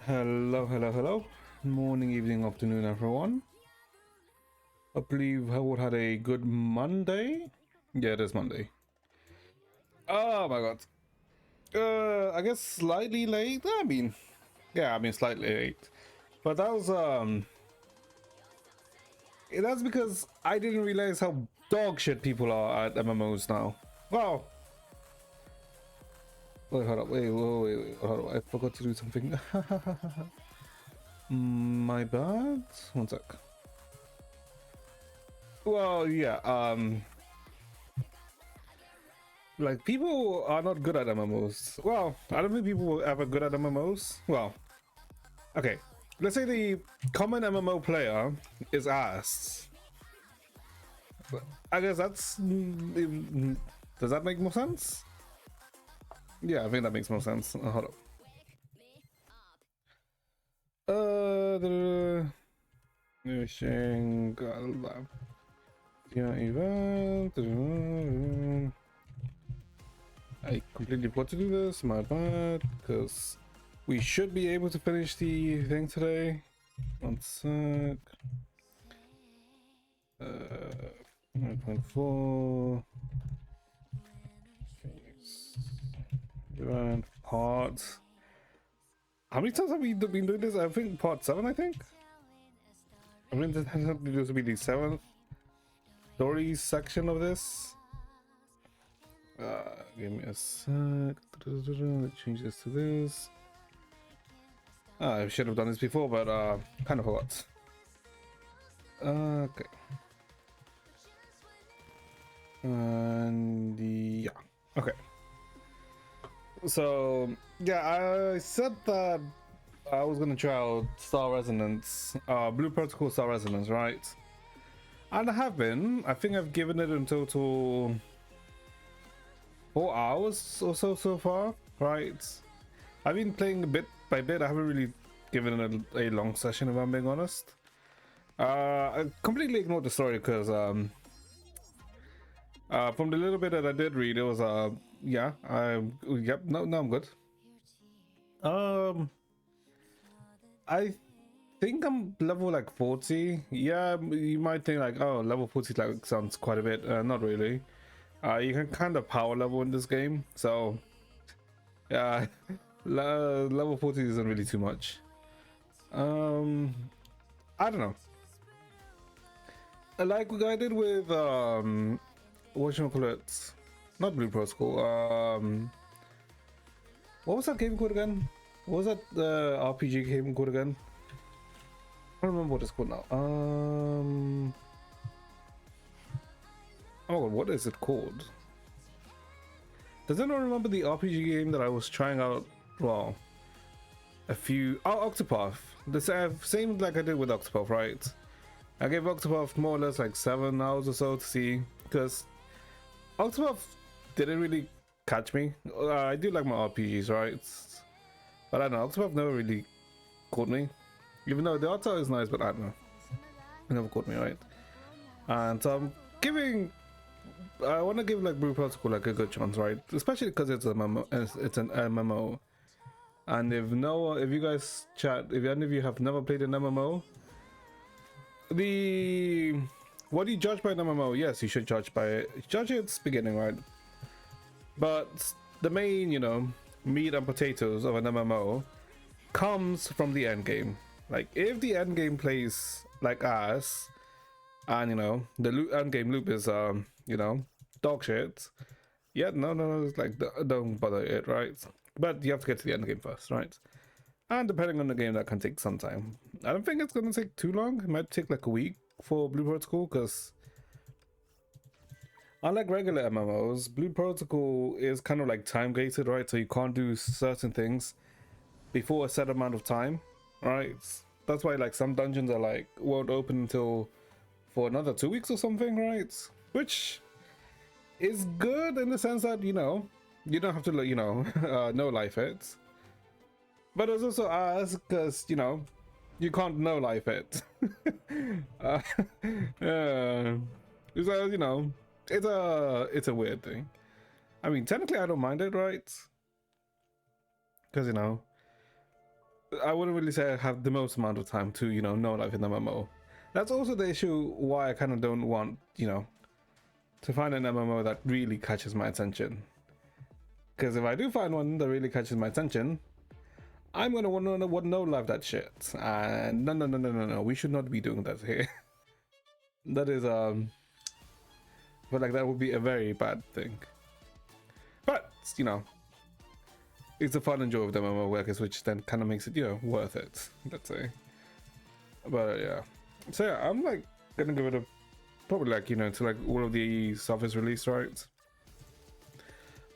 Hello, hello, hello. Morning, evening, afternoon, everyone. I believe Howard had a good Monday. Yeah, it is Monday. Oh my god. I guess slightly late. I mean slightly late. But that was that's because I didn't realize how dog shit people are at MMOs now. Wow. Wait, hold up. Wait, hold up. I forgot to do something. My bad. One sec. Well, yeah, like, people are not good at MMOs. Well, I don't think people are ever good at MMOs. Well, okay. Let's say the common MMO player is ass. I guess that's... does that make more sense? Yeah, I think that makes more sense. Hold up. Yeah, event. I completely forgot to do this, my bad, because we should be able to finish the thing today. One sec. 9.4. Event part. How many times have we been doing this? I think part 7, I think. I mean, this has to be the 7th story section of this. Give me a sec. Let's change this to this. I should have done this before, but kind of forgot. Okay. And yeah. Okay. So yeah, I said that I was gonna try out Star Resonance, Blue Protocol Star Resonance, right? And I have been. I think I've given it in total 4 hours or so far, right? I've been playing bit by bit. I haven't really given it a long session, if I'm being honest. I completely ignored the story because from the little bit that I did read, it was yeah, yep, no, I'm good. Um, I think I'm level like 40. Yeah, you might think like, oh, level 40 like sounds quite a bit. Not really. You can kind of power level in this game, so yeah, level 40 isn't really too much. I don't know. Like what I did with whatchamacallit, not Blue Protocol. What was that game called again? What was that RPG game called again? I don't remember what it's called now. Oh, what is it called? Does anyone remember the RPG game that I was trying out? Well, Octopath. The same like I did with Octopath, right? I gave Octopath more or less like 7 hours or so to see, because Octopath didn't really catch me. I do like my RPGs, right? But I don't know, Octopath never really caught me. Even though the art style is nice, but I don't know. It never caught me, right? And so I want to give like Blue Protocol like a good chance, right? Especially because it's an MMO. And if you guys chat, if any of you have never played an MMO, what do you judge by an MMO? Yes, you should judge its beginning, right? But the main, meat and potatoes of an MMO comes from the end game. Like if the end game plays like ass, and the end game loop is dog shit. Yeah, no, it's like don't bother it, right? But you have to get to the end game first, right? And depending on the game, that can take some time. I don't think it's gonna take too long. It might take like a week for Blue Protocol, because unlike regular MMOs, Blue Protocol is kind of like time gated, right? So you can't do certain things before a set amount of time, right? That's why like some dungeons are like won't open until for another 2 weeks or something, right? Which is good in the sense that you don't have to no life hits. But it's also us because you can't no life it. So it's a weird thing. I mean, technically I don't mind it, right? Because I wouldn't really say I have the most amount of time to no life in the MMO. That's also the issue why I kind of don't want to find an MMO that really catches my attention. Because if I do find one that really catches my attention, I'm gonna want to no life that shit. And no, we should not be doing that here. That is but like that would be a very bad thing. But it's the fun and joy of the MMO workers, which then kind of makes it worth it, let's say. But yeah, so yeah, I'm like gonna give it a probably like to like all of the stuff is released, right?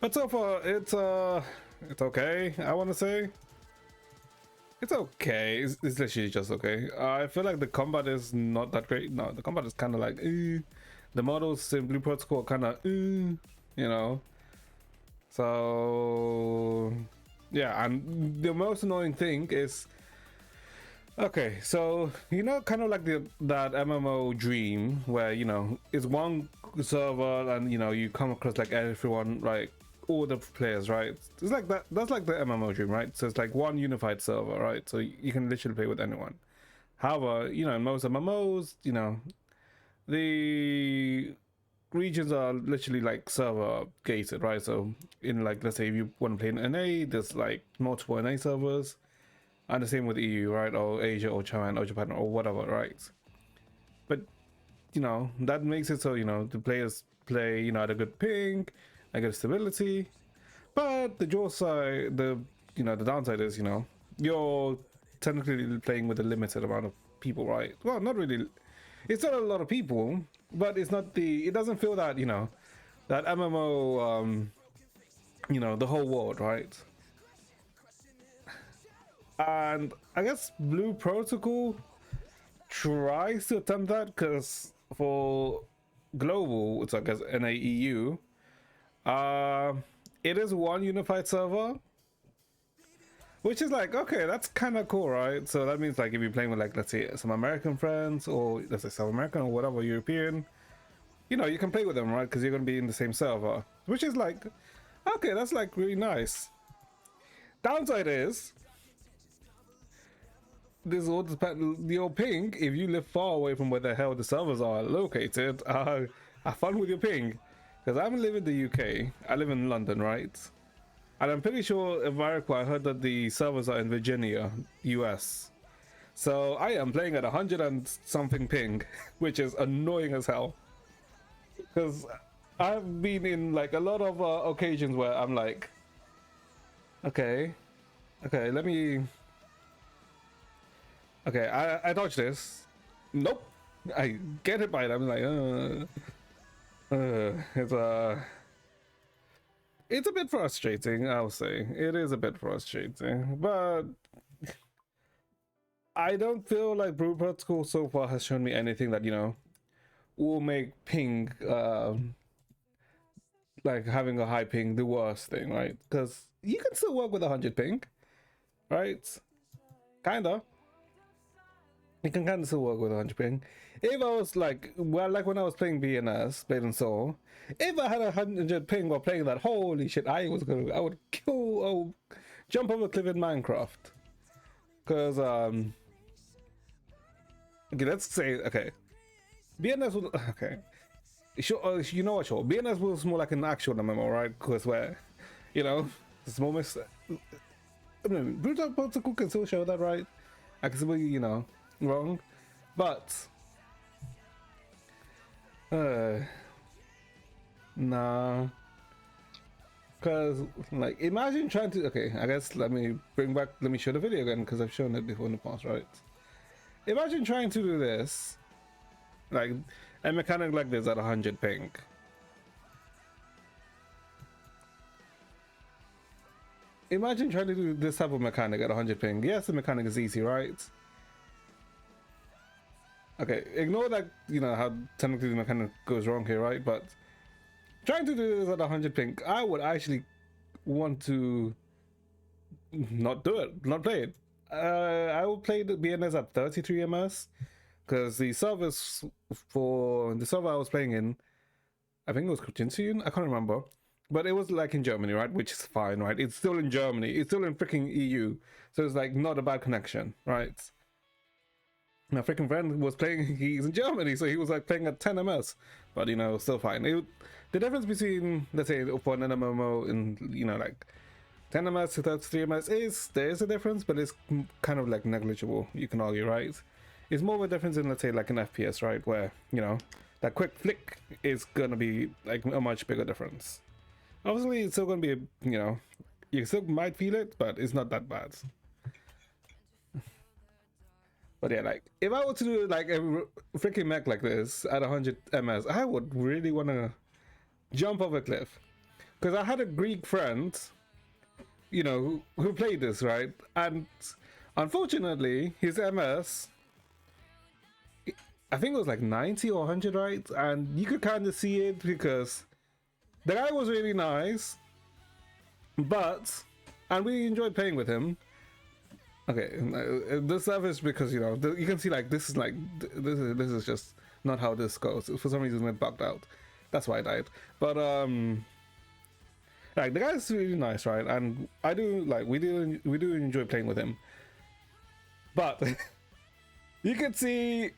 But so far it's okay. I want to say it's okay. It's literally just okay. I feel like the combat is not that great. No, the combat is kind of like the models in Blue Protocol kind of so yeah. And the most annoying thing is, okay, so kind of like that MMO dream where it's one server and you come across like everyone, like all the players, right? It's like that. That's like the MMO dream, right? So it's like one unified server, right? So you can literally play with anyone. However, in most MMOs, the regions are literally like server gated, right? So in like, let's say if you want to play in NA, there's like multiple NA servers, and the same with EU, right? Or Asia or China or Japan or whatever, right? But that makes it so the players play at a good ping, a good stability. But the draw side, the downside is you're technically playing with a limited amount of people, right? Well, not really. It's not a lot of people, but it's not it doesn't feel that that MMO the whole world, right? And I guess Blue Protocol tries to attempt that, because for global, it's I guess NAEU, it is one unified server, which is like, okay, that's kind of cool, right? So that means like if you're playing with like, let's say some American friends, or let's say South American or whatever, European, you know, you can play with them, right? Because you're going to be in the same server, which is like, okay, that's like really nice. Downside is this all depends, your ping. If you live far away from where the hell the servers are located, have fun with your ping. Because I don't live in the UK, I live in London, right? And I'm pretty sure in America, I heard that the servers are in Virginia, US. So I am playing at 100 and something ping, which is annoying as hell. Because I've been in like a lot of occasions where I'm like, okay, let me, okay, I dodge this. Nope, I get hit by it. I'm like, it's a bit frustrating, I'll say. It is a bit frustrating, but I don't feel like Brew Protocol so far has shown me anything that, you know, will make ping, like having a high ping the worst thing, right? Because you can still work with 100 ping, right? Kinda. You can kind of still work with 100 ping. If I was like, well, like when I was playing BNS, Blade and Soul, if I had 100 ping while playing that, holy shit, I would jump over a cliff in Minecraft. Because, okay, let's say, okay, BNS was, okay, sure, you know what, sure, BNS was more like an actual MMO, right? Because where, you know, small I mean, Brutal Protocol can still show that, right? I can still be, you know, wrong, but nah, because like imagine trying to, okay, I guess let me show the video again because I've shown it before in the past, right? Imagine trying to do this, like a mechanic like this at 100 ping. Imagine trying to do this type of mechanic at 100 ping. Yes, the mechanic is easy, right? Okay, ignore that, you know, how technically the mechanic goes wrong here, right? But trying to do this at 100 ping, I would actually want to not do it, not play it. I will play the BNS at 33 ms because the servers for the server I was playing in, I think it was Kujinsian, I can't remember, but it was like in Germany, right? Which is fine, right? It's still in Germany, it's still in freaking EU, so it's like not a bad connection, right? My freaking friend was playing, he's in Germany, so he was like playing at 10 ms, but you know, still fine. The difference between, let's say, for an MMO in, you know, like 10 ms to 33 ms there is a difference, but it's kind of like negligible, you can argue, right? It's more of a difference in, let's say, like an FPS, right? Where, you know, that quick flick is gonna be like a much bigger difference. Obviously, it's still gonna be, you know, you still might feel it, but it's not that bad. But yeah, like if I were to do like a freaking mech like this at 100 ms, I would really want to jump off a cliff. Because I had a Greek friend, you know, who played this, right? And unfortunately, his ms, I think it was like 90 or 100, right? And you could kind of see it because the guy was really nice, and we enjoyed playing with him. Okay, this stuff is because, you know, you can see like this is like this is just not how this goes. For some reason it bugged out. That's why I died. But like the guy's really nice, right? And I do like we do enjoy playing with him. But you can see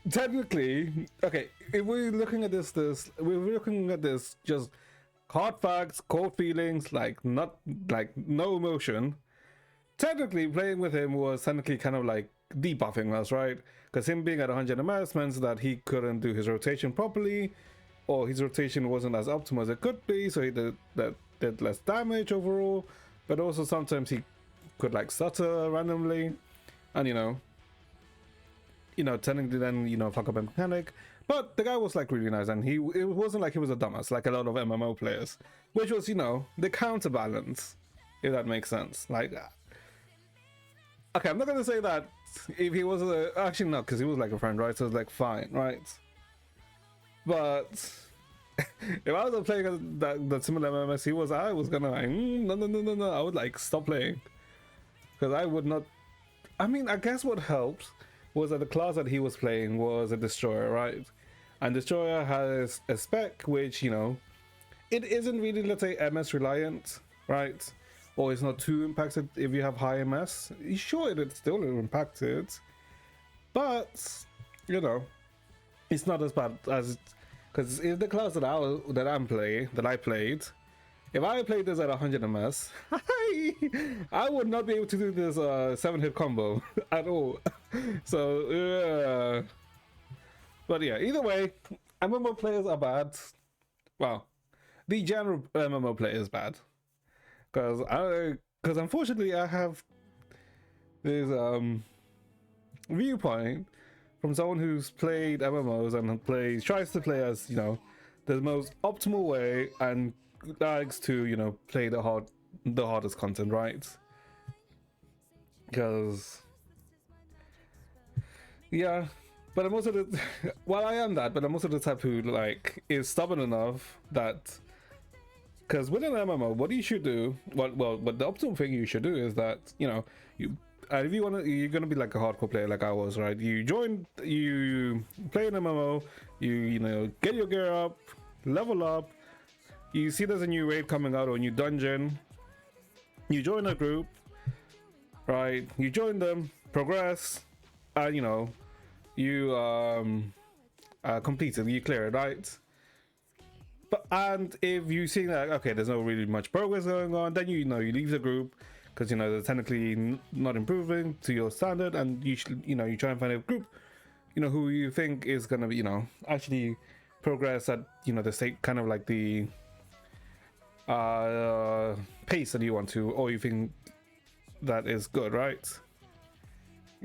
technically, okay, if we're looking at this we're looking at this just hard facts, cold feelings, like not like no emotion. Technically, playing with him was technically kind of like debuffing us, right? Because him being at 100 ms meant that he couldn't do his rotation properly, or his rotation wasn't as optimal as it could be, so he did less damage overall. But also sometimes he could like stutter randomly, and you know, technically then, you know, fuck up a mechanic. But the guy was like really nice, and it wasn't like he was a dumbass like a lot of MMO players, which was, you know, the counterbalance, if that makes sense. Like, okay, I'm not gonna say that if he was actually not, because he was like a friend, right? So it's like fine, right? But if I was playing that similar MMS he was, I was gonna like no, I would like stop playing. because I would not. I mean, I guess what helps was that the class that he was playing was a destroyer, right? And destroyer has a spec which, you know, it isn't really, let's say, MS reliant, right? Or it's not too impacted if you have high MS. Sure, it's still impacted, but you know, it's not as bad as, because if the class that I played, if I played this at 100 MS, I would not be able to do this 7-hit combo at all. So yeah, but yeah, either way, MMO players are bad. Well, the general MMO player is bad, because unfortunately I have this viewpoint from someone who's played MMOs and tries to play as, you know, the most optimal way, and likes to, you know, play the hardest content, right? Because yeah, but I'm also the well, I am that, but I'm also the type who like is stubborn enough that, because with an MMO, what you should do, but the optimal thing you should do is that, you know, you if you want to, you're gonna be like a hardcore player like I was, right? You play an MMO, you know, get your gear up, level up. You see there's a new raid coming out or a new dungeon. You join a group, right? You join them, progress, and you know, you complete it, you clear it, right? And if you see that, okay, there's no really much progress going on, then you know, you leave the group, because you know they're technically not improving to your standard, and you try and find a group, you know, who you think is gonna be, you know, actually progress at, you know, the state kind of like the pace that you want to, or you think that is good, right?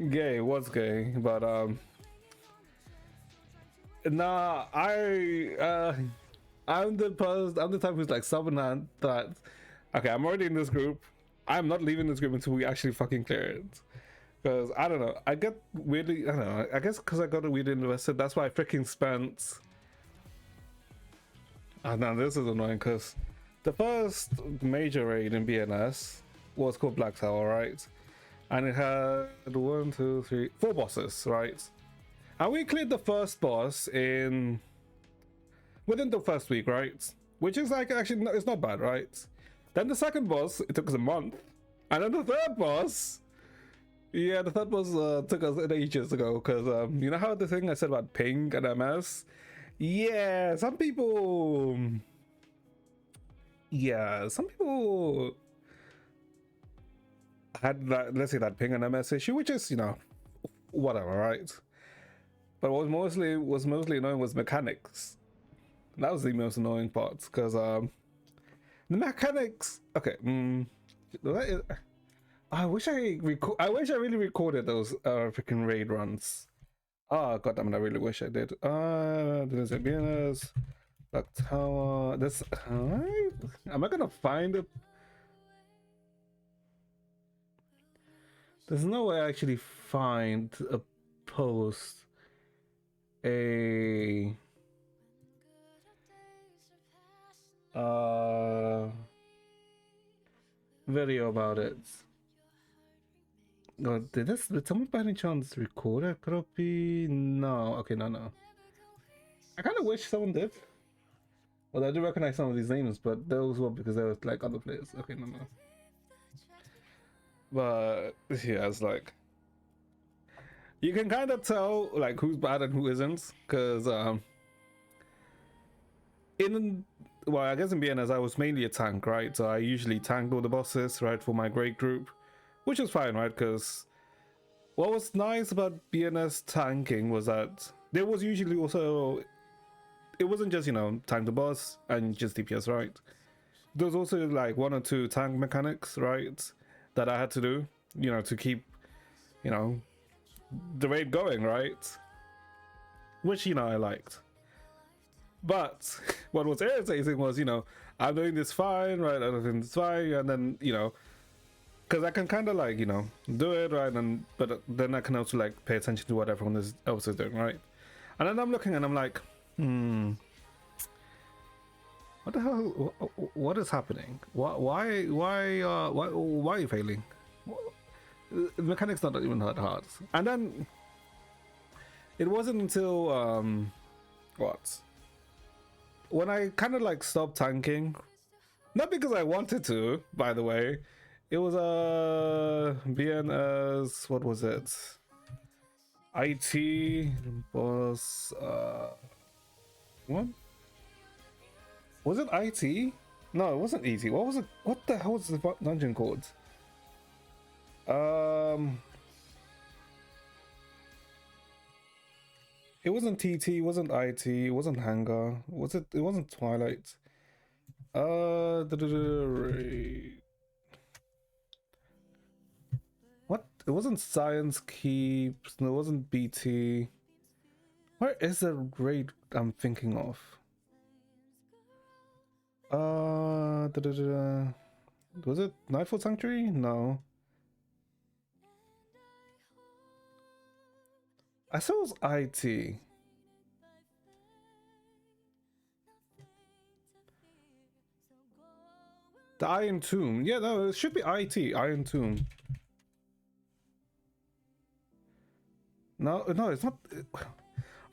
Gay was gay, but nah, I'm the type who's like stubborn that okay, I'm already in this group, I'm not leaving this group until we actually fucking clear it. Because I don't know, I get weirdly, I don't know, I guess because I got weirdly invested, that's why I freaking spent. Oh no, this is annoying, because the first major raid in BNS was called Black Tower, right? And it had 1, 2, 3, 4 bosses, right? And we cleared the first boss within the first week, right? Which is like, actually, it's not bad, right? Then the second boss, it took us a month. And then the third boss, yeah, the third boss took us ages ago, because you know how the thing I said about ping and MS? Yeah, some people had that, let's say, that ping and MS issue, which is, you know, whatever, right? But what was mostly annoying was mechanics. That was the most annoying part, because the mechanics. Okay, I wish I really recorded those freaking raid runs. Oh god damn it, I really wish I did. There's a BNS, Black Tower. This am I gonna find it? There's no way I actually find a post, a video about it. God, did someone by any chance record a copy? No. Okay, no. I kind of wish someone did. Well, I do recognize some of these names, but those were because they were like other players. Okay, no. But yeah, it's like you can kind of tell like who's bad and who isn't, because well, I guess in BNS I was mainly a tank, right? So I usually tanked all the bosses, right, for my great group, which is fine, right? Because what was nice about BNS tanking was that there was usually also, it wasn't just, you know, tank the boss and just DPS, right? There was also like 1 or 2 tank mechanics, right, that I had to do, you know, to keep, you know, the raid going, right? Which, you know, I liked. But what was irritating was, you know, I'm doing this fine, right? Everything's fine, and then, you know, because I can kind of like, you know, do it, right? And but then I can also like pay attention to what everyone else is doing, right? And then I'm looking and I'm like, what the hell? What is happening? Why are you failing? The mechanic's not even that hard. And then it wasn't until what? When I kind of like stopped tanking, not because I wanted to, by the way. It was BNS, what was it? IT was what? Was it IT? No, it wasn't ET. What was it? What the hell was the dungeon called? It wasn't TT, it wasn't IT, it wasn't Hangar. Was it? It wasn't Twilight. What? It wasn't Science Keeps. No, it wasn't BT. Where is the raid I'm thinking of? Was it Nightfall Sanctuary? No. I saw it was IT. The Iron Tomb. Yeah, no, it should be IT. Iron Tomb. No, no, it's not.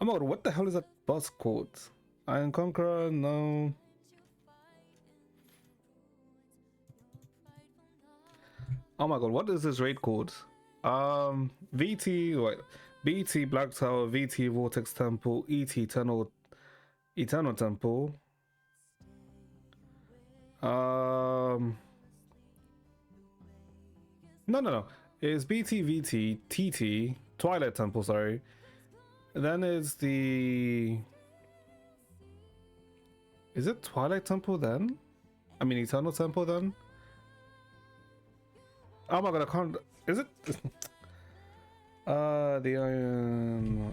Oh my god, what the hell is that boss called? Iron Conqueror? No. Oh my god, what is this raid called? VT, wait. BT Black Tower, VT Vortex Temple, ET Eternal Temple. No. It's BT, VT, TT, Twilight Temple, sorry. And then it's the... Is it Twilight Temple then? I mean Eternal Temple then? Oh my god, I can't... Is it? The Iron...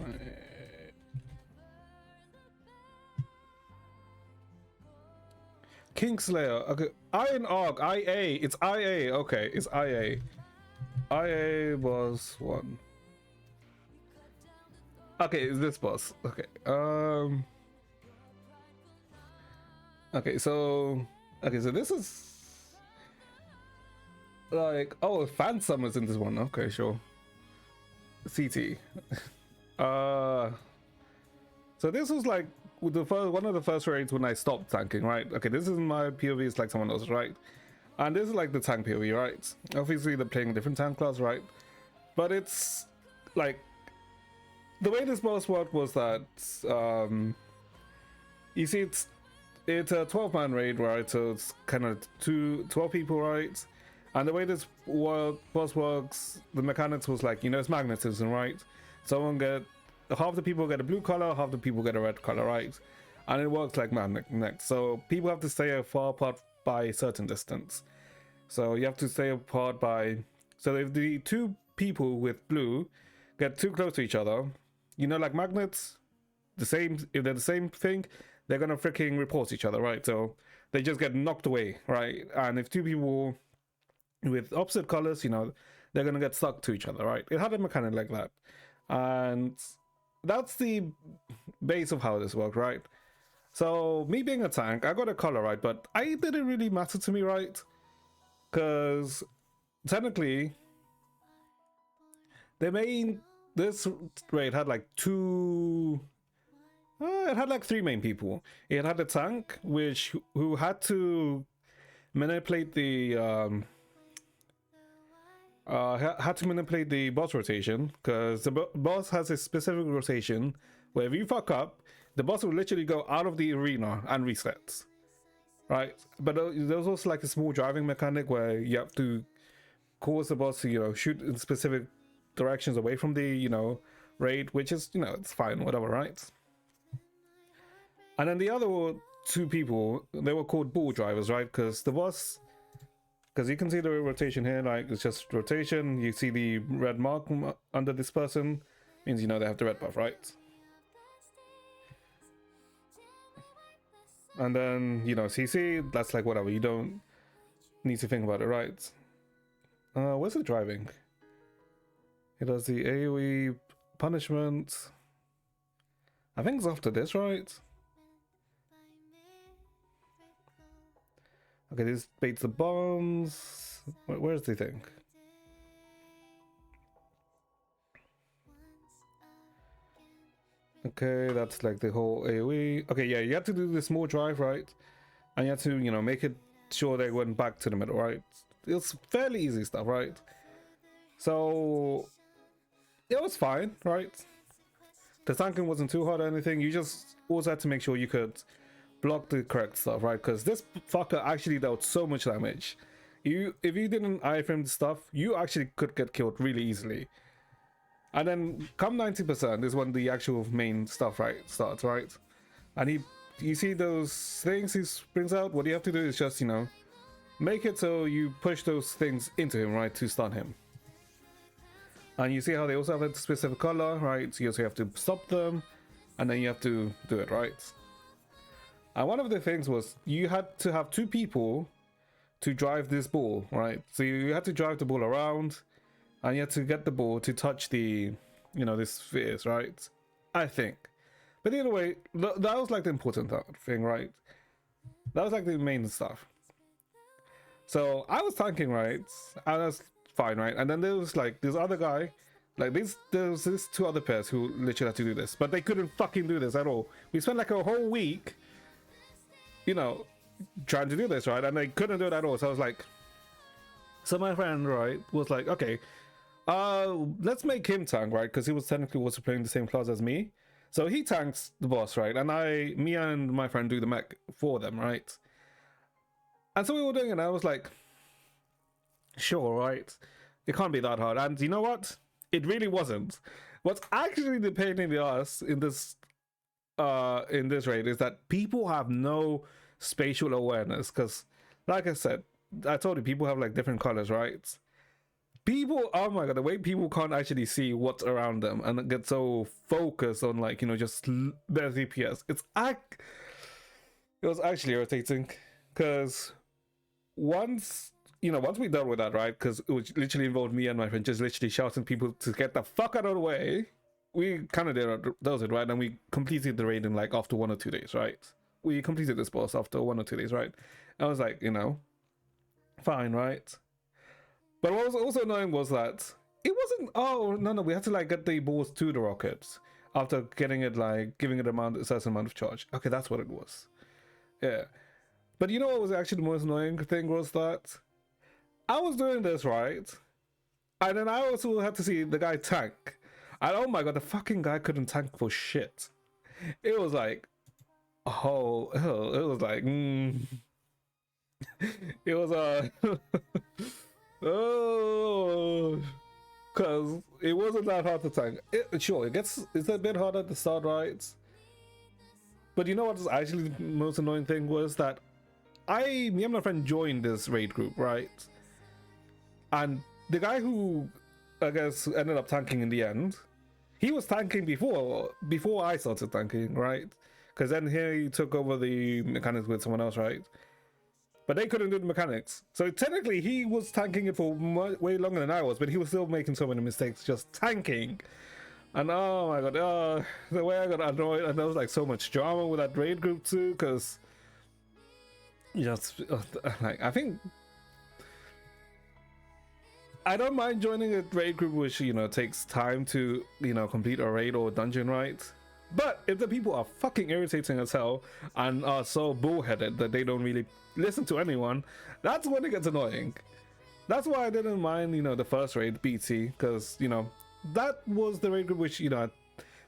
Kingslayer. Okay. Iron Arc. IA. It's IA. Okay. It's IA. IA was one. Okay. It's this boss. Okay. Okay. So this is like, oh, fan summons in this one. Okay. Sure. CT. So this was like one of the first raids when I stopped tanking, right? Okay, this is my POV, it's like someone else's, right? And this is like the tank POV, right? Obviously they're playing a different tank class, right? But it's like the way this boss worked was that you see it's a 12-man raid, right? So it's kind of 12 people, right? And the way this boss works, the mechanics was like, you know, it's magnetism, right? Half the people get a blue color, half the people get a red color, right? And it works like magnet. So people have to stay far apart by a certain distance. So you have to stay apart by... So if the two people with blue get too close to each other, you know, like magnets, if they're the same thing, they're gonna freaking repulse each other, right? So they just get knocked away, right? And if two people with opposite colors, you know, they're gonna get stuck to each other, right? It had a mechanic like that. And that's the base of how this worked, right? So me being a tank, I got a color, right? But it didn't really matter to me, right? Because technically this raid had like it had like three main people. It had a tank who had to manipulate the boss rotation, because the boss has a specific rotation where if you fuck up, the boss will literally go out of the arena and resets, right? But there's also like a small driving mechanic where you have to cause the boss to, you know, shoot in specific directions away from the, you know, raid, which is, you know, it's fine, whatever, right? And then the other two people, they were called ball drivers, right? Because you can see the rotation here, like it's just rotation. You see the red mark under this person, means, you know, they have the red buff, right? And then, you know, CC, that's like whatever, you don't need to think about it, right? Where's it driving? It does the AoE punishment. I think it's after this, right? Okay, this baits the bombs. Where's the thing? Okay, that's like the whole AoE. Okay, yeah, you have to do the small drive, right? And you have to, you know, make it sure they went back to the middle, right? It's fairly easy stuff, right? So it was fine, right? The tanking wasn't too hard or anything. You just always had to make sure you could block the correct stuff, right? Because this fucker actually dealt so much damage. If you didn't iframe the stuff, you actually could get killed really easily. And then come 90% is when the actual main stuff starts, right? And you see those things he brings out. What you have to do is just, you know, make it so you push those things into him, right, to stun him. And you see how they also have a specific color, right? So you also have to stop them, and then you have to do it, right? And one of the things was you had to have two people to drive this ball, right? So you had to drive the ball around, and you had to get the ball to touch the, you know, the spheres, right? I think. But either way, that was like the important thing, right? That was like the main stuff. So I was tanking, right? And that's fine, right? And then there was like this other guy, like there was these two other pairs who literally had to do this, but they couldn't fucking do this at all. We spent like a whole week, you know, trying to do this, right? And they couldn't do it at all. So I was like, so my friend, right, was like, okay, let's make him tank, right? Because he was technically also playing the same class as me. So he tanks the boss, right? And me and my friend do the mech for them, right? And so we were doing it, and I was like, sure, right? It can't be that hard. And you know what? It really wasn't. What's actually the pain in the ass in this raid is that people have no spatial awareness. Because, like I said, I told you people have like different colors, right? People, oh my god, the way people can't actually see what's around them and get so focused on, like, you know, just their DPS. It was actually irritating because once we dealt with that, right? Because it was literally involved me and my friend just literally shouting people to get the fuck out of the way. We kind of does it, right? And we completed the raid in like after 1 or 2 days, right? We completed this boss after 1 or 2 days, right? I was like, you know, fine, right? But what was also annoying was that it wasn't. Oh no, we had to like get the balls to the rockets after getting it, like giving it a certain amount of charge. Okay, that's what it was. Yeah. But you know what was actually the most annoying thing was that I was doing this, right? And then I also had to see the guy tank. And oh my god, the fucking guy couldn't tank for shit. It was like, oh, it was like, it was oh, because it wasn't that hard to tank. Sure, it's a bit harder at the start, right? But you know what was actually the most annoying thing was that me and my friend joined this raid group, right? And the guy who I guess ended up tanking in the end, he was tanking before I started tanking, right? Because then he took over the mechanics with someone else, right? But they couldn't do the mechanics, so technically he was tanking it for way longer than I was, but he was still making so many mistakes just tanking. And oh my god, the way I got annoyed, and there was like so much drama with that raid group too, because just like I think I don't mind joining a raid group which, you know, takes time to, you know, complete a raid or dungeon, right? But if the people are fucking irritating as hell and are so bullheaded that they don't really listen to anyone, that's when it gets annoying. That's why I didn't mind, you know, the first raid, BT, because, you know, that was the raid group which, you know,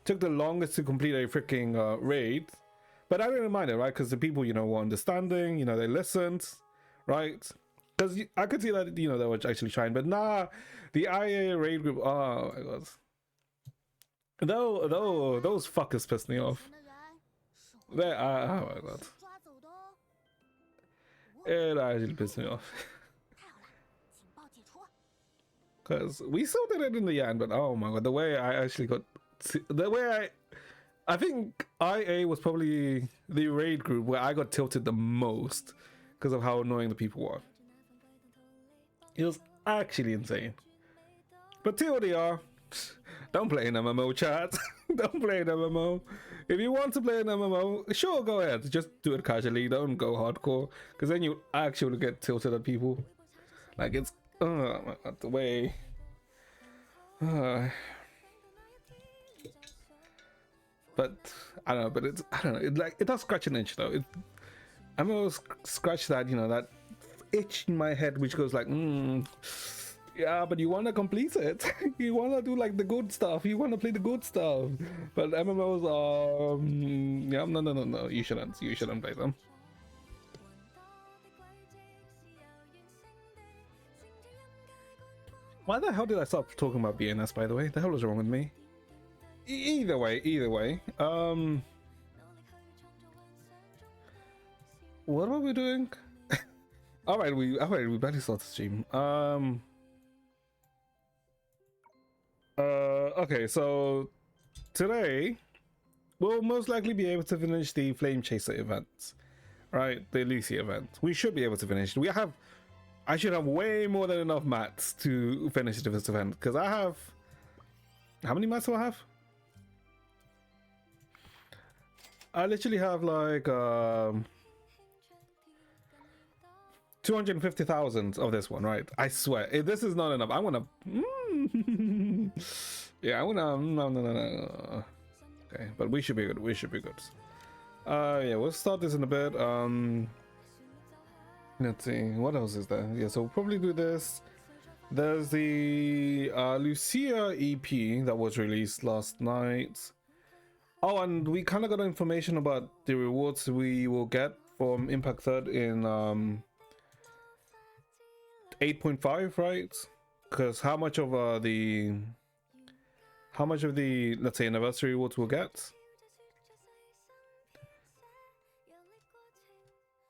took the longest to complete a freaking raid. But I didn't mind it, right? Because the people, you know, were understanding, you know, they listened, right? Because I could see that, you know, they were actually trying. But nah, the IA raid group, oh my god. Those fuckers pissed me off. Oh my god. It actually pissed me off. Because we still did it in the end, but oh my god, the way I actually got... I think IA was probably the raid group where I got tilted the most because of how annoying the people were. It was actually insane. But TLDR, don't play an MMO, chat. Don't play an MMO. If you want to play an MMO, sure, go ahead. Just do it casually. Don't go hardcore, because then you actually get tilted at people. Like, it's the way. but I don't know. But it's I don't know. It does scratch an itch though. I'm always scratch that that itch in my head which goes like, yeah, but you want to complete it. You want to do like the good stuff. You want to play the good stuff. But MMOs are, yeah, no. You shouldn't. You shouldn't play them. Why the hell did I stop talking about BNS, by the way? The hell is wrong with me? Either way. What are we doing? Alright, we barely started the stream. Okay, so today we'll most likely be able to finish the Flamechase event. Right, the Lucy event. We should be able to finish. I should have way more than enough mats to finish this event because I have. How many mats do I have? I literally have like 250,000 of this one, right? I swear, if this is not enough, I wanna. Yeah, I wanna. No. Okay, but we should be good. We should be good. Yeah, we'll start this in a bit. Let's see, what else is there? Yeah, so we'll probably do this. There's the Lucia EP that was released last night. Oh, and we kind of got information about the rewards we will get from Impact Third in 8.5, right? Because how much of the let's say anniversary rewards we'll get?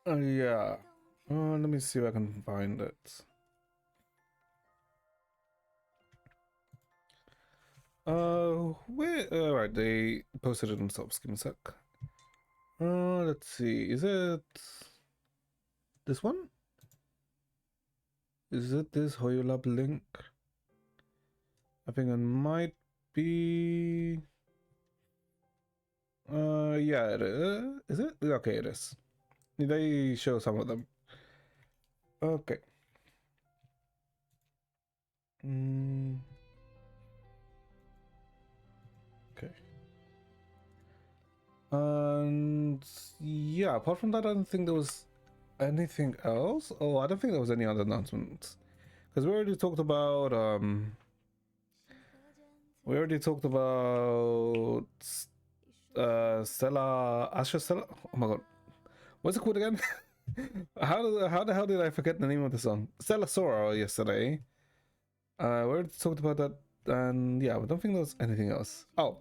Yeah. Let me see if I can find it. Where? Alright, they posted it themselves. Give me a sec. Let's see. Is it this one? Is it this Hoyolab link? I think it might be. Yeah, it is. Is it? Okay, it is. They show some of them. Okay. Okay. And yeah, apart from that, I don't think there was anything else. Oh, I don't think there was any other announcements because we already talked about Stella, Astra Stella. Oh my god, what's it called again? How the hell did I forget the name of the song? Stella Sora yesterday. We already talked about that, and yeah, I don't think there was anything else. Oh.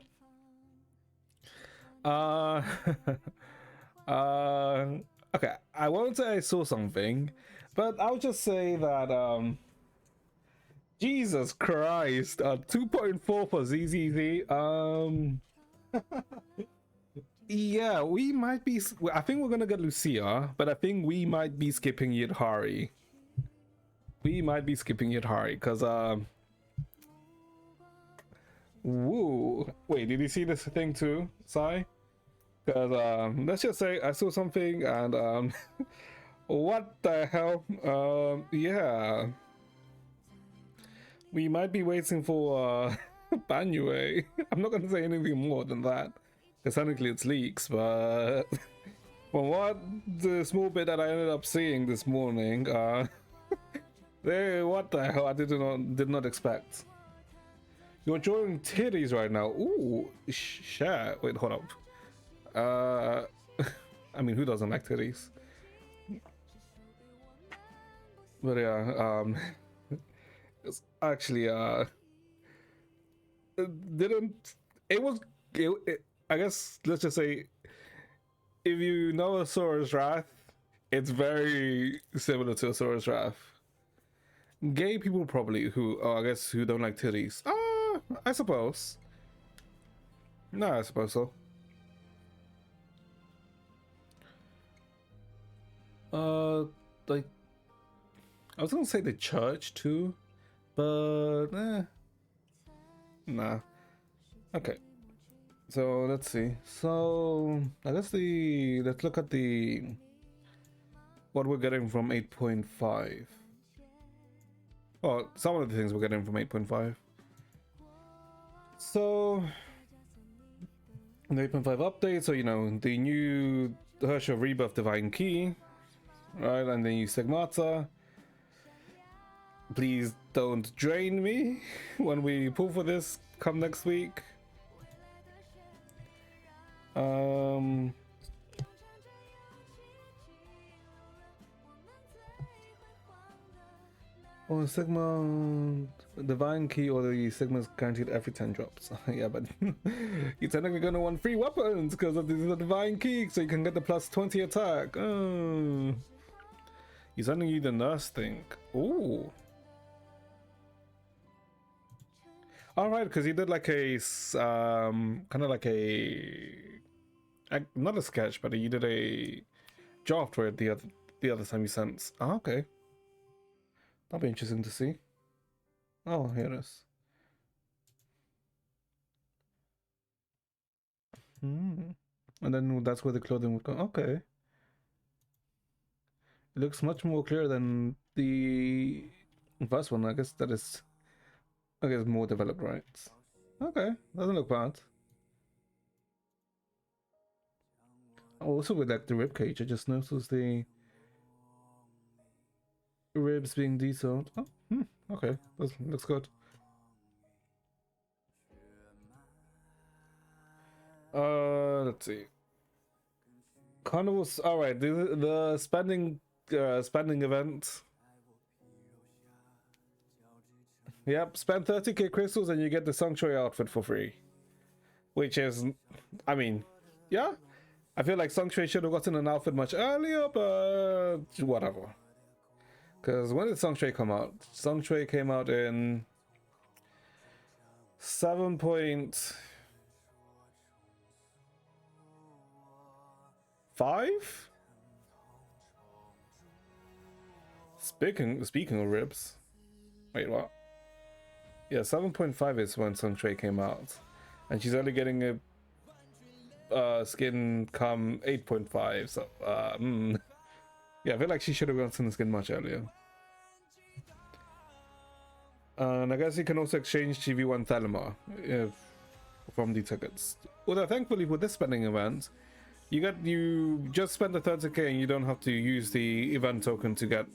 Okay, I won't say I saw something, but I'll just say that Jesus Christ, 2.4 for ZZZ. Yeah, we might be. I think we're gonna get Lucia, but I think we might be skipping Yidhari. We might be skipping Yidhari because woo. Wait, did you see this thing too, Sai? Because let's just say I saw something and what the hell? Yeah, we might be waiting for Banue. I'm not gonna say anything more than that because technically it's leaks, but from what the small bit that I ended up seeing this morning, what the hell? I did not expect. You're drawing titties right now. Ooh, shit. Wait, hold up. I mean, who doesn't like titties? But yeah, it's actually it didn't. It was. I guess let's just say, if you know Asura's Wrath, it's very similar to Asura's Wrath. Gay people probably who, I guess, who don't like titties. I suppose. No, I suppose so. Like, I was gonna say the church too, but nah. Okay, so let's see. So I guess let's look at what we're getting from 8.5. Well, some of the things we're getting from 8.5. So The 8.5 update, so you know, the new Herschel Rebirth Divine Key, right, and the new Stigmata. Please don't drain me when we pull for this come next week. Oh, Sigma Divine Key or the Sigma's guaranteed every 10 drops. Yeah, but you're technically gonna want free weapons because of the Divine Key, so you can get the plus 20 attack. Oh. He's sending you the nurse thing. Ooh. Alright, because he did like a kind of like a not a sketch, but he did a draft for it the other time he sent. Oh, okay. That'll be interesting to see. Oh, here it is. And then that's where the clothing would go. Okay. It looks much more clear than the first one. I guess that is, I guess, more developed, right? Okay, doesn't look bad. Also with like the rib cage, I just noticed the ribs being detailed. Oh, okay, that looks good. Let's see. Carnival's all right. The spending event. Yep, spend 30k crystals and you get the sanctuary outfit for free, which is, I mean, yeah. I feel like Sanctuary should have gotten an outfit much earlier, but whatever. Because when did Sanctuary come out? Sanctuary came out in 7.5? Speaking of ribs. Wait, what? Yeah, 7.5 is when Sanctuary came out. And she's only getting a skin come 8.5, so yeah, I feel like she should have gotten the skin much earlier. And I guess you can also exchange GV1 Thelema from the tickets. Although thankfully with this spending event, you just spend the 30k and you don't have to use the event token to get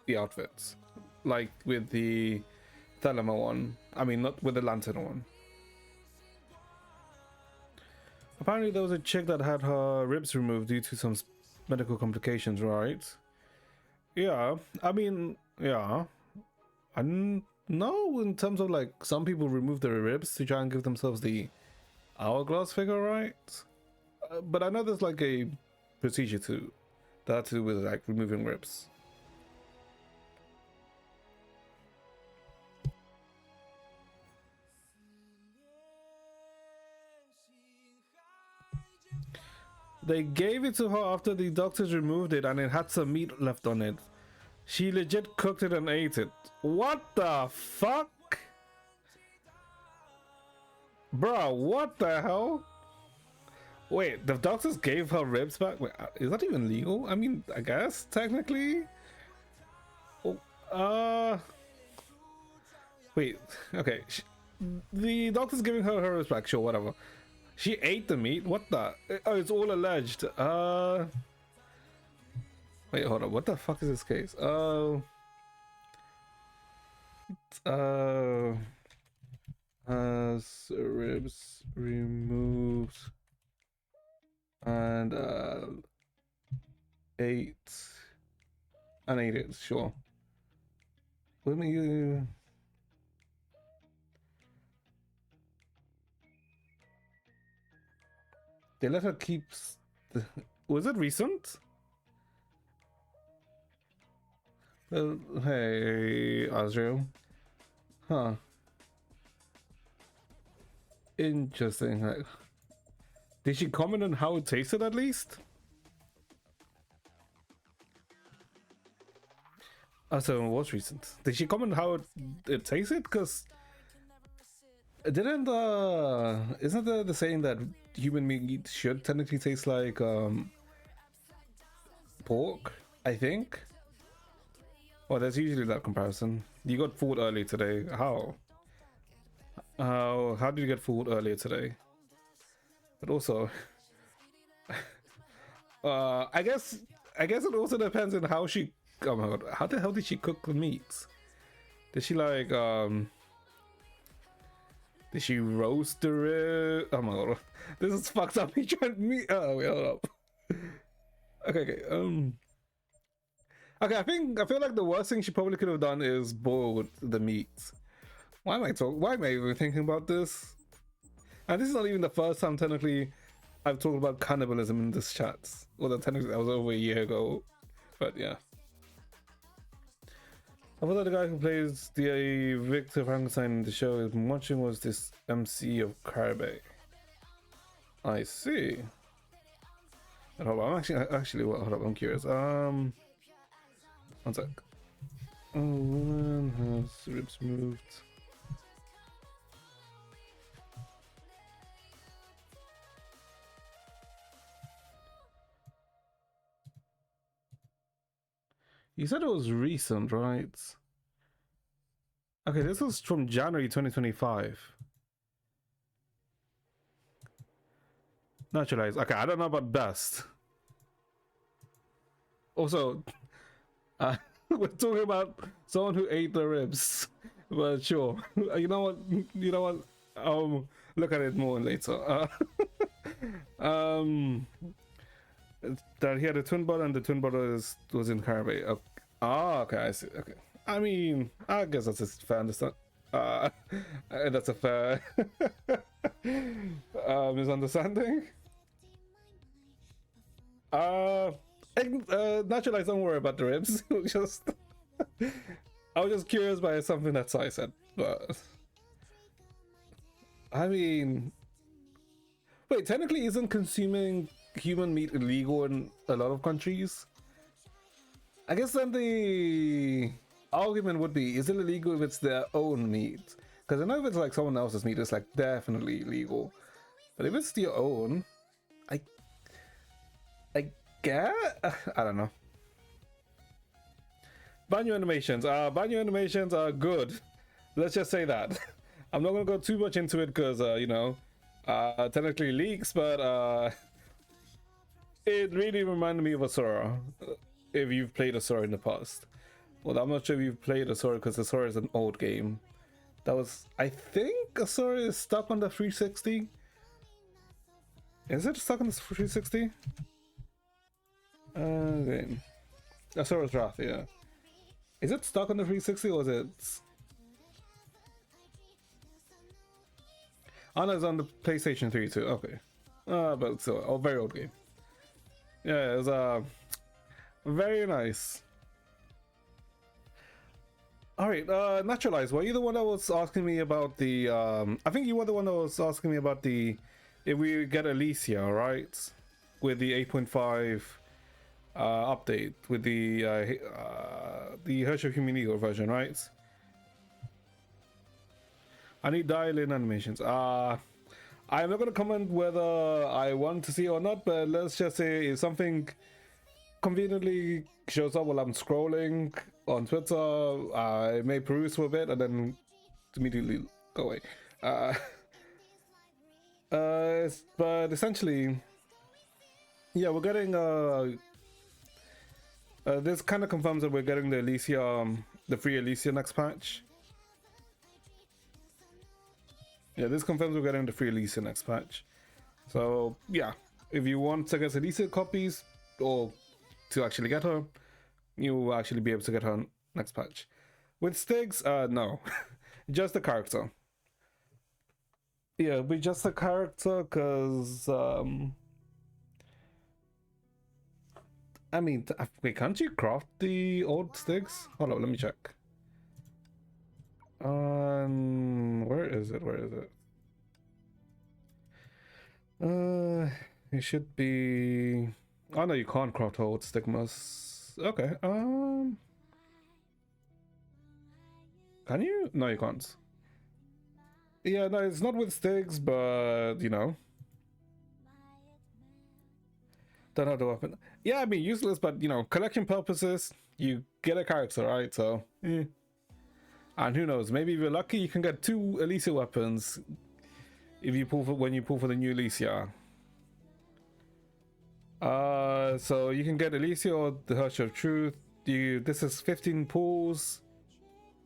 the outfits, like with the Thelema one. I mean, not with the Lantern one. Apparently there was a chick that had her ribs removed due to some medical complications, right? Yeah, I mean, yeah. I know in terms of like some people remove their ribs to try and give themselves the hourglass figure, right? But I know there's like a procedure to that to do with like removing ribs. They gave it to her after the doctors removed it and it had some meat left on it. She legit cooked it and ate it. What the fuck? Bro, what the hell? Wait, the doctors gave her ribs back? Wait, is that even legal? I mean, I guess, technically? Oh, wait, okay. The doctor's giving her ribs back, sure, whatever. She ate the meat? What the? Oh, it's all alleged. Wait, hold on. What the fuck is this case? Has ribs removed and ate it. Sure. Let me. They let her keep. Was it recent? Hey, Azrael. Huh. Interesting. Like, did she comment on how it tasted at least? So it was recent. Did she comment how it tasted? Because didn't isn't there the saying that human meat should technically taste like pork? I think. Well, there's usually that comparison. You got fooled early today. How? How did you get fooled earlier today? But also, I guess it also depends on how she. Oh my god, how the hell did she cook the meats? Did she like Did she roast the rib? Oh my god, this is fucked up. He tried meat. Oh wait, hold up. Okay. Okay, I feel like the worst thing she probably could have done is boiled the meat. Why am I even thinking about this? And this is not even the first time technically I've talked about cannibalism in this chat. Well, technically that was over a year ago, but yeah. I thought the guy who plays the Victor Frankenstein in the show is watching was this MC of Karabakh. I see. Hold on, hold up, I'm curious. One sec. Oh, woman has ribs moved. You said it was recent, right? Okay, this was from January 2025. Naturalized. Okay, I don't know about best. Also, we're talking about someone who ate the ribs, but sure. You know what? You know what? Look at it more later. That he had a twin brother, and the twin brother was in Karabakh. Okay. Ah, okay, I see. Okay. I mean, I guess that's a fair understand. That's a fair misunderstanding. Naturalized, don't worry about the ribs. Just I was just curious by something that Sai said, but I mean, wait, technically isn't consuming human meat illegal in a lot of countries? I guess then the argument would be, is it illegal if it's their own meat? Because I know if it's like someone else's meat, it's like definitely illegal. But if it's your own, I get, I don't know. Banyo animations. Banyo animations are good. Let's just say that. I'm not gonna go too much into it because you know, technically leaks, but it really reminded me of Asura. If you've played Asura in the past. Well, I'm not sure if you've played Asura because Asura is an old game. That was, I think Asura is stuck on the 360. Is it stuck on the 360? Okay. Asura's Wrath, yeah. Is it stuck on the 360 or is it? Oh no, it's on the PlayStation 3 too. Okay. But still, a very old game. Yeah, it was very nice. Alright, Naturalized, were you the one that was asking me about the I think you were the one that was asking me about the if we get Alicia, right? With the 8.5 update with the Herschel Human Eagle version, right? I need dial-in animations. I'm not gonna comment whether I want to see it or not, but let's just say if something conveniently shows up while I'm scrolling on Twitter, I may peruse for a bit and then immediately go away. But essentially, yeah, we're getting this kind of confirms that we're getting the Alicia, the free Alicia next patch. Yeah, this confirms we're getting the free Alicia next patch. So yeah, if you want to get Alicia copies or to actually get her, you will actually be able to get her next patch. With Styx, no, just the character. Yeah, it'll be just a character because I mean, wait, can't you craft the old Styx? Hold on, let me check. Where is it? Where is it? It should be. Oh no, you can't craft old stigmas. Okay. Can you? No, you can't. Yeah, no, it's not with Styx, but you know. Don't have the weapon. Yeah, I mean useless, but you know, collection purposes, you get a character, right? So, yeah. And who knows? Maybe if you're lucky, you can get 2 Alicia weapons if you pull for when you pull for the new Alicia. So you can get Alicia or the Hush of Truth. This is 15 pools.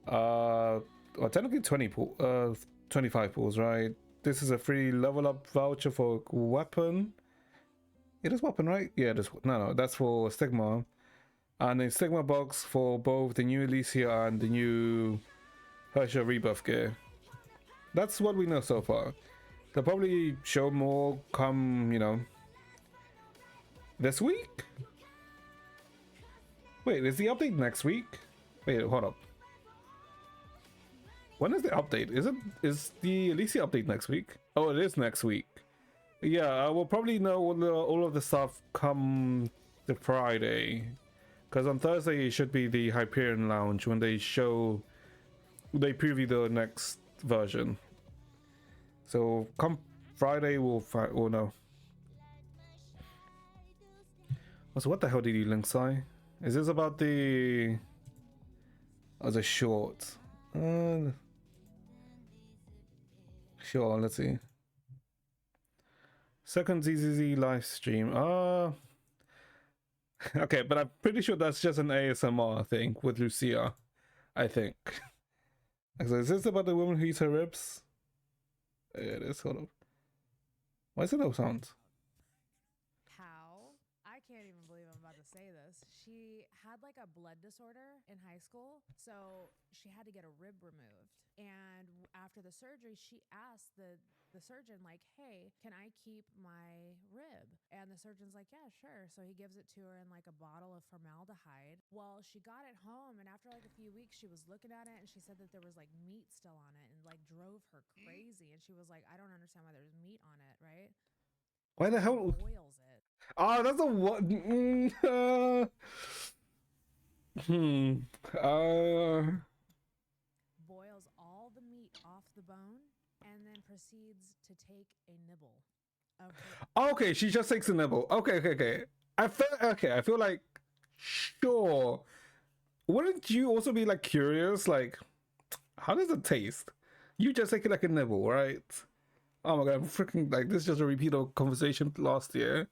Well, technically 25 pools, right? This is a free level up voucher for weapon. It is weapon, right? Yeah, it is. No, that's for Stigma. And a Stigma box for both the new Alicia and the new Herschel Rebuff gear. That's what we know so far. They'll probably show more come, this week? Wait, is the update next week? Wait, hold up. When is the update? Is the Alicia update next week? Oh, it is next week. Yeah, we'll probably know all of the stuff come the Friday. Because on Thursday it should be the Hyperion Lounge when they preview the next version. So come Friday we'll know. So what the hell did you link say? Is this about the short? Sure, let's see. Second ZZZ live stream. Okay, but I'm pretty sure that's just an ASMR thing with Lucia, I think. So is this about the woman who eats her ribs? Yeah, it is, sort of. Why is it no sound? How? I can't even believe I'm about to say this. She had like a blood disorder in high school, so she had to get a rib removed. And after the surgery, she asked the surgeon, like, hey, can I keep my rib? And the surgeon's like, yeah, sure. So he gives it to her in like a bottle of formaldehyde. Well, she got it home, and after like a few weeks, she was looking at it and she said that there was like meat still on it and like drove her crazy. And she was like, I don't understand why there's meat on it, right? Why the hell? Boils it. Oh, that's a what? Boils all the meat off the bone and then proceeds to take a nibble of Okay, she just takes a nibble. Okay. I feel like sure. Wouldn't you also be like curious, like how does it taste? You just take it like a nibble, right? Oh my god, I'm freaking like this is just a repeat of conversation last year.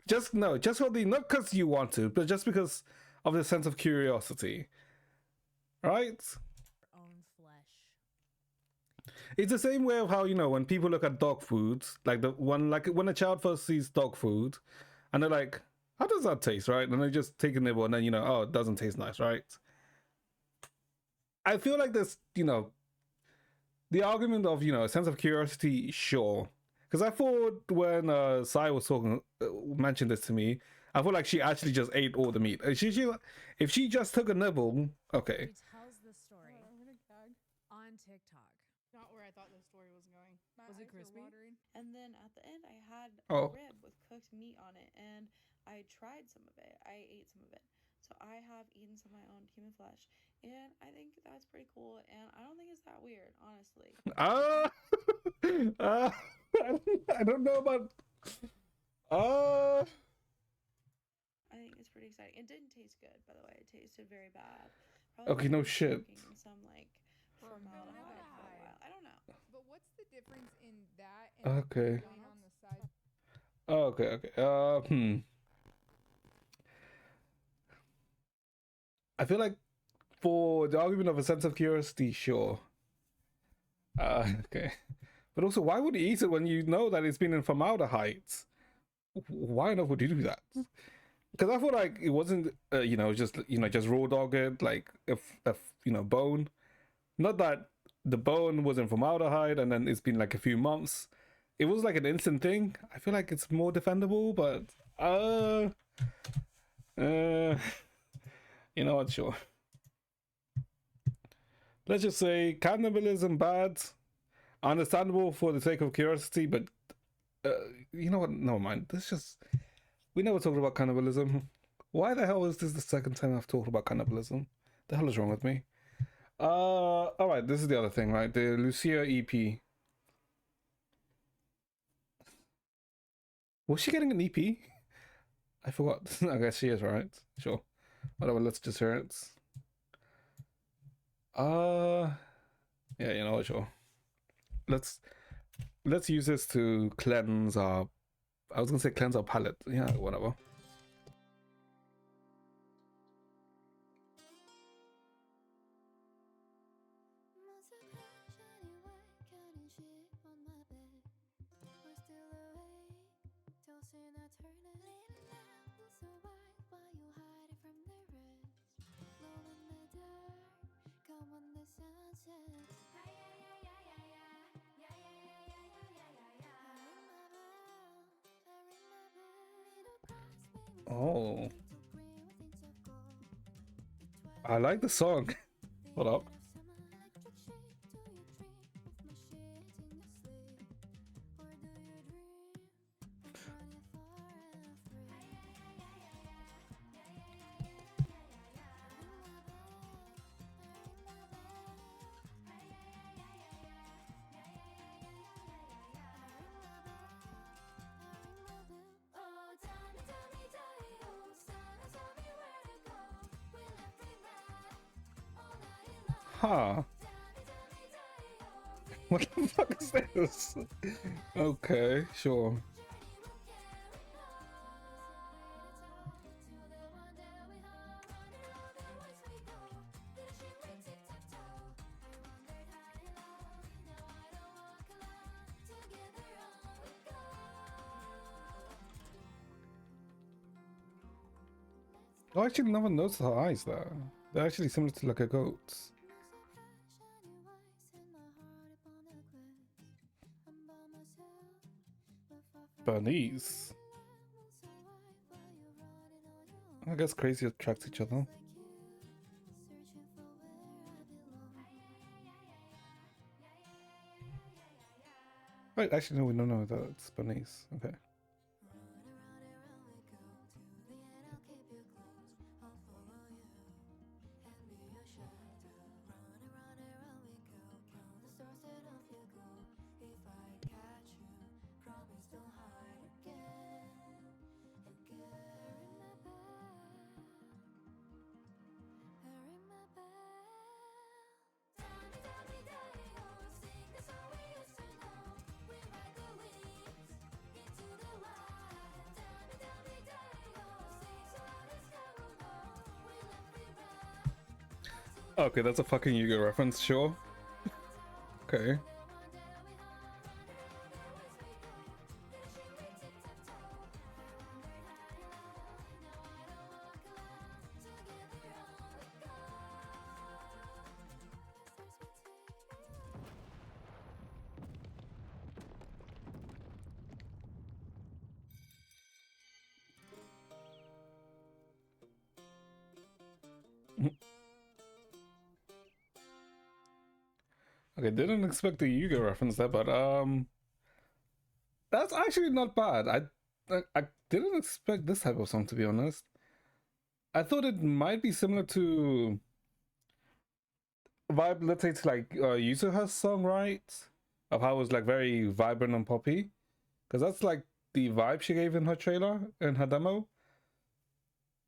Just no, just for the not because you want to, but just because of the sense of curiosity. Right? own flesh. It's the same way of how, when people look at dog food, like when a child first sees dog food and they're like, how does that taste, right? And they just take a nibble and then, oh, it doesn't taste nice, right? I feel like this, the argument of, a sense of curiosity, sure. Because I thought when Sai was talking, mentioned this to me, I feel like she actually just ate all the meat. If she just took a nibble, okay. She tells the story on TikTok. Not where I thought the story was going. Was it crispy? And then at the end, I had Oh. a rib with cooked meat on it, and I tried some of it. I ate some of it. So I have eaten some of my own human flesh, and I think that's pretty cool. And I don't think it's that weird, honestly. I don't know about. I think it's pretty exciting. It didn't taste good, by the way. It tasted very bad. Okay, no shit. Some like formaldehyde for a while. I don't know. But what's the difference in that and Okay. going on the side? Okay. I feel like for the argument of a sense of curiosity, sure. Okay. But also, why would you eat it when you know that it's been in formaldehyde? Why not would you do that? Because I feel like it wasn't, just raw dog it, like if bone. Not that the bone was in formaldehyde and then it's been like a few months. It was like an instant thing. I feel like it's more defendable, but you know what? Sure. Let's just say cannibalism bad, understandable for the sake of curiosity, but you know what? Never mind. We never talked about cannibalism. Why the hell is this the second time I've talked about cannibalism? The hell is wrong with me? All right. This is the other thing, right? The Lucia EP. Was she getting an EP? I forgot. I guess she is, right? Sure. Whatever. Let's just hear it. Yeah. Sure. Let's use this to cleanse our I was gonna say cleanse our palate. Yeah, whatever. Oh, I like the song. Hold up. Huh. What the fuck is this? Okay, sure. I actually never noticed her eyes there. They're actually similar to like a goat's. Bernice. I guess crazy attracts each other. Right, actually no, we don't know that it's Bernice. Okay. Okay, that's a fucking Yu-Gi-Oh reference, sure. Okay. Okay, didn't expect the Yu-Gi-Oh reference there, but that's actually not bad. I didn't expect this type of song, to be honest. I thought it might be similar to vibe, let's say, to like Yuzuha's song, right? Of how it was like very vibrant and poppy, because that's like the vibe she gave in her trailer, in her demo.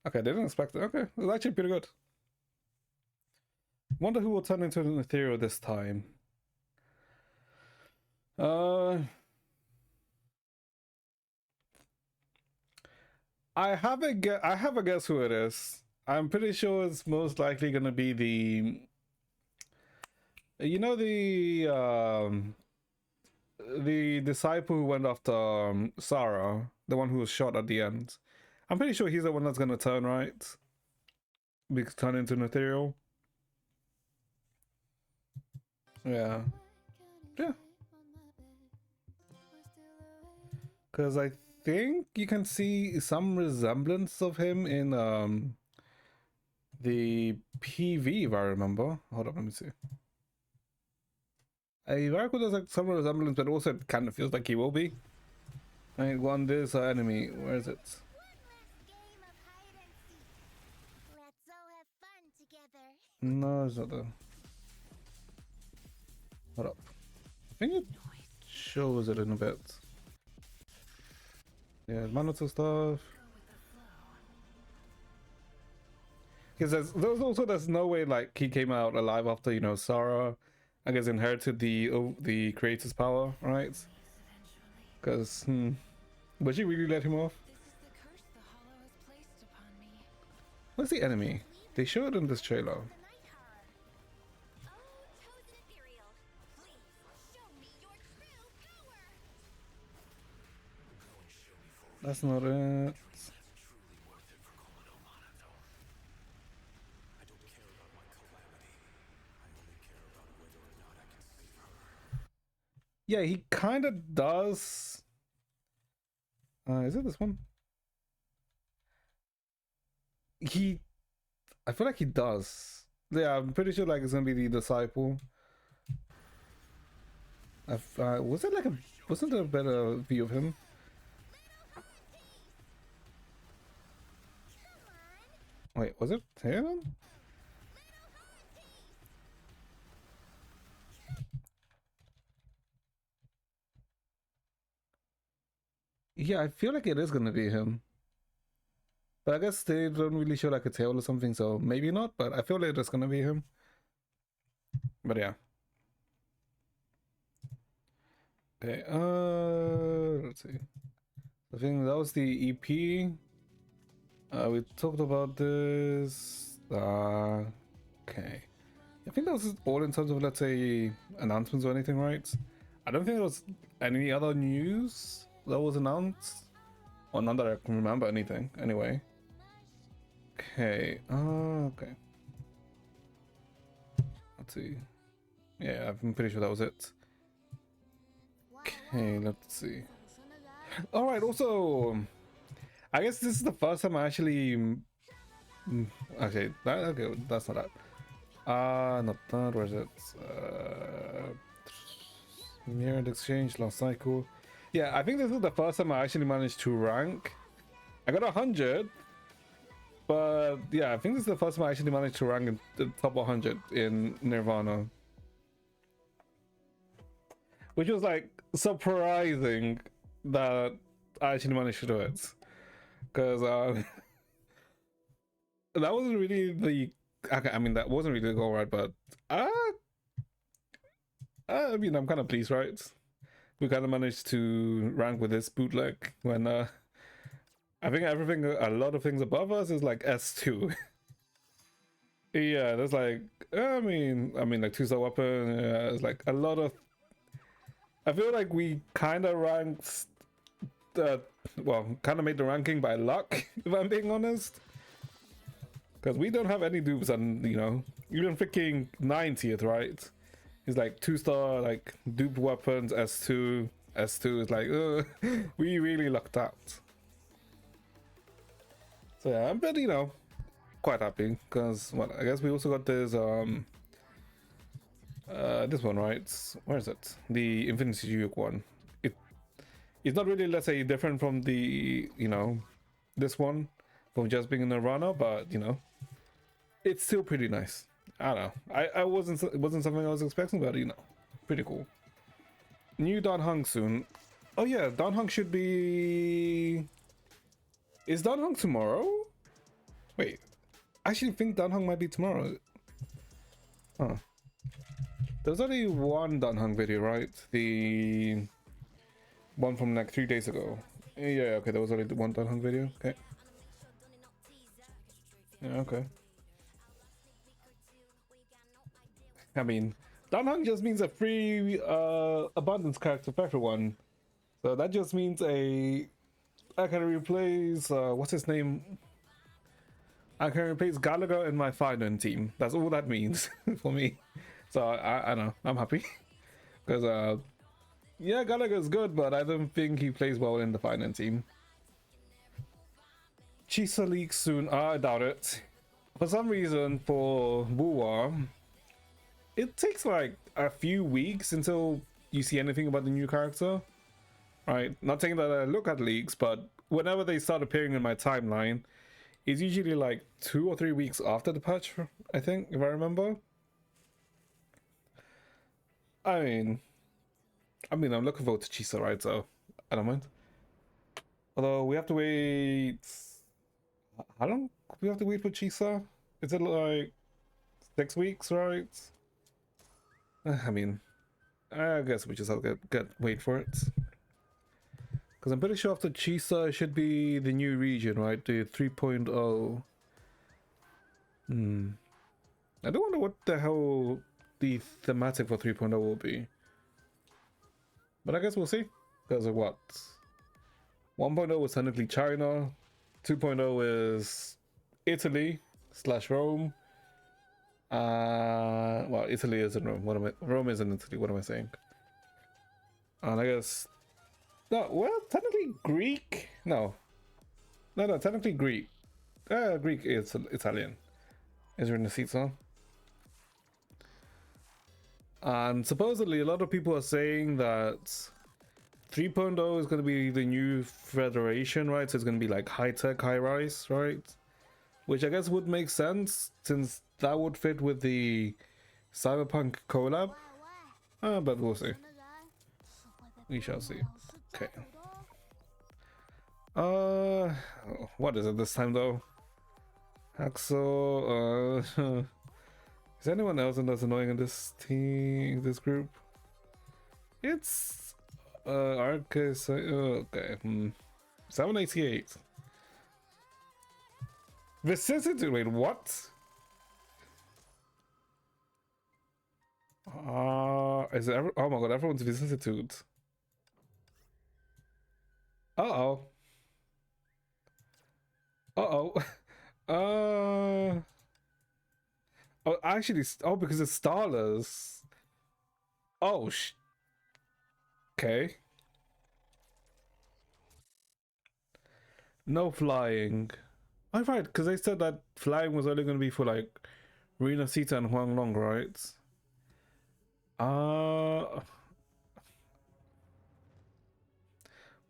Okay, I didn't expect it. Okay, it was actually pretty good. Wonder who will turn into an ethereal this time. I have a guess who it is. I'm pretty sure it's most likely gonna be the, you know, the disciple who went after Sarah, the one who was shot at the end. I'm pretty sure he's the one that's gonna turn, right? Turn into an ethereal. Yeah. Yeah. Because I think you can see some resemblance of him in the PV, if I remember. Hold up, let me see. Variko does like some resemblance, but also it kind of feels like he will be. I mean, one is our enemy. Where is it? No, it's not there. Hold up. I think it shows it in a bit. Yeah, Manoto stuff. Because there's no way like he came out alive after, you know, Sarah, I guess, inherited the creator's power, right? Because But she really let him off. This is the curse the Hollow has placed upon me. What's the enemy? They showed in this trailer. The night horror. Oh, chosen ethereal, please show me your true power. That's not it. Yeah, he kind of does. Is it this one? I feel like he does. Yeah, I'm pretty sure like it's gonna be the disciple. Wasn't there a better view of him? Wait, was it him? Yeah, I feel like it is gonna be him. But I guess they don't really show like a tail or something, so maybe not, but I feel like it's gonna be him. But yeah. Okay, let's see. I think that was the EP. We talked about this. Okay. I think that was all in terms of, let's say, announcements or anything, right? I don't think there was any other news that was announced. Or not that I can remember anything, anyway. Okay, okay. Let's see. Yeah, I'm pretty sure that was it. Okay, let's see. Alright, also, I guess this is the first time I actually... Okay, that's not that. Not that, where is it? Mirrored exchange, last cycle. Yeah, I think this is the first time I actually managed to rank. I got 100, but yeah, I think this is the first time I actually managed to rank in the top 100 in Nirvana. Which was like surprising that I actually managed to do it. Because that wasn't really the... Okay, I mean, that wasn't really the goal, right? But I mean, I'm kind of pleased, right? We kind of managed to rank with this bootleg when I think everything, a lot of things above us is like S2. Yeah, there's like, I mean, like 2-star weapon. Yeah, it's like a lot of... I feel like we kind of ranked well, kind of made the ranking by luck, if I'm being honest. Because we don't have any dupes, and you know, even freaking 90th, right? It's like 2-star, like duped weapons, S2 is like, we really lucked out. So yeah, I'm pretty, you know, quite happy because, well, I guess we also got this this one, right? Where is it? The Infinity Juke one. It's not really, let's say, different from the, you know, this one from just being in Nirvana, but you know, it's still pretty nice. I don't know. It wasn't something I was expecting, but you know, pretty cool. New Dan Hung soon. Oh yeah, Dan Hung should be... Is Dan Hung tomorrow? Wait, I actually think Dan Hung might be tomorrow. Huh. There's only one Dan Hung video, right? The one from like 3 days ago. Yeah, okay, there was only one Dan Hung video. Okay. Yeah, okay. I mean, Dan Hung just means a free abundance character for everyone. So that just means I can replace what's his name? I can replace Gallagher in my finance team. That's all that means for me. So I don't know, I'm happy. Because yeah, Gallagher's good, but I don't think he plays well in the finance team. Chisa leaks soon. I doubt it. For some reason, for Wuwa, it takes like a few weeks until you see anything about the new character. Right? Not saying that I look at leaks, but whenever they start appearing in my timeline, it's usually like 2 or 3 weeks after the patch, I think, if I remember. I mean, I'm looking forward to Chisa, right? So I don't mind. Although we have to wait. How long do we have to wait for Chisa? Is it like 6 weeks, right? I mean, I guess we just have to wait for it. Because I'm pretty sure after Chisa it should be the new region, right? The 3.0. I don't wonder what the hell the thematic for 3.0 will be. But I guess we'll see. Because of what? 1.0 was technically China. 2.0 is Italy / Rome. Well, Italy isn't Rome. Rome isn't Italy. What am I saying? And I guess no. Well, technically Greek. No. Technically Greek. Greek is Italian. Is Renaissance. And supposedly a lot of people are saying that 3.0 is going to be the new federation, right? So it's going to be like high tech, high rise, right? Which I guess would make sense since that would fit with the Cyberpunk collab. But we'll see. We shall see. Okay. What is it this time though? Axel, is anyone else that's annoying in this team, this group? It's Arcus. Okay. 788. Vicissitude. Wait, what? Is it oh my god, everyone's vicissitude. Uh-oh. Uh-oh. Oh, actually, because it's Starless. Oh, okay. No flying. Oh, right, because they said that flying was only going to be for, like, Rina Sita and Huang Long, right?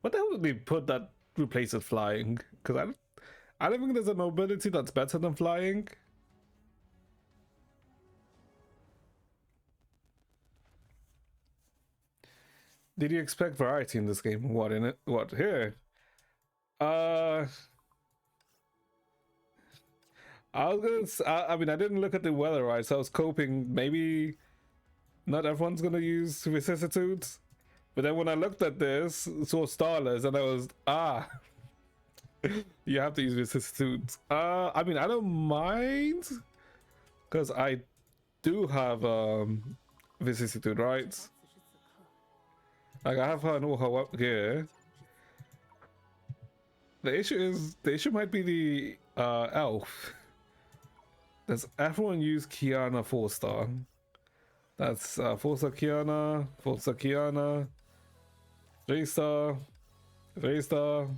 What the hell did they put that replaces flying? Because I don't think there's a mobility that's better than flying. Did you expect variety in this game? What in it? What here? I was gonna. I mean, I didn't look at the weather, right? So I was coping. Maybe not everyone's gonna use vicissitudes. But then when I looked at this, saw Starless, and I was you have to use vicissitudes. I mean, I don't mind because I do have vicissitude, right? Like I have her and all her up here. The issue might be the elf. Does everyone use Kiana 4-star? That's 4-star Kiana, 4-star Kiana, 3-star, 3-star.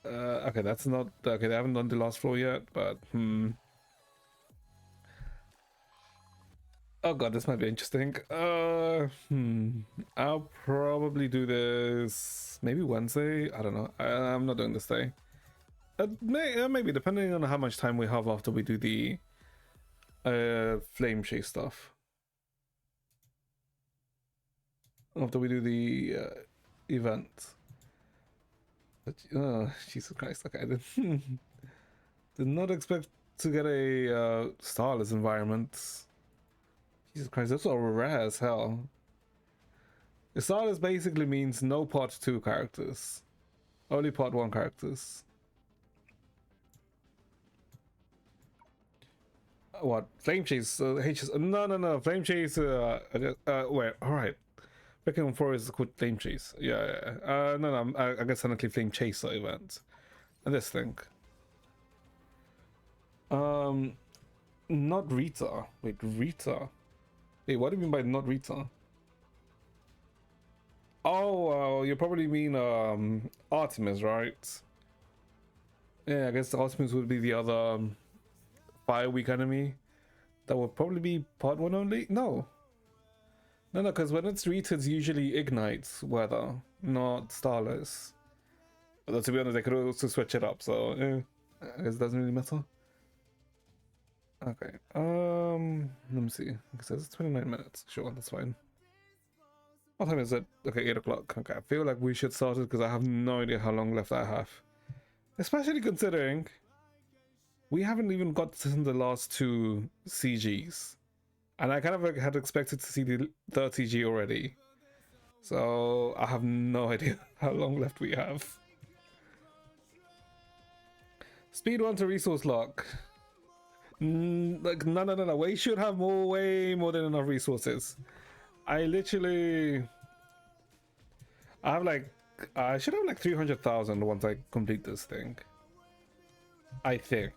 Okay, that's not okay. They haven't done the last floor yet, but Oh god, this might be interesting. I'll probably do this maybe Wednesday. I don't know. I'm not doing this day. Maybe depending on how much time we have after we do the Flamechase stuff. After we do the event. But, Jesus Christ! Okay, I did not expect to get a starless environment. Jesus Christ, that's so rare as hell. The starless basically means no part 2 characters, only part 1 characters. What? Flamechase? HS? No. Flamechase. Wait. All right. Breaking 4 is called Flamechase. Yeah. No. I guess technically Flamechaser event. And this thing. Not Rita. Wait, Rita. Wait, what do you mean by not Rita? Oh, you probably mean Artemis, right? Yeah, I guess Artemis would be the other fire weak enemy. That would probably be part 1 only. No, because when it's Rita, it's usually ignites weather, not starless. Although to be honest, they could also switch it up, so I guess it doesn't really matter. Okay, let me see. It says 29 minutes. Sure, that's fine. What time is it? Okay, 8 o'clock. Okay, I feel like we should start it because I have no idea how long left I have. Especially considering we haven't even got to the last 2 CGs. And I kind of had expected to see the 30G already. So I have no idea how long left we have. Speed 1 to resource lock. Like, no. We should have way more than enough resources. I literally... I have like... I should have like 300,000 once I complete this thing. I think.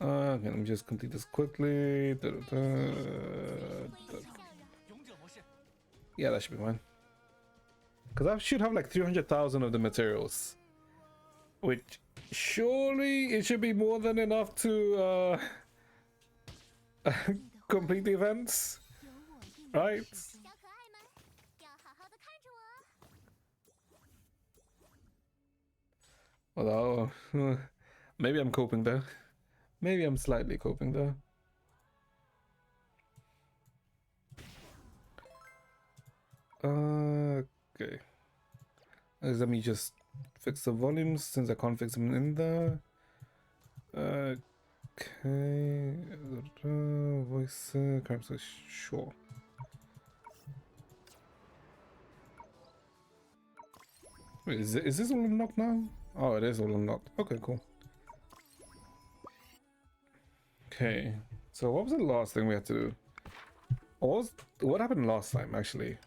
Okay, let me just complete this quickly. Yeah, that should be fine. Because I should have like 300,000 of the materials. Which, surely it should be more than enough to complete the events. Right? 小可爱们，要好好的看着我。 Although, maybe I'm coping though. Maybe I'm slightly coping though. Okay. Let me just fix the volumes since I can't fix them in there. Okay. Voice character, sure. Wait, is this all unlocked now? Oh, it is all unlocked. Okay, cool. Okay, so what was the last thing we had to do? What happened last time, actually?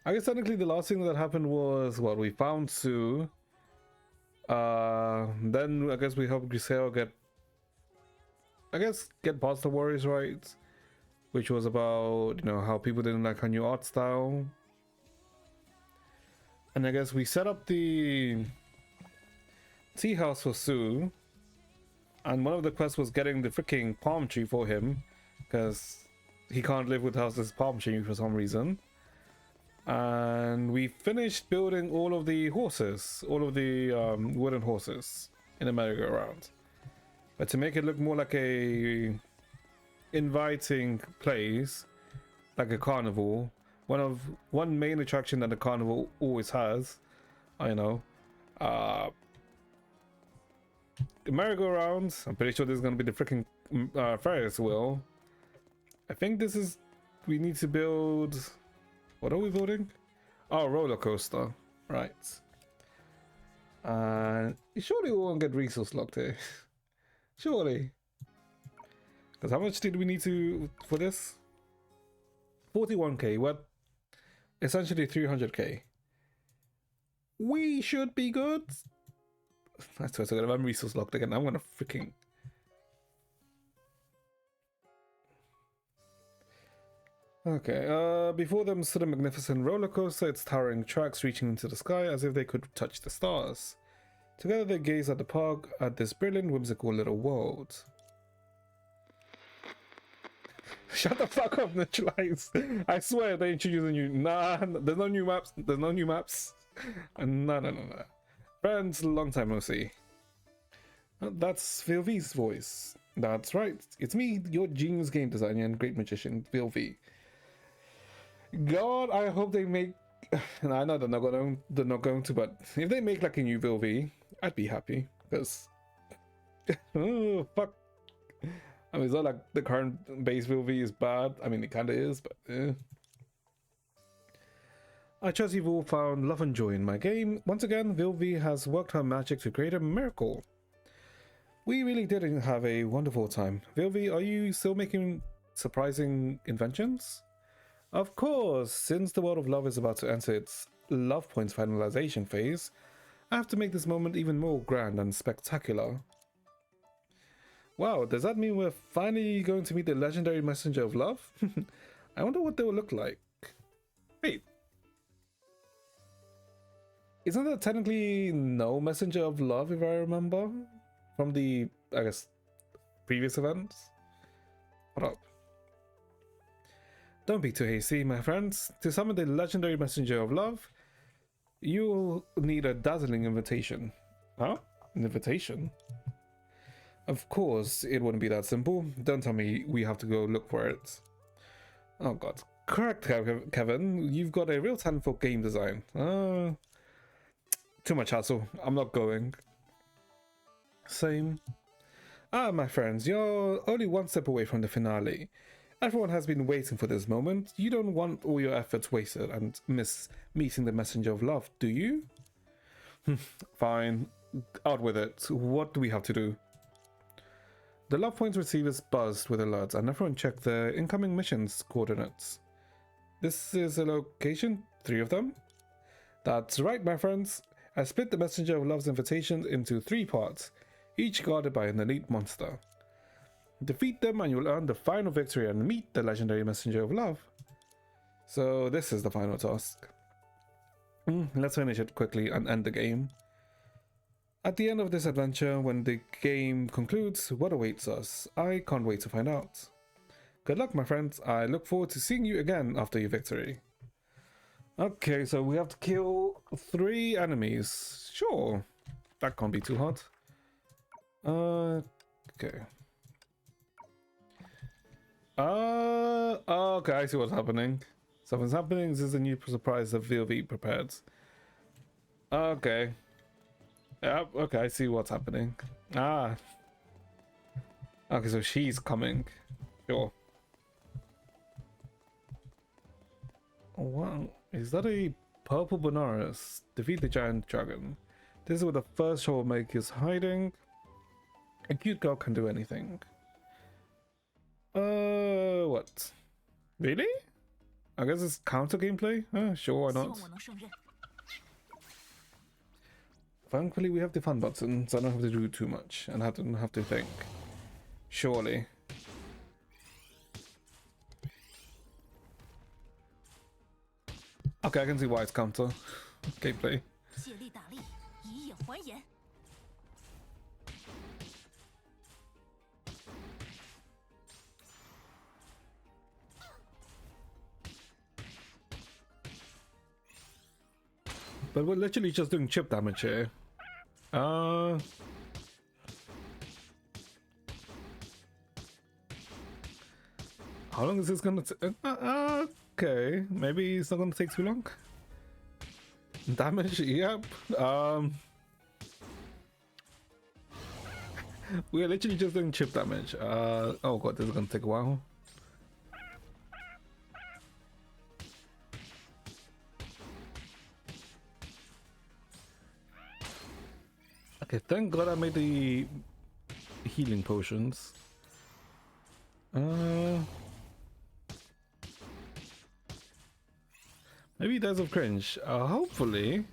I guess technically the last thing that happened was, well, we found Sue. Then I guess we helped Griselle get past the worries, right? Which was about, you know, how people didn't like her new art style. And I guess we set up the tea house for Sue. And one of the quests was getting the freaking palm tree for him, because he can't live without this palm tree for some reason. And we finished building all of the horses, all of the wooden horses in the merry-go-round. But to make it look more like a inviting place, like a carnival, one main attraction that the carnival always has, I know, the merry-go-round. I'm pretty sure this is going to be the freaking Ferris wheel. I think this is, we need to build, what are we building? Oh, roller coaster, right. Surely we won't get resource locked here. Surely. Because how much did we need to for this? 41k, what? Essentially 300k. We should be good. I swear to God, if I'm resource locked again, I'm gonna freaking... Okay, before them stood a magnificent roller coaster, its towering tracks reaching into the sky as if they could touch the stars. Together they gazed at the park, at this brilliant, whimsical little world. Shut the fuck up, Neutralize. I swear they introduced a new... Nah, there's no new maps. There's no new maps. No. Friends, long time no see. That's VLV's voice. That's right. It's me, your genius game designer and great magician, VLV. God, I hope they make... And I know they're not going to, but if they make like a new VLV, I'd be happy. Because... oh, fuck. I mean, it's not like the current base VLV is bad. I mean, it kind of is, but I trust you've all found love and joy in my game. Once again, VLV has worked her magic to create a miracle. We really did have a wonderful time. VLV, are you still making surprising inventions? Of course, since the world of love is about to enter its love points finalization phase, I have to make this moment even more grand and spectacular. Wow, does that mean we're finally going to meet the legendary messenger of love? I wonder what they will look like. Wait. Isn't there technically no messenger of love, if I remember? From the, I guess, previous events? What up? Don't be too hasty, my friends. To summon the legendary messenger of love, you'll need a dazzling invitation. Huh? An invitation? Of course, it wouldn't be that simple. Don't tell me we have to go look for it. Oh god. Correct, Kevin. You've got a real talent for game design. Too much hassle. I'm not going. Same. Ah, my friends, you're only one step away from the finale. Everyone has been waiting for this moment. You don't want all your efforts wasted and miss meeting the messenger of love, do you? Fine, out with it. What do we have to do? The love point receivers buzzed with alerts and everyone checked their incoming missions coordinates. This is a location? 3 of them? That's right, my friends. I split the messenger of love's invitations into 3 parts, each guarded by an elite monster. Defeat them and you'll earn the final victory and meet the legendary messenger of love. So this is the final task. Let's finish it quickly and end the game. At the end of this adventure, when the game concludes, what awaits us? I can't wait to find out. Good luck, my friends. I look forward to seeing you again after your victory. Okay, so we have to kill 3 enemies. Sure, that can't be too hard. Okay. Okay, I see what's happening. Something's happening. This is a new surprise that VOV prepared. Okay. Yep, okay, I see what's happening. Ah. Okay, so she's coming. Sure. Oh, wow. Is that a purple Benares? Defeat the giant dragon. This is where the first troublemaker is hiding. A cute girl can do anything. What? Really? I guess it's counter gameplay? Sure, why not? Thankfully, we have the fun button, so I don't have to do too much, and I don't have to think. Surely. Okay, I can see why it's counter gameplay. But we're literally just doing chip damage here. How long is this gonna take? Okay, maybe it's not gonna take too long. Damage, yep. We're literally just doing chip damage. Oh god, this is gonna take a while. Okay, thank god I made the healing potions. Maybe there's a cringe. Hopefully.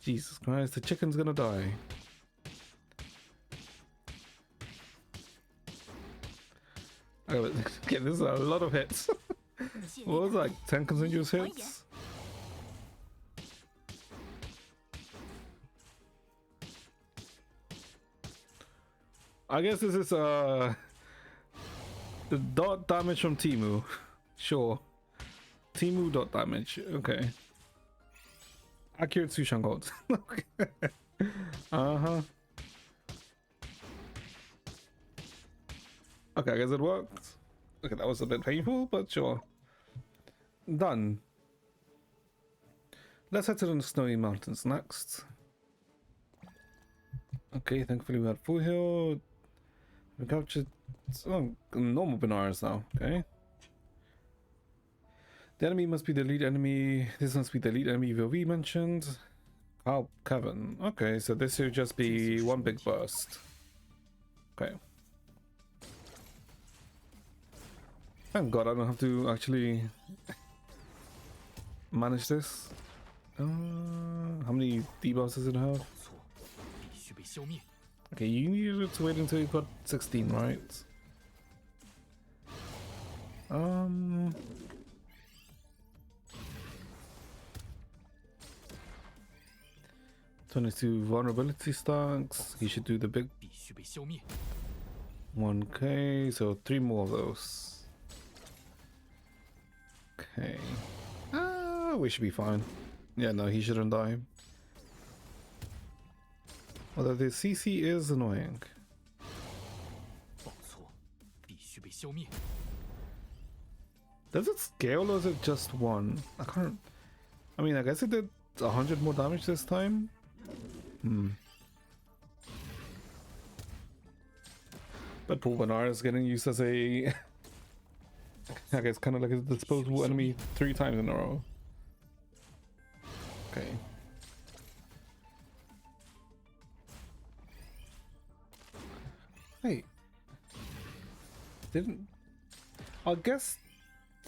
Jesus Christ, the chicken's gonna die. Okay, this is a lot of hits. What was it, like 10 continuous hits? I guess this is the dot damage from Timu. Sure. Timu dot damage. Okay. Accurate Sushan God. Okay. Uh-huh. Okay, I guess it worked. Okay, that was a bit painful, but sure. Done. Let's head to the snowy mountains next. Okay, thankfully we had full heal. We captured normal Benares now, okay. The enemy must be the lead enemy. This must be the lead enemy VOV mentioned. Oh, Kevin. Okay, so this should just be one big burst. Okay. Thank God I don't have to actually manage this. How many debuffs does it have? Okay, you needed to wait until you got 16, right? 22 vulnerability stacks. You should do the big 1k, so 3 more of those. Okay. We should be fine. Yeah, no, he shouldn't die. Although the CC is annoying. Does it scale or is it just 1? I can't. I mean, I guess it did 100 more damage this time. But poor Bernard is getting used as a Okay, it's kind of like a disposable enemy 3 times in a row. Okay. Hey. Didn't... I guess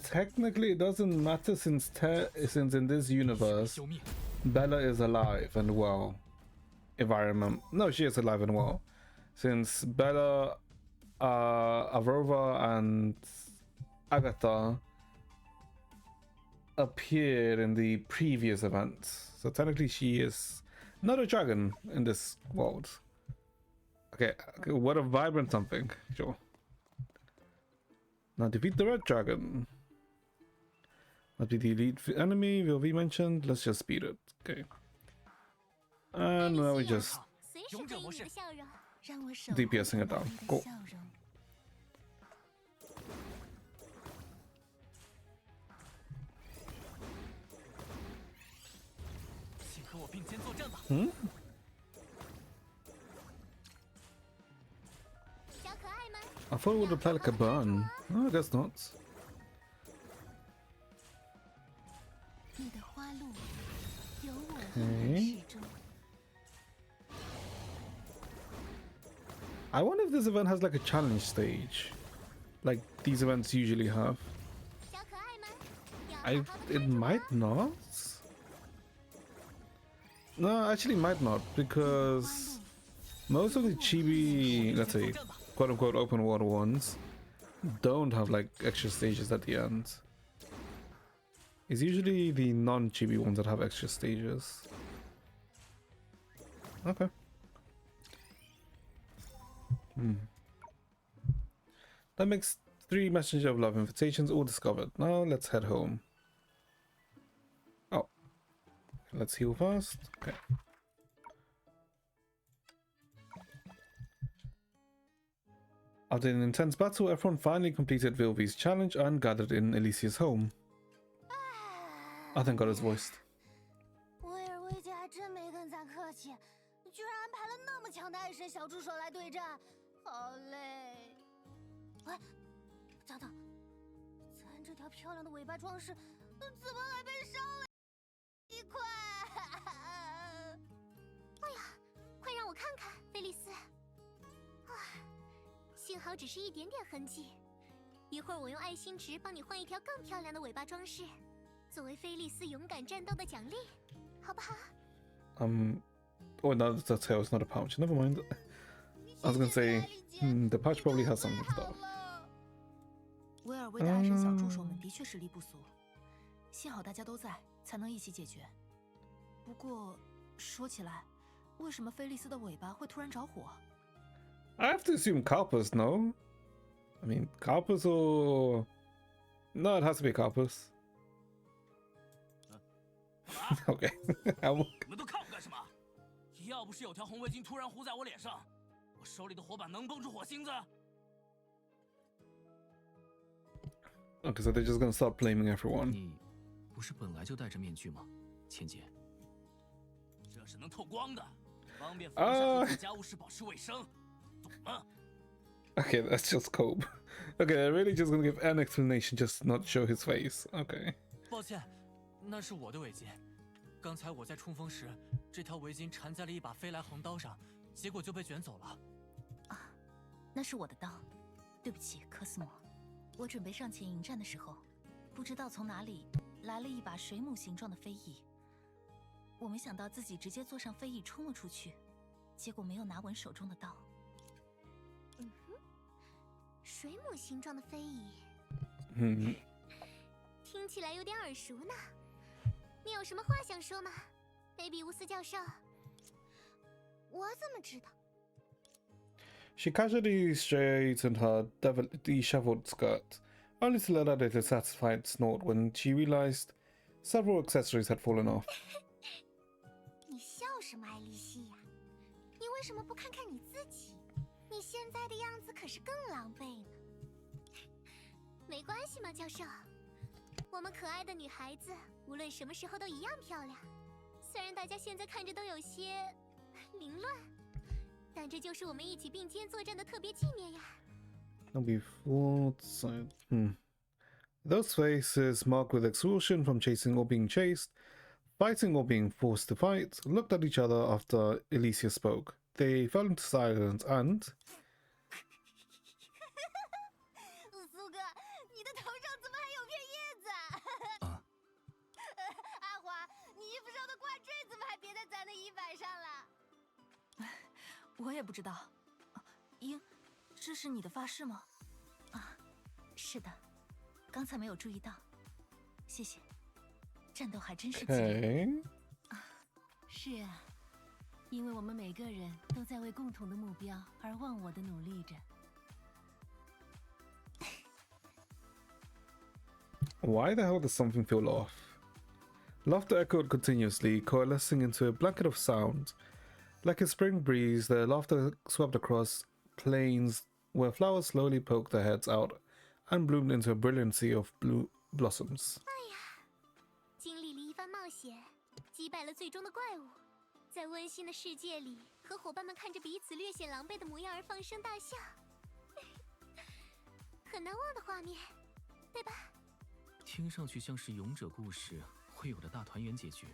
technically it doesn't matter since in this universe Bella is alive and well. If I remember. No, she is alive and well. Since Bella, Aurora and Agatha appeared in the previous events. So technically she is not a dragon in this world. Okay, what a vibrant something. Sure. Now defeat the red dragon. Not be the elite enemy will be mentioned. Let's just speed it. Okay. And now we just 随时回应你的笑容。让我守护 DPSing it down. 你的 Cool. 笑容。请和我并肩作战吧。小可爱们， I thought it would apply like a burn. No, I guess not. 你的花路有我 Okay. 始终。 I wonder if this event has like a challenge stage, like these events usually have. 小可爱们，要好好地 It 看着 might 哦 not. No, actually might not, because most of the chibi, let's say, quote unquote open world ones don't have like extra stages at the end. It's usually the non-chibi ones that have extra stages. Okay. That makes 3 Messenger of Love invitations all discovered. Now let's head home. Oh. Let's heal first. Okay. After an intense battle, everyone finally completed Vilvi's challenge and gathered in Alicia's home. I thank God it's voiced. 威尔维姐还真没跟咱客气，居然安排了那么强的爱神小助手来对战，好累。喂，等等，咱这条漂亮的尾巴装饰怎么还被烧了一块？哎呀，快让我看看，菲利斯。啊，幸好只是一点点痕迹。一会儿我用爱心值帮你换一条更漂亮的尾巴装饰，作为菲利斯勇敢战斗的奖励，好不好？ Oh no, that's a tail, it's not a pouch. Never mind. I was gonna say, the pouch probably has some stuff. 威尔维的爱神小助手们的确实力不俗，幸好大家都在，才能一起解决。不过说起来，为什么菲利斯的尾巴会突然着火？ I have to assume Carpus, no? I mean, Carpus or... No, it has to be Carpus. Okay. 你们都看我干什么？要不是有条红围巾突然糊在我脸上，我手里的火把能绷住火星子？ Okay, so they're just gonna start blaming everyone. 你不是本来就戴着面具吗，千姐？这是能透光的，方便防晒和家务事保持卫生，懂吗？ Okay, that's just Cope. Okay, they're really just gonna give an explanation, just not show his face. Okay. 抱歉，那是我的围巾。刚才我在冲锋时，这条围巾缠在了一把飞来横刀上，结果就被卷走了。啊，那是我的刀，对不起，科斯摩。我准备上前迎战的时候，不知道从哪里来了一把水母形状的飞翼。我没想到自己直接坐上飞翼冲了出去，结果没有拿稳手中的刀。嗯哼，水母形状的飞蚁，听起来有点耳熟呢。你有什么话想说吗，梅比乌斯教授？我怎么知道？ She casually straightened her disheveled skirt, only to let out a dissatisfied snort when she realized several accessories had fallen off. 你笑什么，艾丽西亚？你为什么不看看你自己？你现在的样子可是更狼狈呢。没关系嘛，教授。我们可爱的女孩子，无论什么时候都一样漂亮。虽然大家现在看着都有些凌乱。 但这就是我们一起并肩作战的特别纪念呀！ Now before side. Those faces, marked with exhaustion from chasing or being chased, fighting or being forced to fight, looked at each other after Elysia spoke. They fell into silence and... 苏哥，你的头上怎么还有片叶子？啊，阿华，你衣服上的挂坠怎么还别在咱的衣摆上了？我也不知道。鹰，这是你的发饰吗？啊，是的，刚才没有注意到。谢谢，战斗还真是激烈。Okay. 是啊，因为我们每个人都在为共同的目标而忘我的努力着。 Why the hell does something feel off? Laughter echoed continuously, coalescing into a blanket of sound. Like a spring breeze, their laughter swept across plains where flowers slowly poked their heads out and bloomed into a brilliancy of blue blossoms. 经历了一番冒险，击败了最终的怪物，在温馨的世界里，和伙伴们看着彼此略显狼狈的模样而放声大笑，很难忘的画面，对吧？ 听上去像是勇者故事会有的大团圆结局。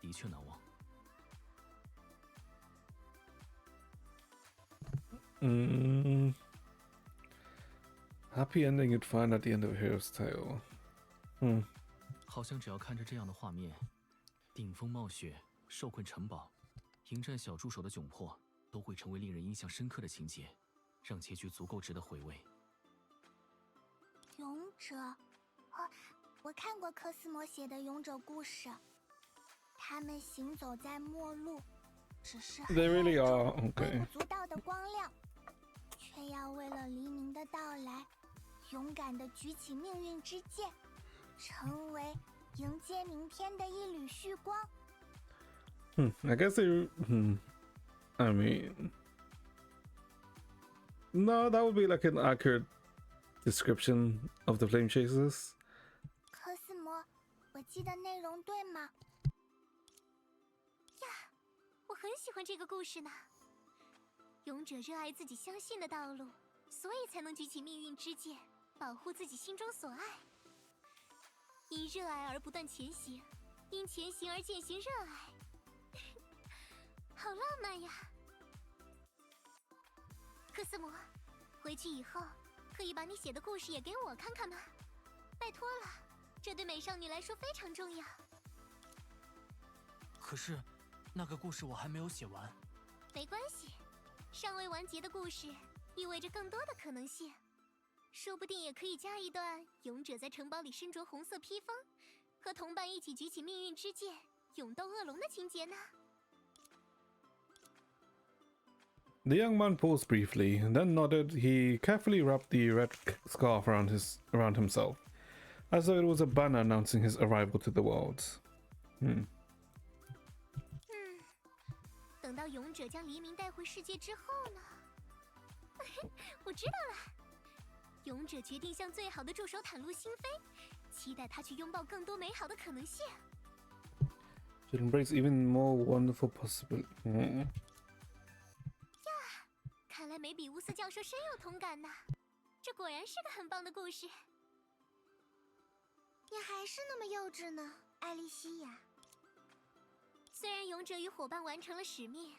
的确难忘。Happy ending you'd find at the end of a hero's tale. 好像只要看着这样的画面，顶风冒雪、受困城堡、迎战小助手的窘迫，都会成为令人印象深刻的情节，让结局足够值得回味。 勇者，我看过科斯摩写的勇者故事，他们行走在末路，只是 They really are 微 okay. 不足道的光亮，却要为了黎明的到来，勇敢地举起命运之剑，成为迎接明天的一缕旭光。I guess they. I mean, no, that would be like an accurate description of the Flamechasers. 科斯摩，我记得内容对吗？呀，我很喜欢这个故事呢。勇者热爱自己相信的道路，所以才能举起命运之剑，保护自己心中所爱。因热爱而不断前行，因前行而践行热爱，好浪漫呀！科斯摩，回去以后可以把你写的故事也给我看看吗？拜托了，这对美少女来说非常重要。可是，那个故事我还没有写完。没关系，尚未完结的故事意味着更多的可能性，说不定也可以加一段勇者在城堡里身着红色披风，和同伴一起举起命运之剑，勇斗恶龙的情节呢。 The young man paused briefly, and then nodded. He carefully wrapped the red scarf around himself, as though it was a banner announcing his arrival to the world. 等到勇者将黎明带回世界之后呢？我知道了，勇者决定向最好的助手袒露心扉，期待他去拥抱更多美好的可能性。 To embrace even more wonderful possibilities. 看来梅比乌斯教授深有同感呢，这果然是个很棒的故事。你还是那么幼稚呢，艾莉西亚。虽然勇者与伙伴完成了使命，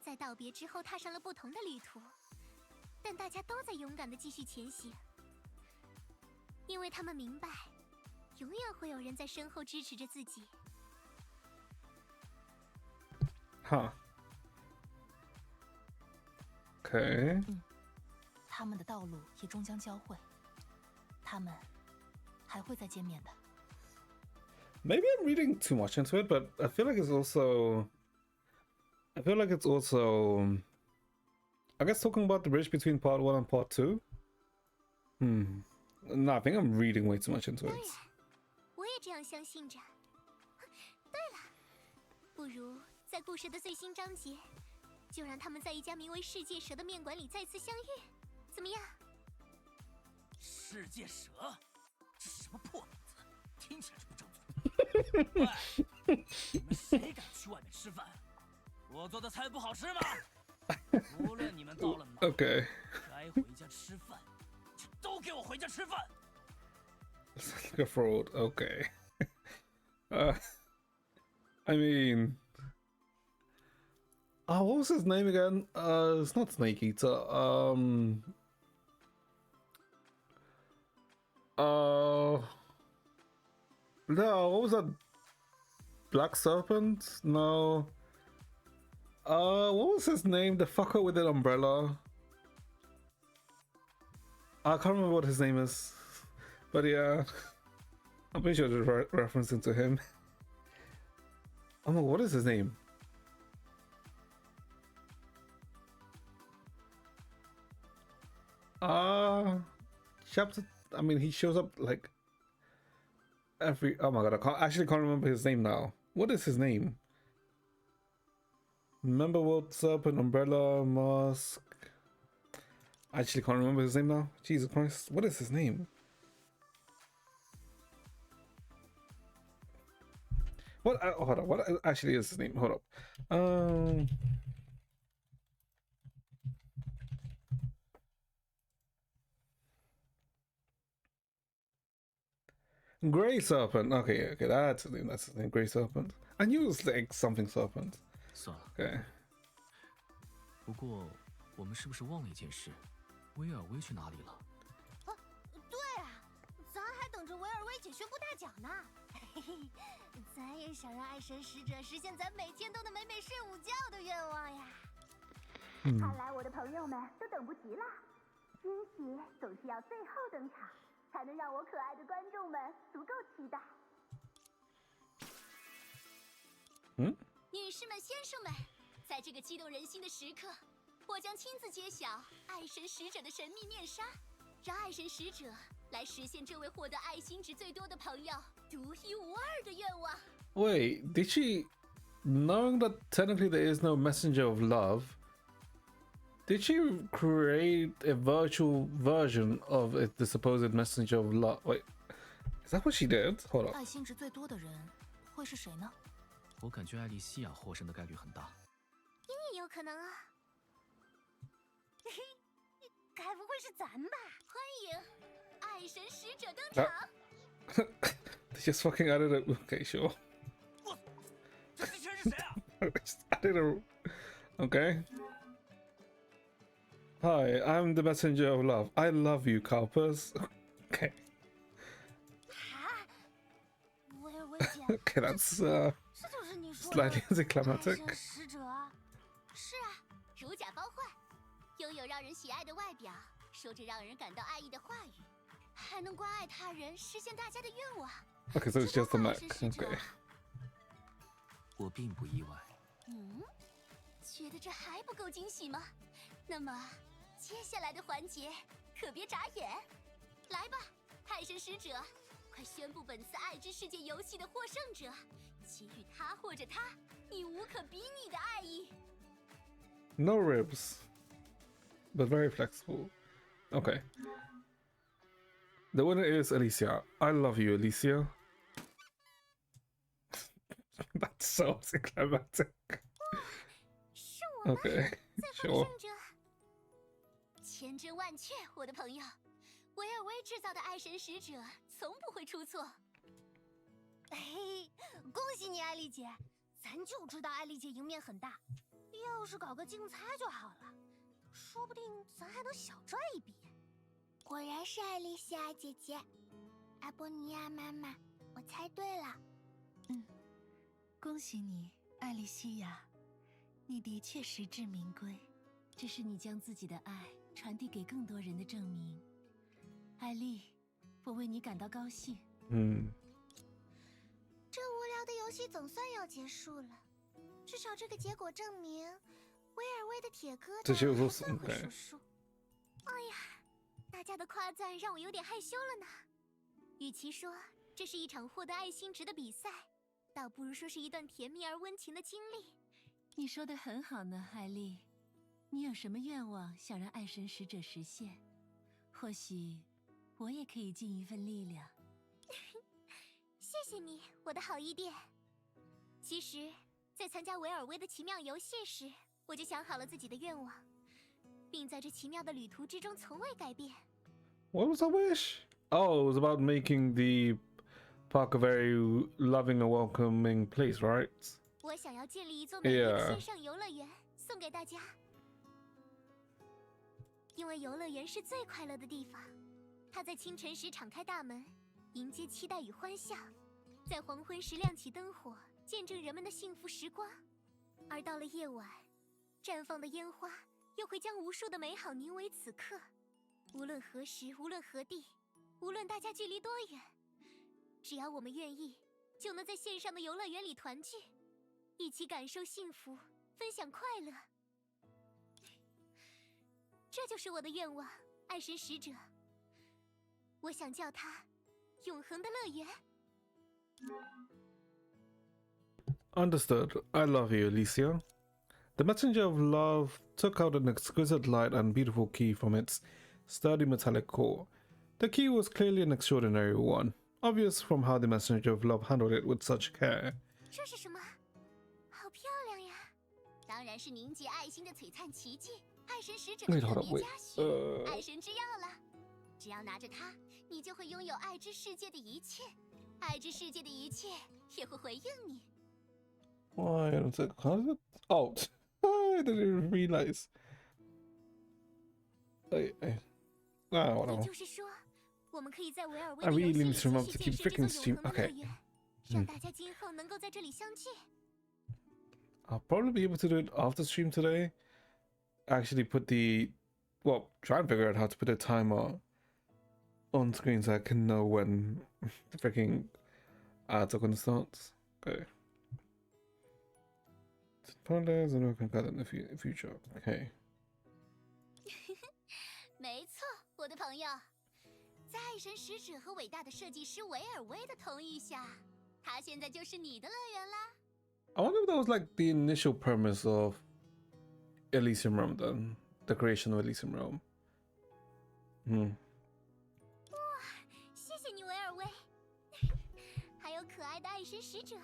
在道别之后踏上了不同的旅途，但大家都在勇敢地继续前行，因为他们明白，永远会有人在身后支持着自己。 Huh. Okay. 他们的道路也终将交汇，他们还会再见面的。 Maybe I'm reading too much into it, but I feel like it's also. I feel like it's also. I guess talking about the bridge between part 1 and part 2. No, I think I'm reading way too much into 当 it. 然，我也这样相信着。对了，不如在故事的最新章节，就让他们在一家名为“世界蛇”的面馆里再次相遇，怎么样？世界蛇，这是什么破名字？听起来就不正宗。喂，你们谁敢去外面吃饭？我做的菜不好吃吗？无论你们到了哪， Okay. 该回家吃饭，就都给我回家吃饭。like a fraud. Okay. I mean, oh, what was his name again? It's not Snake Eater. No, what was that? Black Serpent? No. What was his name? The fucker with the umbrella. I can't remember what his name is, but yeah, I'm pretty sure they're referencing to him. Oh my, what is his name? Chapter. I mean, he shows up like every. Oh my god, I can't remember his name now. What is his name? Remember what's up? An umbrella mask. I actually can't remember his name now. Jesus Christ, what is his name? What? Hold on. What actually is his name? Hold up. Grey Serpent. Okay, okay, that's his name. That's his name. Grey Serpent. I knew it was like something serpent. 算了。 Okay. 不过我们是不是忘了一件事？威尔威去哪里了？对啊，咱还等着维尔威姐宣布大奖呢。嘿嘿，咱也想让爱神使者实现咱每天都能美美睡午觉的愿望呀。看来我的朋友们都等不及了。惊喜总是要最后登场，才能让我可爱的观众们足够期待。女士们、先生们，在这个激动人心的时刻，我将亲自揭晓爱神使者的神秘面纱，让爱神使者来实现这位获得爱心值最多的朋友独一无二的愿望。Wait, did she, knowing that technically there is no messenger of love, did she create a virtual version of the supposed messenger of love? Wait, is that what she did? Hold on. 爱心值最多的人会是谁呢？我感觉艾莉西亚获胜的概率很大。也有可能啊。嘿嘿，该不会是咱吧？欢迎爱神使者登场！ They just fucking added it. Okay, sure. 这机器人是谁啊？ Just added a. Okay. Hi, I'm the messenger of love. I love you, Carpus. Okay. 啊，维尔威姐， Okay, that's 这就是你说的 slightly 爱 anticlimactic. 神使者啊？是啊，如假包换，拥有让人喜爱的外表，说着让人感到爱意的话语，还能关爱他人，实现大家的愿望。 Okay, so it's just the 爱 Mac. 神使者 Okay. 我并不意外。觉得这还不够惊喜吗？那么接下来的环节可别眨眼，来吧，爱神使者，快宣布本次爱之世界游戏的获胜者，给予他或者他你无可比拟的爱意。 No ribs, but very flexible. Okay. The winner is Alicia. I love you, Alicia. That's so anticlimactic. 是我 Okay, 最 sure. 后的胜者。千真万确，我的朋友，维尔威制造的爱神使者从不会出错。嘿，恭喜你，艾丽姐！咱就知道艾丽姐赢面很大，要是搞个竞猜就好了，说不定咱还能小赚一笔。果然是艾丽西亚姐姐，阿波尼亚妈妈，我猜对了。恭喜你，艾莉西亚，你的确实至名归，这是你将自己的爱传递给更多人的证明。艾丽，我为你感到高兴。这无聊的游戏总算要结束了，至少这个结果证明，威尔威的铁疙这就是瘩还算会对数数。哎呀，大家的夸赞让我有点害羞了呢。与其说这是一场获得爱心值的比赛，倒不如说是一段甜蜜而温情的经历。你说的很好呢，艾丽。你有什么愿望想让爱神使者实现？或许我也可以尽一份力量。谢谢你，我的好姨爹。其实，在参加维尔威的奇妙游戏时，我就想好了自己的愿望，并在这奇妙的旅途之中从未改变。 What was that wish? Oh, it was about making the park a very loving and welcoming place, right? 我想要建立一座美丽的线上游乐园，送给大家。因为游乐园是最快乐的地方，它在清晨时敞开大门，迎接期待与欢笑；在黄昏时亮起灯火，见证人们的幸福时光。而到了夜晚，绽放的烟花又会将无数的美好凝为此刻。无论何时，无论何地，无论大家距离多远，只要我们愿意，就能在线上的游乐园里团聚，一起感受幸福，分享快乐。这就是我的愿望，爱神使者。我想叫它“永恒的乐园”。Understood. I love you, Alicia. The messenger of love took out an exquisite light and beautiful key from its sturdy metallic core. The key was clearly an extraordinary one, obvious from how the messenger of love handled it with such care. 这是什么？好漂亮呀！当然是凝结爱心的璀璨奇迹，爱神使者的特别嘉许，爱神之钥了。只要拿着它，你就会拥有爱之世界的一切，爱之世界的一切也会回应你。Why? How is it? Oh, I didn't even realize. Whatever. 也就是说，我们可以在维尔威 I 的游 really 戏 need 里 to 继 remember 续 to 建 keep 设这 freaking 座 stream. 永恒的乐 Okay. 园，让大家今后能够在这里相聚。 I'll probably be able to do it after stream today. Actually put the... Well, try and figure out how to put a timer on screen so I can know when the freaking ads are going to start. Okay. Paradise and work together in the future. Okay. 没错，我的朋友，在爱神使者和伟大的设计师维尔威的同意下，它现在就是你的乐园啦。 I wonder if that was like the initial premise of Elysium Realm then. The creation of Elysium Realm. 哇，谢谢你，维尔威，还有可爱的爱神使者。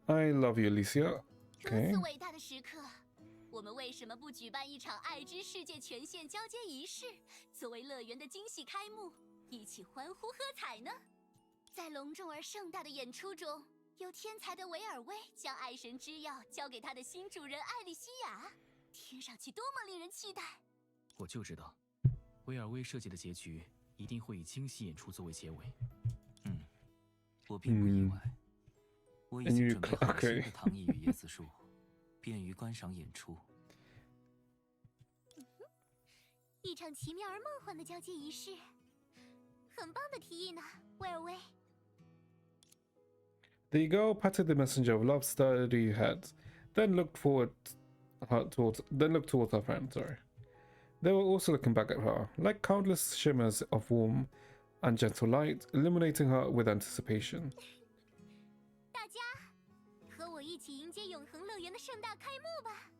I love you, Alicia. 如 Okay. 此伟大的时刻，我们为什么不举办一场爱之世界权限交接仪式，作为乐园的惊喜开幕，一起欢呼喝彩呢？在隆重而盛大的演出中，有天才的维尔威将爱神之钥交给他的新主人艾莉西亚，听上去多么令人期待！我就知道，威尔威设计的结局一定会以惊喜演出作为结尾。我并不意外。我已经准备好了新的躺椅与椰子树，便于观赏演出。一场奇妙而梦幻的交接仪式，很棒的提议呢，威尔威。 The girl patted the messenger of love's sturdy head, then looked towards her friend. Sorry, they were also looking back at her, like countless shimmers of warm and gentle light, illuminating her with anticipation. 大家，和我一起迎接永恒乐园的盛大开幕吧！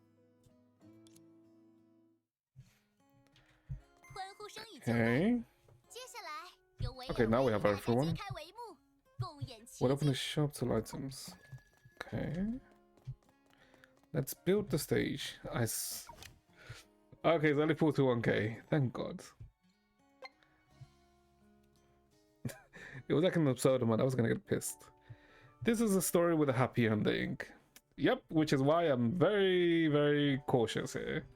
欢呼声已经完， Okay. 接下来由维尔 Okay, now we 威 have 为大家 everyone. 揭开帷幕，共演奇 What open 迹 the。shop to items? Okay. Let's build the stage. Okay, it's only 41k. Thank God. It was like an absurd amount. I was gonna get pissed. This is a story with a happy ending. Yep, which is why I'm very, very cautious here.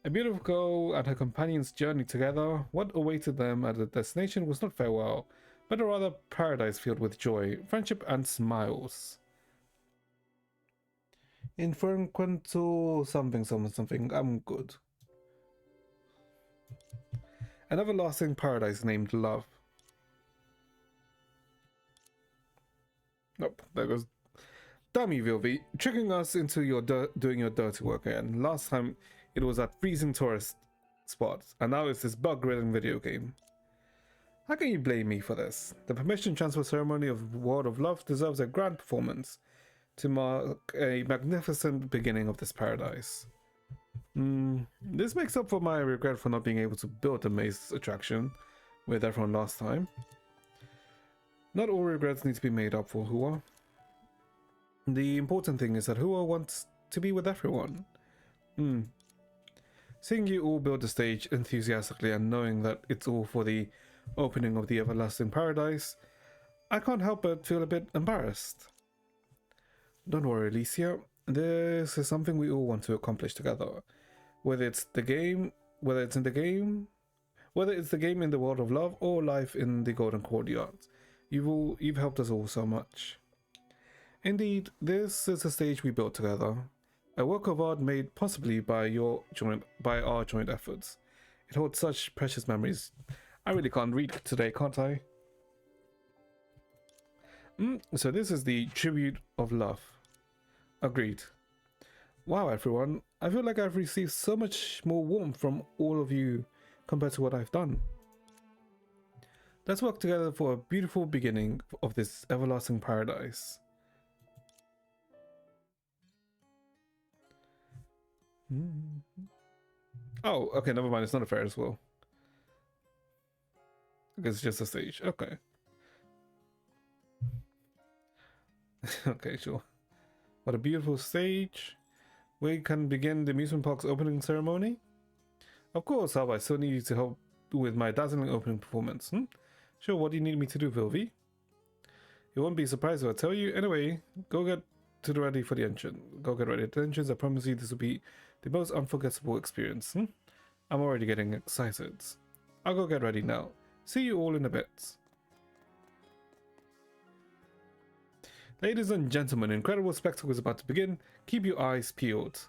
A beautiful girl and her companions journeyed together. What awaited them at the destination was not farewell, but a rather paradise filled with joy, friendship, and smiles. Infrequental something. I'm good. An everlasting paradise named love. Nope, there goes. Damn you, Vilvi, tricking us into doing your dirty work again. Last time it was at freezing tourist spots, and now it's this bug-ridden video game. How can you blame me for this? The permission transfer ceremony of World of Love deserves a grand performance to mark a magnificent beginning of this paradise. This makes up for my regret for not being able to build the maze attraction with everyone last time. Not all regrets need to be made up for Hua. The important thing is that Hua wants to be with everyone. Seeing you all build the stage enthusiastically and knowing that it's all for the opening of the everlasting paradise, I can't help but feel a bit embarrassed. Don't worry, Alicia. This is something we all want to accomplish together. Whether it's the game in the world of love or life in the Golden Courtyard. You've helped us all so much. Indeed, this is a stage we built together. A work of art made possibly by our joint efforts. It holds such precious memories. I really can't read today, can't I? So this is the tribute of love. Agreed. Wow, everyone. I feel like I've received so much more warmth from all of you compared to what I've done. Let's work together for a beautiful beginning of this everlasting paradise. Oh, okay, never mind. It's not a Ferris wheel. I guess it's just a stage. Okay. Okay, sure. What a beautiful stage. We can begin the amusement park's opening ceremony. Of course, Alba, I still need you to help with my dazzling opening performance. Sure, what do you need me to do, Vilvi? You won't be surprised if I tell you. Anyway, go get ready for the entrance. Go get ready at the entrance. I promise you this will be the most unforgettable experience. I'm already getting excited. I'll go get ready now. See you all in a bit. Ladies and gentlemen, an incredible spectacle is about to begin. Keep your eyes peeled.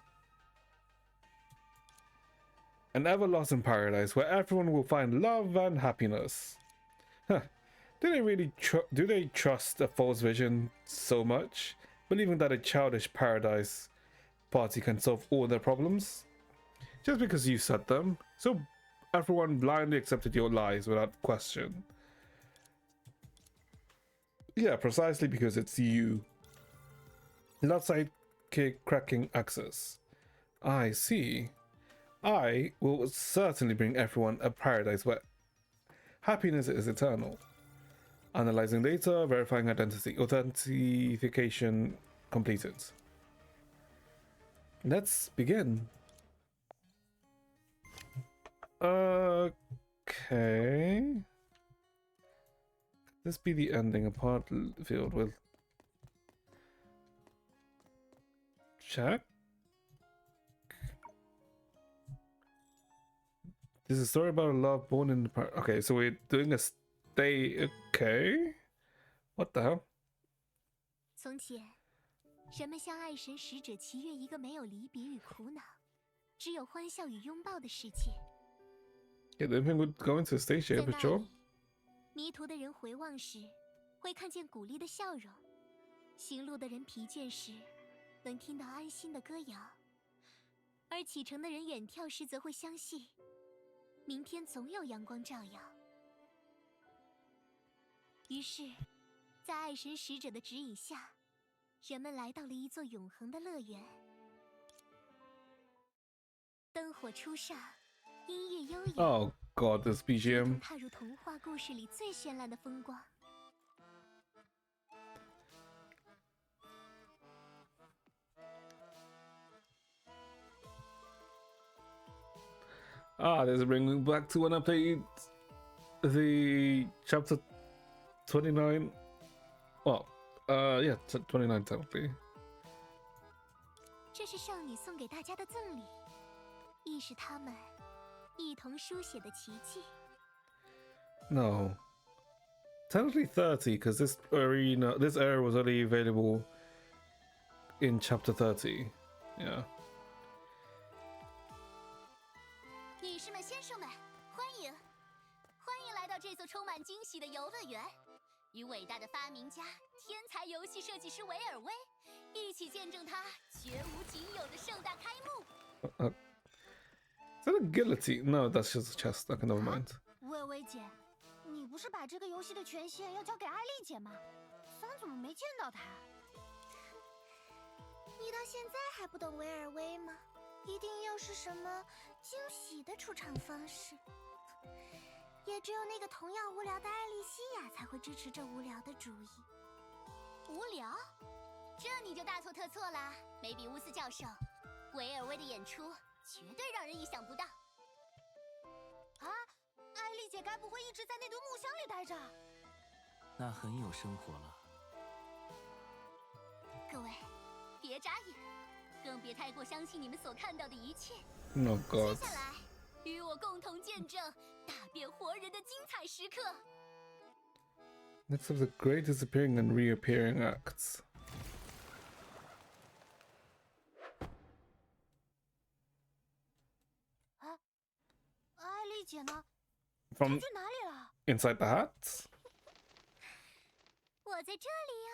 An everlasting paradise where everyone will find love and happiness. Huh. Do they trust a false vision so much, believing that a childish paradise party can solve all their problems? Just because you said them, so everyone blindly accepted your lies without question. Yeah, precisely because it's you. Love sidekick cracking access. I see. I will certainly bring everyone a paradise where happiness is eternal. Analyzing data, verifying identity. Authentication completed. Let's begin. Okay. This be the ending, a part filled with check. This is a story about a love born in the part. Okay, so we're doing a stay. Okay, what the hell? 从前，人们向爱神使者祈愿一个没有离别与苦恼，只有欢笑与拥抱的世界。Yeah, the thing would go into a stage here, but sure. 迷途的人回望时，会看见鼓励的笑容；行路的人疲倦时，能听到安心的歌谣；而启程的人远眺时，则会相信，明天总有阳光照耀。于是，在爱神使者的指引下，人们来到了一座永恒的乐园。灯火初上，音乐悠扬。Oh God, this BGM. 踏入童话故事里最绚烂的风光。This is bringing back to an update. The chapter 29. Well, yeah, 29 technically. 这是少女送给大家的赠礼，亦是他们一同书写的奇迹。 No. Technically 30, because this area was only available in chapter 30. Yeah. 女士们、先生们，欢迎来到这座充满惊喜的游乐园，与伟大的发明家、天才游戏设计师维尔威一起见证它绝无仅有的盛大开幕。Is that a guillotine? No, that's just a chest. Okay, never mind. 薇薇姐，你不是把这个游戏的权限要交给艾丽姐吗？咱怎么没见到她？你到现在还不懂维尔威吗？一定又是什么惊喜的出场方式？也只有那个同样无聊的艾丽西亚才会支持这无聊的主意。无聊？这你就大错特错啦，梅比乌斯教授。维尔威的演出绝对让人意想不到。啊，艾丽姐该不会一直在那堆木箱里待着？那很有生活了。各位，别眨眼，更别太过相信你们所看到的一切。 Oh 接 god. 下来，与我共同见证大变活人的精彩时刻。 Let's have the great disappearing and reappearing acts. 啊，艾丽姐呢？她 From 去哪里了？ inside the hats? 我在这里呀、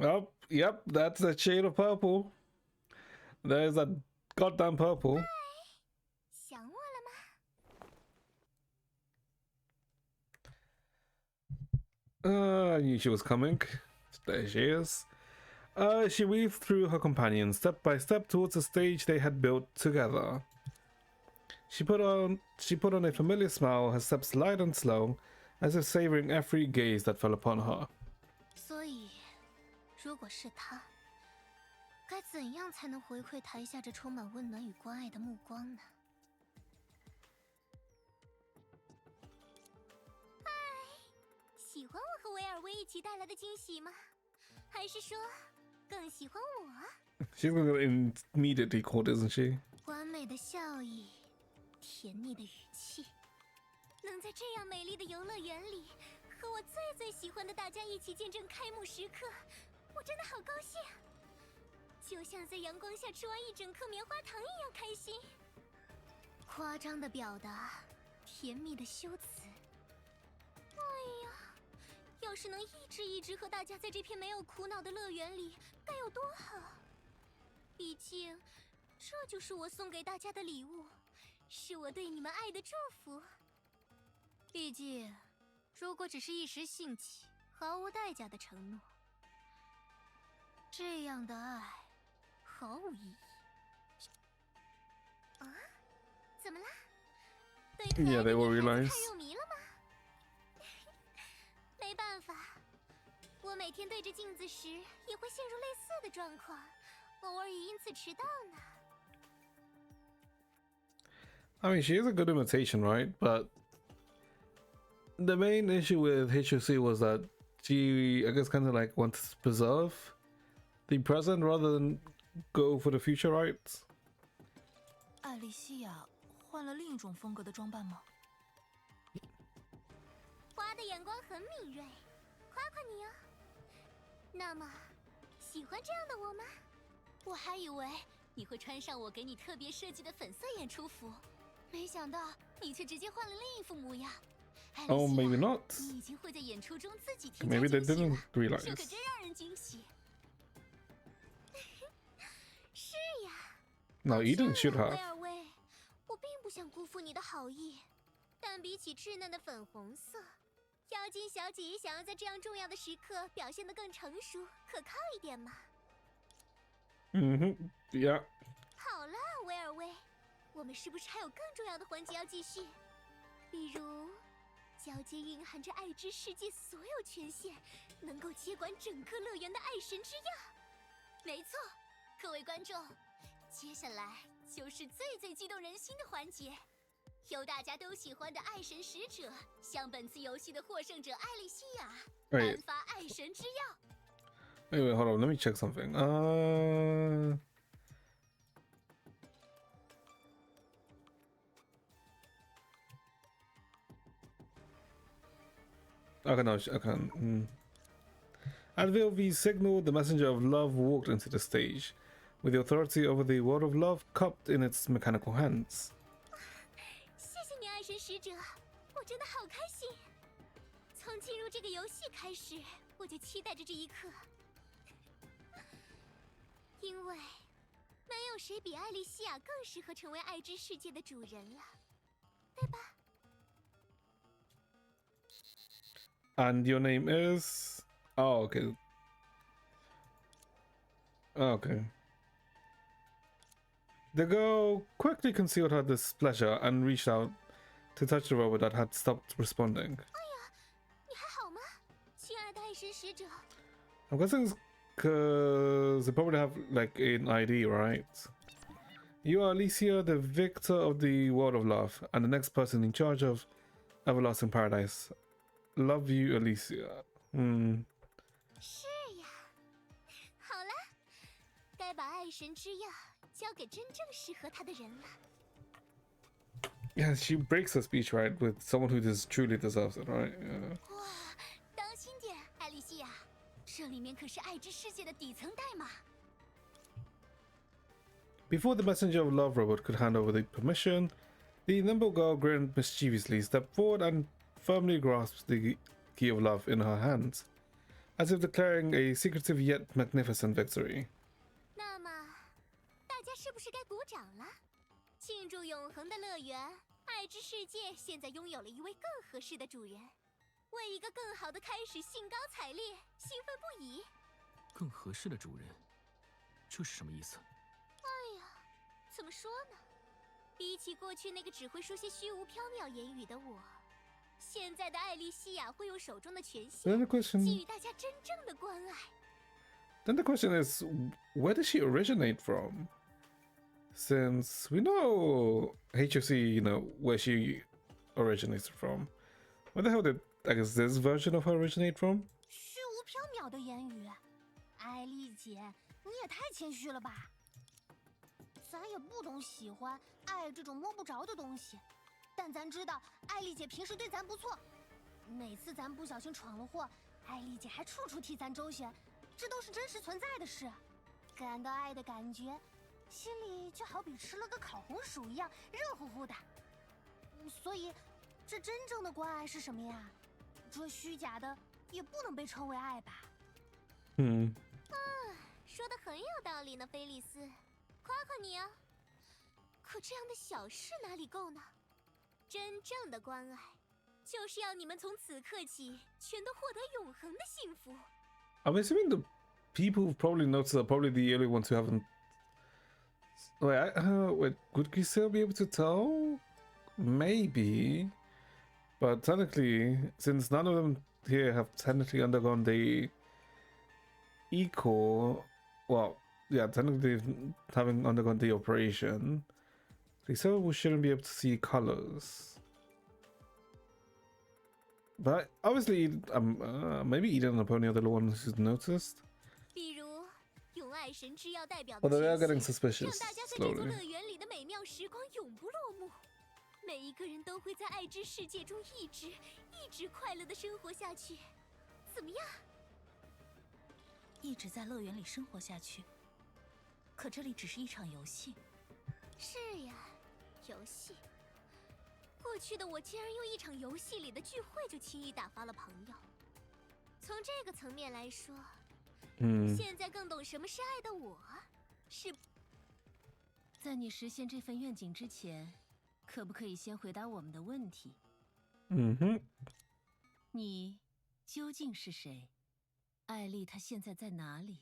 Oh, yep, that's the shade of purple. There's that goddamn purple. 想我了吗？ I knew she was coming. There she is. She weaved through her companions step by step towards the stage they had built together. She put on a familiar smile, her steps light and slow, as if savoring every gaze that fell upon her. 所以，如果是他，该怎样才能回馈台下这充满温暖与关爱的目光呢？嗨，喜欢我和维尔薇一起带来的惊喜吗？还是说，更喜欢我？ She's gonna get immediately caught, isn't she? 完美的笑意，甜蜜的语气，能在这样美丽的游乐园里，和我最喜欢的大家一起见证开幕时刻，我真的好高兴，就像在阳光下吃完一整颗棉花糖一样开心。夸张的表达，甜蜜的修辞。哎呀，要是能一直和大家在这片没有苦恼的乐园里，该有多好！毕竟，这就是我送给大家的礼物，是我对你们爱的祝福。毕竟，如果只是一时兴起，毫无代价的承诺，这样的爱毫无意义。啊？怎么啦？对可爱 Yeah, 的 they will 女孩子 realize. 太入迷了吗？没办法，我每天对着镜子时也会陷入类似的状况，偶尔也因此迟到呢。 I mean, she is a good imitation, right? But the main issue with HOC was that she, I guess, kind of like wanted to preserve the present rather than go for the future, right? 艾莉西亚换了另一种风格的装扮吗？花的眼光很敏锐，夸夸你哦。那么，喜欢这样的我吗？我还以为你会穿上我给你特别设计的粉色演出服，没想到你却直接换了另一副模样。艾莉西亚 Oh, maybe not. 你已经会在演出中自己添加 Maybe they 惊喜 didn't 了， realize. 这可真让人惊喜。是呀。 No, you didn't shoot 维 her. 尔薇，我并不想辜负你的好意，但比起稚嫩的粉红色，妖精小姐也想要在这样重要的时刻表现得更成熟、可靠一点嘛。Yeah. 好了，维尔薇，我们是不是还有更重要的环节要继续？比如，交接蕴含着爱之世界所有权限，能够接管整个乐园的爱神之钥。没错，各位观众。 接下来就是最激动人心的环节，由大家都喜欢的爱神使者向本次游戏的获胜者艾莉西亚颁发爱神之钥。Wait, hold on. Let me check something. Okay, no, okay. At VOV's signal, the messenger of love walked into the stage, with the authority over the world of love cupped in its mechanical hands. 谢谢你，爱神使者，我真的好开心。从进入这个游戏开始，我就期待着这一刻，因为没有谁比艾莉西亚更适合成为爱之世界的主人了，对吧？ And your name is? Oh, okay. Okay. The girl quickly concealed her displeasure and reached out to touch the robot that had stopped responding. 哎呀，你还好吗，亲爱的爱神使者？ I'm guessing it's because they probably have like an ID, right? You are Alicia, the victor of the world of love, and the next person in charge of everlasting paradise. Love you, Alicia. 是呀。好了，该把爱神之药交给真正适合他的人了。 Yeah, she breaks her speech, right, with someone who just truly deserves it, right? Yeah. 哇，当心点，艾丽西亚，这里面可是爱之世界的底层代码。 Before the messenger of love robot could hand over the permission, the nimble girl grinned mischievously, stepped forward, and firmly grasped the key of love in her hands, as if declaring a secretive yet magnificent victory. 那么，大家是不是该鼓掌了？庆祝永恒的乐园，爱之世界现在拥有了一位更合适的主人，为一个更好的开始兴高采烈，兴奋不已。更合适的主人，这是什么意思？ 哎呀，怎么说呢？比起过去那个只会说些虚无缥缈言语的我，现在的艾丽西亚会用手中的权限 Then the question, 给予大家真正的关爱。 then the question is, where does she originate from? Since we know HOC, you know, where she originates from. Where the hell did, I guess, this version of her originate from? 虚无缥缈的言语，艾丽姐，你也太谦虚了吧？咱也不懂喜欢爱这种摸不着的东西，但咱知道艾丽姐平时对咱不错，每次咱不小心闯了祸，艾丽姐还处处替咱周旋，这都是真实存在的事。感到爱的感觉，心里就好比吃了个烤红薯一样热乎乎的。所以，这真正的关爱是什么呀？这虚假的也不能被称为爱吧？说的很有道理呢，菲利斯，夸夸你啊！可这样的小事哪里够呢？真正的关爱，就是要你们从此刻起全都获得永恒的幸福。 I'm assuming the people who probably noticed are probably the only ones who haven't. Wait, wait, would we still be able to tell? Maybe. But technically, since none of them here have technically undergone the eco, well, yeah, technically having undergone the operation, they still shouldn't be able to see colors. But obviously, maybe Eden and Pony are the ones who's noticed. 比如，用爱神之药代表的 Although they are 权 getting 限， suspicious 让大家在这座 slowly. 乐园里的美妙时光永不落幕。每一个人都会在爱之世界中一直快乐的生活下去。怎么样？一直在乐园里生活下去，可这里只是一场游戏。是呀，游戏。过去的我竟然用一场游戏里的聚会就轻易打发了朋友。从这个层面来说，现在更懂什么是爱的我，是在你实现这份愿景之前，可不可以先回答我们的问题？你究竟是谁？艾丽她现在在哪里？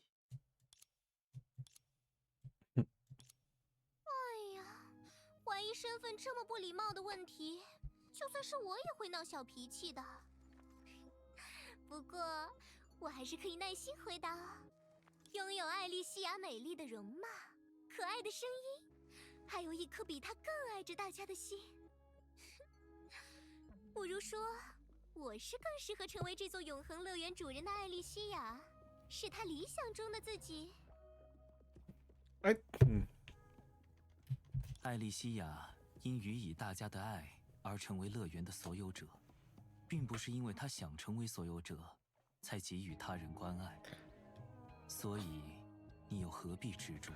哎呀，怀疑身份这么不礼貌的问题，就算是我也会闹小脾气的。不过，我还是可以耐心回答。拥有艾丽西亚美丽的容貌、可爱的声音，还有一颗比她更爱着大家的心。不如说，我是更适合成为这座永恒乐园主人的艾丽西亚，是她理想中的自己。艾丽西亚因予以大家的爱而成为乐园的所有者，并不是因为她想成为所有者才给予他人关爱，所以你又何必执着？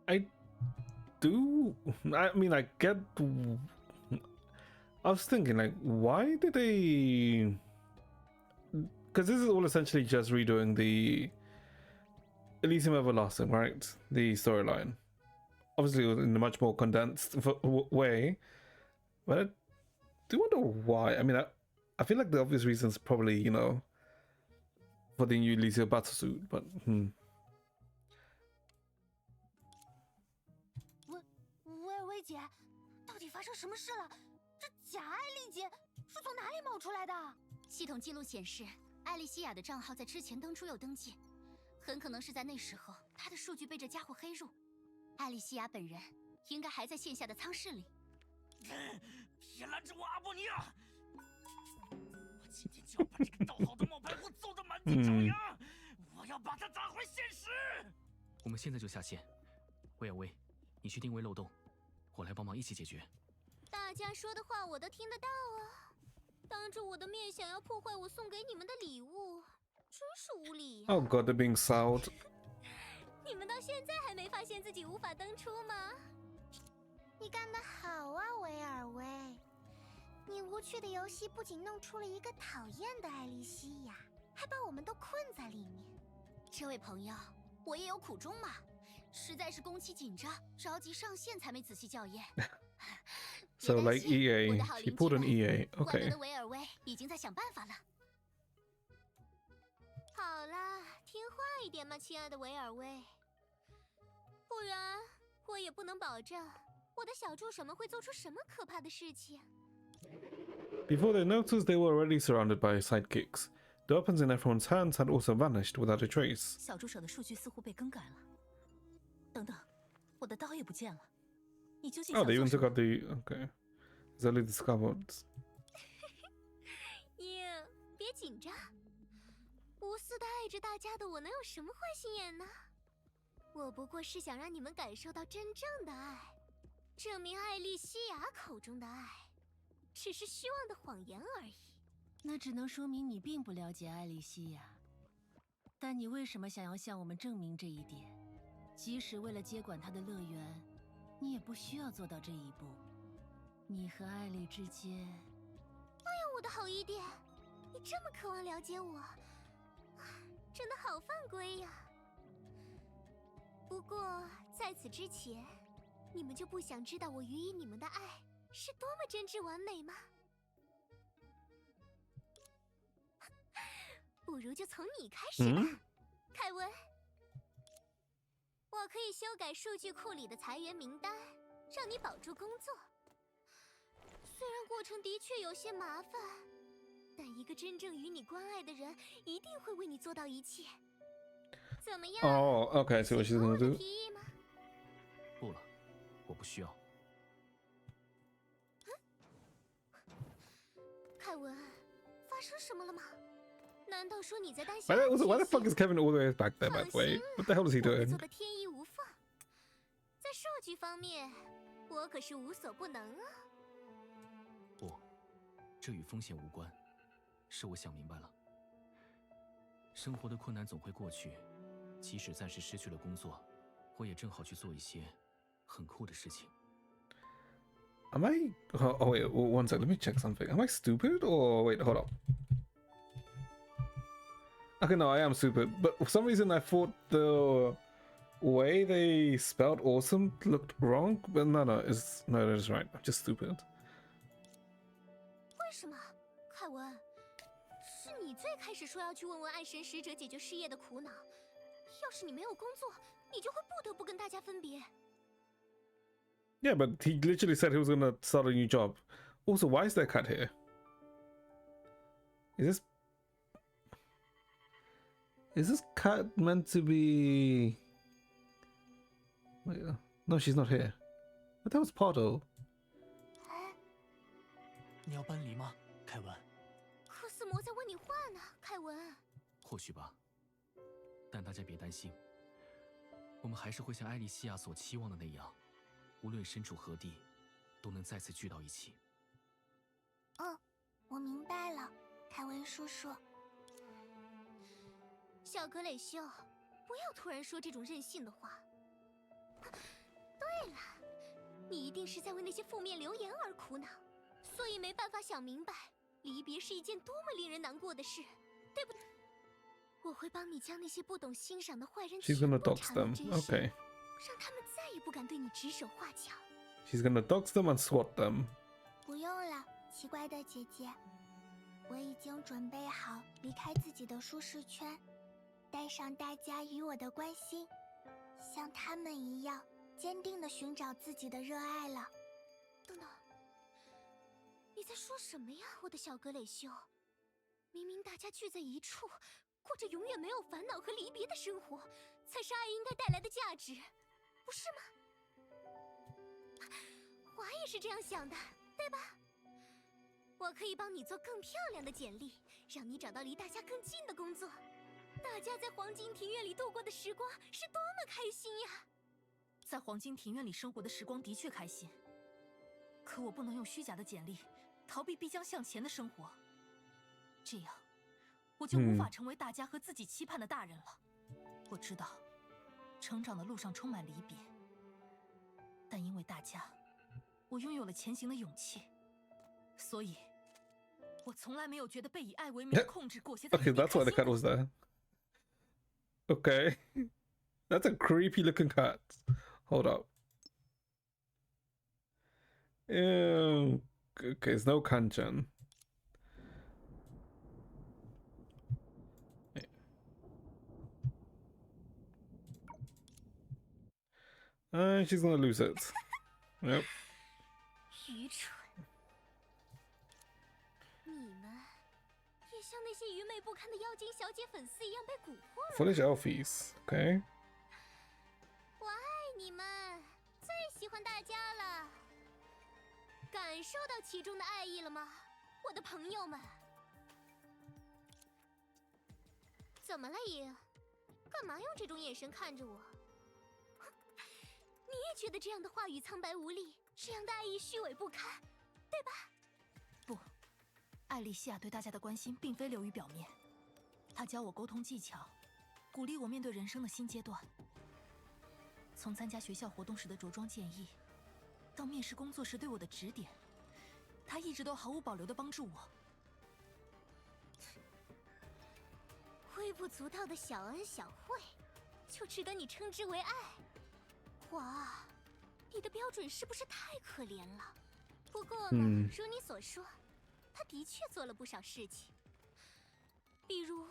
I do. I mean, I get. I was thinking, like, why did they? Because this is all essentially just redoing the Elysium Everlasting, right? The storyline, obviously in a much more condensed way. But I do wonder why. I mean, I feel like the obvious reason is probably, you know, for the new Elysium battlesuit, but. 薇姐，到底发生什么事了？这假艾丽姐是从哪里冒出来的？系统记录显示，艾丽西亚的账号在之前登出又登记，很可能是在那时候，他的数据被这家伙黑入。艾莉西亚本人应该还在线下的舱室里。别拦着我，阿波尼亚！我今天就要把这个盗号的冒牌货揍得满地找牙！我要把他打回现实！我们现在就下线。威尔威，你去定位漏洞，我来帮忙一起解决。大家说的话我都听得到啊！当着我的面想要破坏我送给你们的礼物，真是无理呀！Oh God, they're being sold. 你们到现在还没发现自己无法登出吗？你干得好啊，维尔威！你无趣的游戏不仅弄出了一个讨厌的艾莉西亚，还把我们都困在里面。这位朋友，我也有苦衷嘛，实在是工期紧张，着急上线才没仔细校验。So like EA, he pulled an EA. 万 Okay. 能的维尔威已经在想办法了。好啦，听话一点嘛，亲爱的维尔威。不然我也不能保证我的小助手们会做出什么可怕的事情。 Before they noticed, they were already surrounded by sidekicks. The weapons in everyone's hands had also vanished without a trace. 小助手的数据似乎被更改了。等等，我的刀也不见了。你究竟 Oh, 想 they 做 even 什 took 么？ out the... Okay. It's only the scabbards. 别紧张，无私的爱着大家的我能有什么坏心眼呢？我不过是想让你们感受到真正的爱，证明艾莉西亚口中的爱只是虚妄的谎言而已。那只能说明你并不了解艾莉西亚。但你为什么想要向我们证明这一点？即使为了接管她的乐园，你也不需要做到这一步。你和艾莉之间……哎呀，我的好一点，你这么渴望了解我，真的好犯规呀！不过在此之前，你们就不想知道我予以你们的爱是多么真挚完美吗？不如就从你开始吧，凯文。我可以修改数据库里的裁员名单，让你保住工作。虽然过程的确有些麻烦，但一个真正与你关爱的人一定会为你做到一切。怎么样？ Oh, okay, I see what she's gonna do. 提议吗？不了，我不需要。凯文，发生什么了吗？难道说你在担心？ Why the fuck is Kevin all the way back there, by the way? What the hell is he 我会 doing? 做的天衣无缝。在数据方面，我可是无所不能啊。不，这与风险无关，是我想明白了。生活的困难总会过去，即使暂时失去了工作，我也正好去做一些很酷的事情。Am I... Oh, wait, one sec, let me check something. Am I stupid? Or... Wait, hold up. Okay, no, I am stupid. But for some reason I thought the way they spelled awesome looked wrong. But no, that is right. I'm just stupid. 为什么，凯文？是你最开始说要去问问爱神使者解决失业的苦恼。要是你没有工作，你就会不得不跟大家分别。 Yeah, but he literally said he was gonna start a new job. Also, why is there a cat here? Is this cat meant to be... Wait, no, she's not here. But that was Pardo. 你要搬离吗，凯文？科斯摩在问你话呢，凯文。或许吧，但大家别担心，我们还是会像艾莉西亚所期望的那样，无论身处何地，都能再次聚到一起。我明白了，凯文叔叔。小格蕾秀，不要突然说这种任性的话。对了，你一定是在为那些负面留言而苦恼，所以没办法想明白离别是一件多么令人难过的事，对不对？我会帮你将那些不懂欣赏的坏人 She's 全 gonna 部 dox 铲入 them. 真身， Okay. 让他们再也不敢对你指手画脚。 She's gonna dox them and swat them. 不用了，奇怪的姐姐，我已经准备好离开自己的舒适圈，带上大家与我的关心，像他们一样坚定地寻找自己的热爱了。等等，你在说什么呀，我的小格蕾秀？明明大家聚在一处，过着永远没有烦恼和离别的生活，才是爱应该带来的价值，不是吗？华也是这样想的，对吧？我可以帮你做更漂亮的简历，让你找到离大家更近的工作。大家在黄金庭院里度过的时光是多么开心呀！在黄金庭院里生活的时光的确开心，可我不能用虚假的简历逃避必将向前的生活，这样我就无法成为大家和自己期盼的大人了。我知道，成长的路上充满离别，但因为大家，我拥有了前行的勇气，所以，我从来没有觉得被以爱为名的控制裹挟在。Okay, that's why the cat was there. Okay, that's a creepy looking cat. Hold up. Okay, it's no Kanchan. She's gonna lose it. Yep. 愚蠢！你们也像那些愚昧不堪的妖精小姐粉丝一样被蛊惑了。 Foolish elfies. Okay. 我爱你们，最喜欢大家了。感受到其中的爱意了吗，我的朋友们？怎么了，爷？干嘛用这种眼神看着我？你也觉得这样的话语苍白无力，这样的爱意虚伪不堪，对吧？不，艾莉西亚对大家的关心并非流于表面，她教我沟通技巧，鼓励我面对人生的新阶段。从参加学校活动时的着装建议，到面试工作时对我的指点，她一直都毫无保留地帮助我。微不足道的小恩小惠，就值得你称之为爱？哇，你的标准是不是太可怜了？不过呢，如你所说，他的确做了不少事情，比如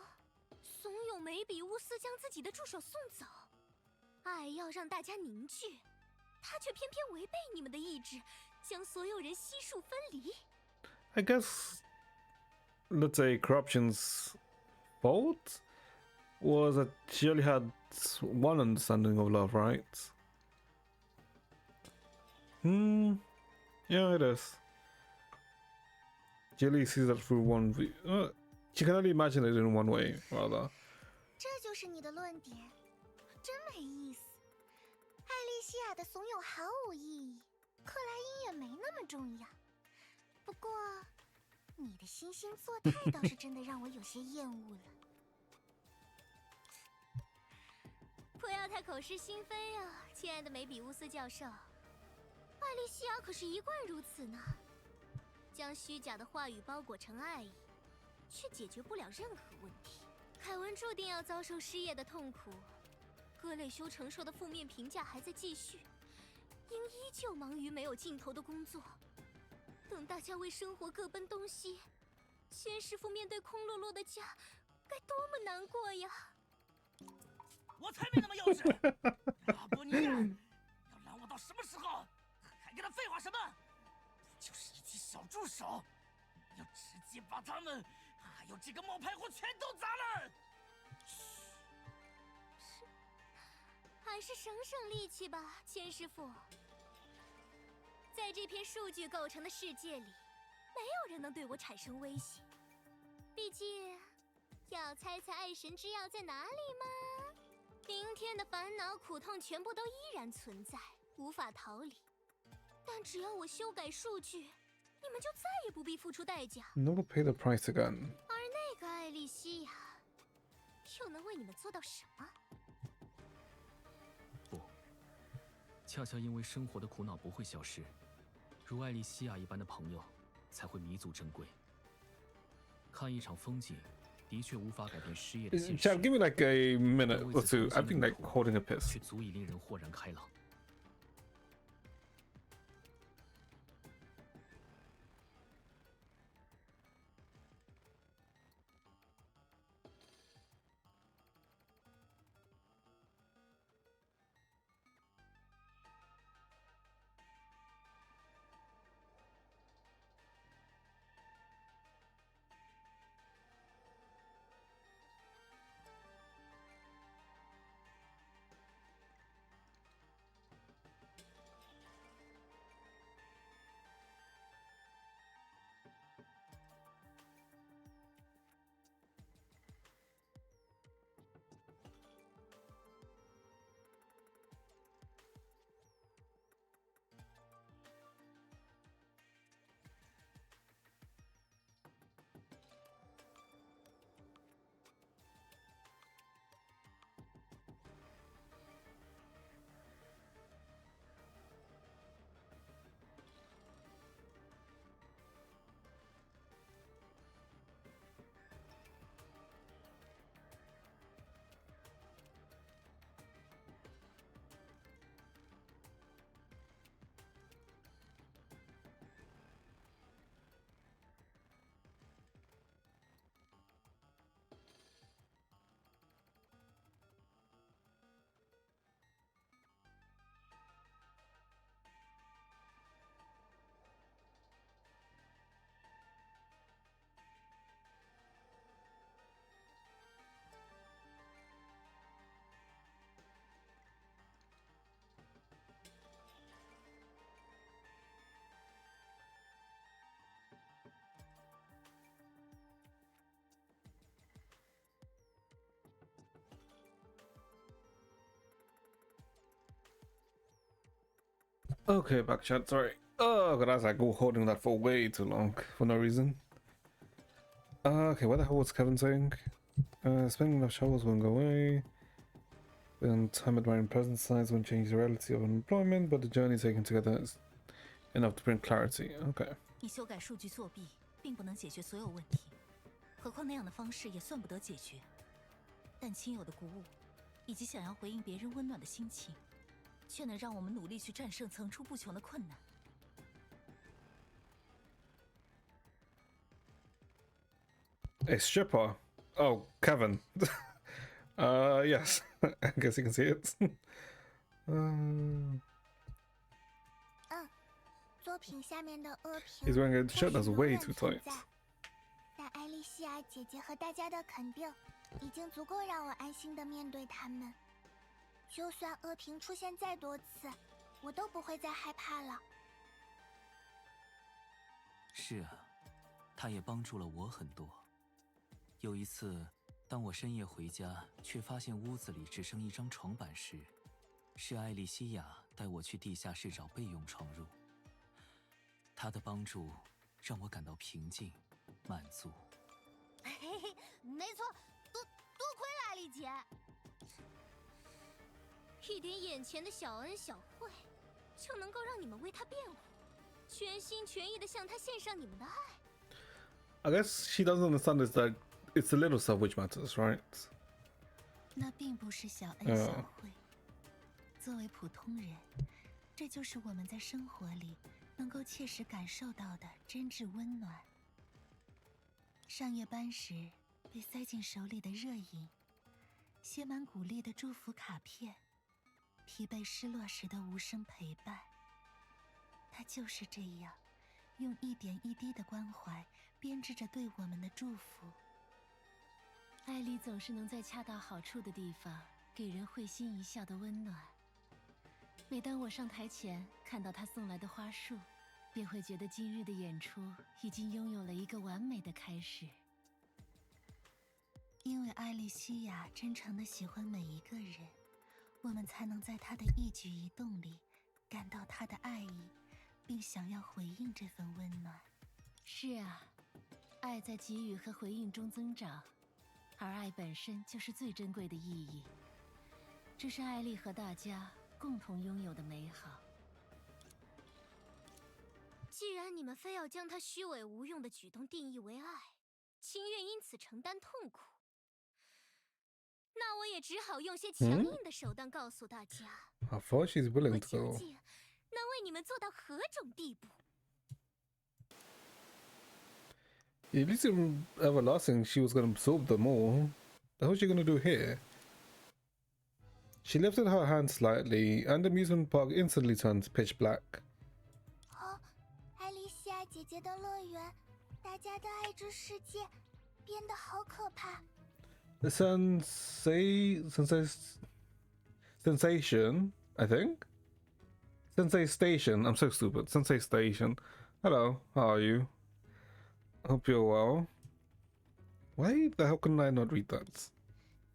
怂恿梅比乌斯将自己的助手送走。爱要让大家凝聚，他却偏偏违背你们的意志，将所有人悉数分离。I guess, let's say, corruption's fault was that she only had one understanding of love, right? Yeah, it is. She only sees that through one view. She can only imagine it in one way, rather. 这就是你的论点，真没意思。艾莉西亚的怂恿毫无意义，克莱因也没那么重要。不过，你的惺惺作态倒是真的让我有些厌恶了。不要太口是心非啊，亲爱的梅比乌斯教授。艾莉西亚可是一贯如此呢，将虚假的话语包裹成爱意，却解决不了任何问题。凯文注定要遭受失业的痛苦，格雷修承受的负面评价还在继续，因依旧忙于没有尽头的工作。等大家为生活各奔东西，千师傅面对空落落的家，该多么难过呀！我才没那么幼稚！阿波尼亚，要拦我到什么时候？还跟他废话什么？不就是一群小助手，要直接把他们还有这个冒牌货全都砸了！还是省省力气吧，千师傅。在这片数据构成的世界里，没有人能对我产生威胁。毕竟，要猜猜爱神之药在哪里吗？明天的烦恼苦痛全部都依然存在，无法逃离。但只要我修改数据，你们就再也不必付出代价。 Never pay the price again. 而那个艾莉西亚，又能为你们做到什么？不，恰恰因为生活的苦恼不会消失，如艾莉西亚一般的朋友才会弥足珍贵。看一场风景，的确无法改变失业的现实。 Chad, give me like a minute or two. I've been like holding a piss. 却足以令人豁然开朗。Okay, back chat. Sorry. Oh god, I was like holding that for way too long for no reason. Okay, what the hell was Kevin saying? Spending enough showers won't go away. And time admiring present signs won't change the reality of unemployment, but the journey taken together is enough to bring clarity. Okay. 你修改数据作弊，并不能解决所有问题，何况那样的方式也算不得解决。但亲友的鼓舞，以及想要回应别人温暖的心情，却能让我们努力去战胜层出不穷的困难。A stripper? Oh, Kevin. Yes. I guess you can see it. 作品下面的恶评 He's wearing a shirt that's way too tight. 但艾莉西亚姐姐和大家的肯定，已经足够让我安心的面对他们。就算恶评出现再多次，我都不会再害怕了。是啊，他也帮助了我很多。有一次，当我深夜回家，却发现屋子里只剩一张床板时，是艾莉西亚带我去地下室找备用床褥。她的帮助让我感到平静、满足。嘿嘿，没错，多亏了艾丽姐。一点眼前的小恩小惠，就能够让你们为她辩护，全心全意的向她献上你们的爱。I guess she doesn't understand is that it's the little stuff which matters, right? 那并不是小恩小惠。作为普通人，这就是我们在生活里能够切实感受到的真挚温暖。上夜班时被塞进手里的热饮，写满鼓励的祝福卡片，疲惫失落时的无声陪伴。他就是这样，用一点一滴的关怀编织着对我们的祝福。艾丽总是能在恰到好处的地方给人会心一笑的温暖。每当我上台前看到她送来的花束，便会觉得今日的演出已经拥有了一个完美的开始。因为艾莉西亚真诚地喜欢每一个人，我们才能在她的一举一动里感到她的爱意，并想要回应这份温暖。是啊，爱在给予和回应中增长，而爱本身就是最珍贵的意义。这是艾丽和大家共同拥有的美好。既然你们非要将他虚伪无用的举动定义为爱，情愿因此承担痛苦，那我也只好用些强硬的手段告诉大家， I thought she's 我 willing 究 to. 竟能为你们做到何种地步。 At least in Everlasting, she was going to absorb them all. The hell's she going to do here? She lifted her hand slightly, and the amusement park instantly turned pitch black. 哦，艾莉西亚姐姐的乐园，大家的爱之世界变得好可怕。The sensation, I think? Sensei Station. I'm so stupid. Sensei Station. Hello, how are you? Hope you're well. Why the hell couldn't I not read that?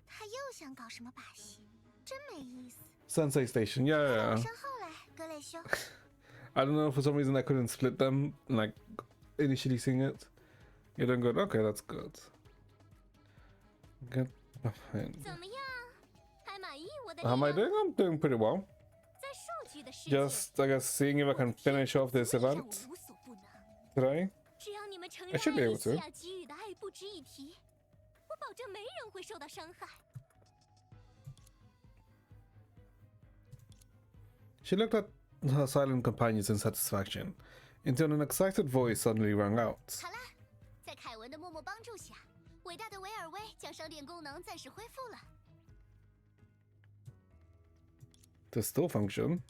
他又想搞什么把戏？真没意思。 Sensei Station, yeah. 身后来，格雷修。 I don't know, for some reason I couldn't split them, like, initially seeing it. You're doing good? Okay, that's good. Get behind. 怎么样？还满意我的 How am I doing? I'm doing pretty well. 在数据的世界， Just, I guess, seeing if I can finish off this 让我 event 无所不能。 today. 只要你们承 I 认 should 艾 be 莉 able 西 to. 亚给予的爱不值一提，我保证没人会受到伤害。 She looked at her silent companions in satisfaction, until an excited voice suddenly rang out. 好了，在凯文的默默帮助下，伟大的维尔威将商店功能暂时恢复了。 To still function.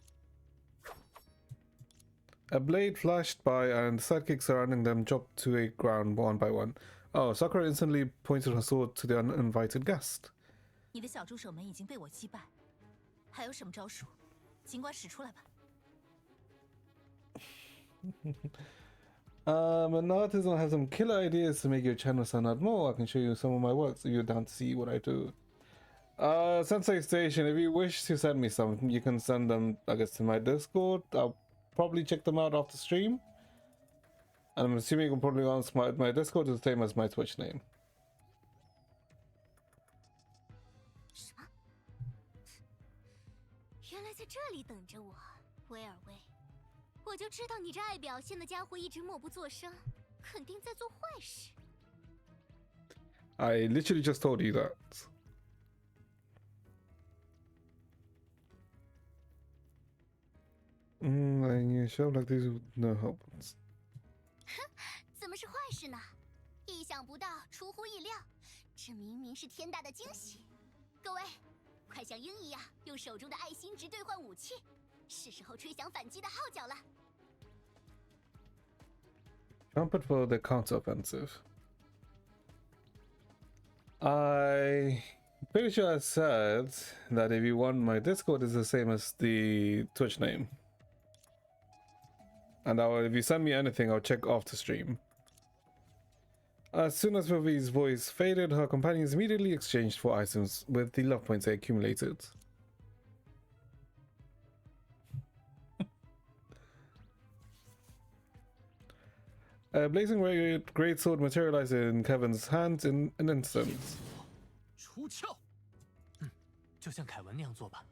A blade flashed by, and the sidekicks surrounding them dropped to the ground one by one. Oh, Sakura instantly pointed her sword to the uninvited guest. 你的小助手们已经被我击败，还有什么招数，尽管使出来吧。An artist has some killer ideas to make your channel stand out more. I can show you some of my works if you're down to see what I do. Sensei Station, if you wish to send me some, you can send them, I guess, to my Discord. I'll probably check them out after stream. And I'm assuming you can probably ask my Discord is the same as my Twitch name. 什么？原来在这里等着我，威尔威。我就知道你这爱表现的家伙一直默不作声，肯定在做坏事。I literally just told you that. And you show like these with no help. 怎么是坏事呢？意想不到，出乎意料，这明明是天大的惊喜。各位，快像鹰一样，用手中的爱心值兑换武器，是时候吹响反击的号角了。Trumpet for the counteroffensive. I pretty sure I said that if you want my Discord is the same as the Twitch name. And if you send me anything, I'll check after stream. As soon as Vivi's voice faded, her companions immediately exchanged for items with the love points they accumulated. A blazing great sword materialized in Kevin's hands in an instant. 出鞘，就像凯文那样做吧。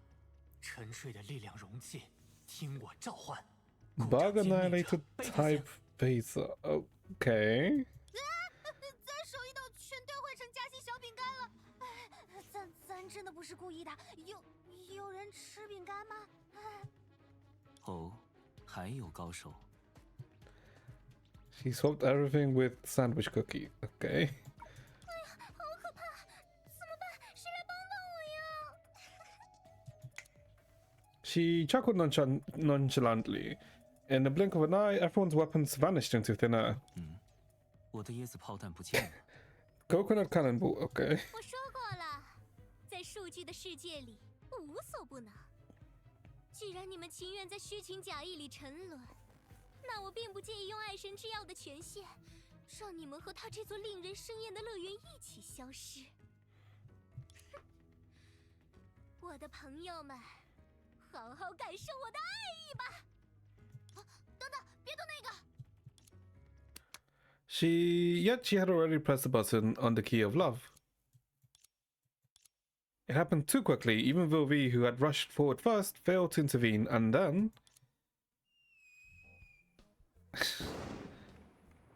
沉睡的力量容器，听我召唤。 Bug annihilated type phaser. Okay. 咱手一抖，全兑换成夹心小饼干了。咱真的不是故意的。有人吃饼干吗？哦，还有高手。 She swapped everything with sandwich cookie. Okay. 哎呀，好可怕！怎么办？谁来帮帮我呀？ She chuckled nonchalantly. In the blink of an eye, everyone's weapons vanished into thin air. 我的椰子炮弹不见了。Coconut cannonball. Okay. 我说过了，在数据的世界里，无所不能。既然你们情愿在虚情假意里沉沦，那我并不介意用爱神之药的权限，让你们和他这座令人生厌的乐园一起消失。我的朋友们，好好感受我的爱意吧！等等，别动那个！ Yet she had already pressed the button on the key of love. It happened too quickly, even Vilvi, who had rushed forward first, failed to intervene, and then...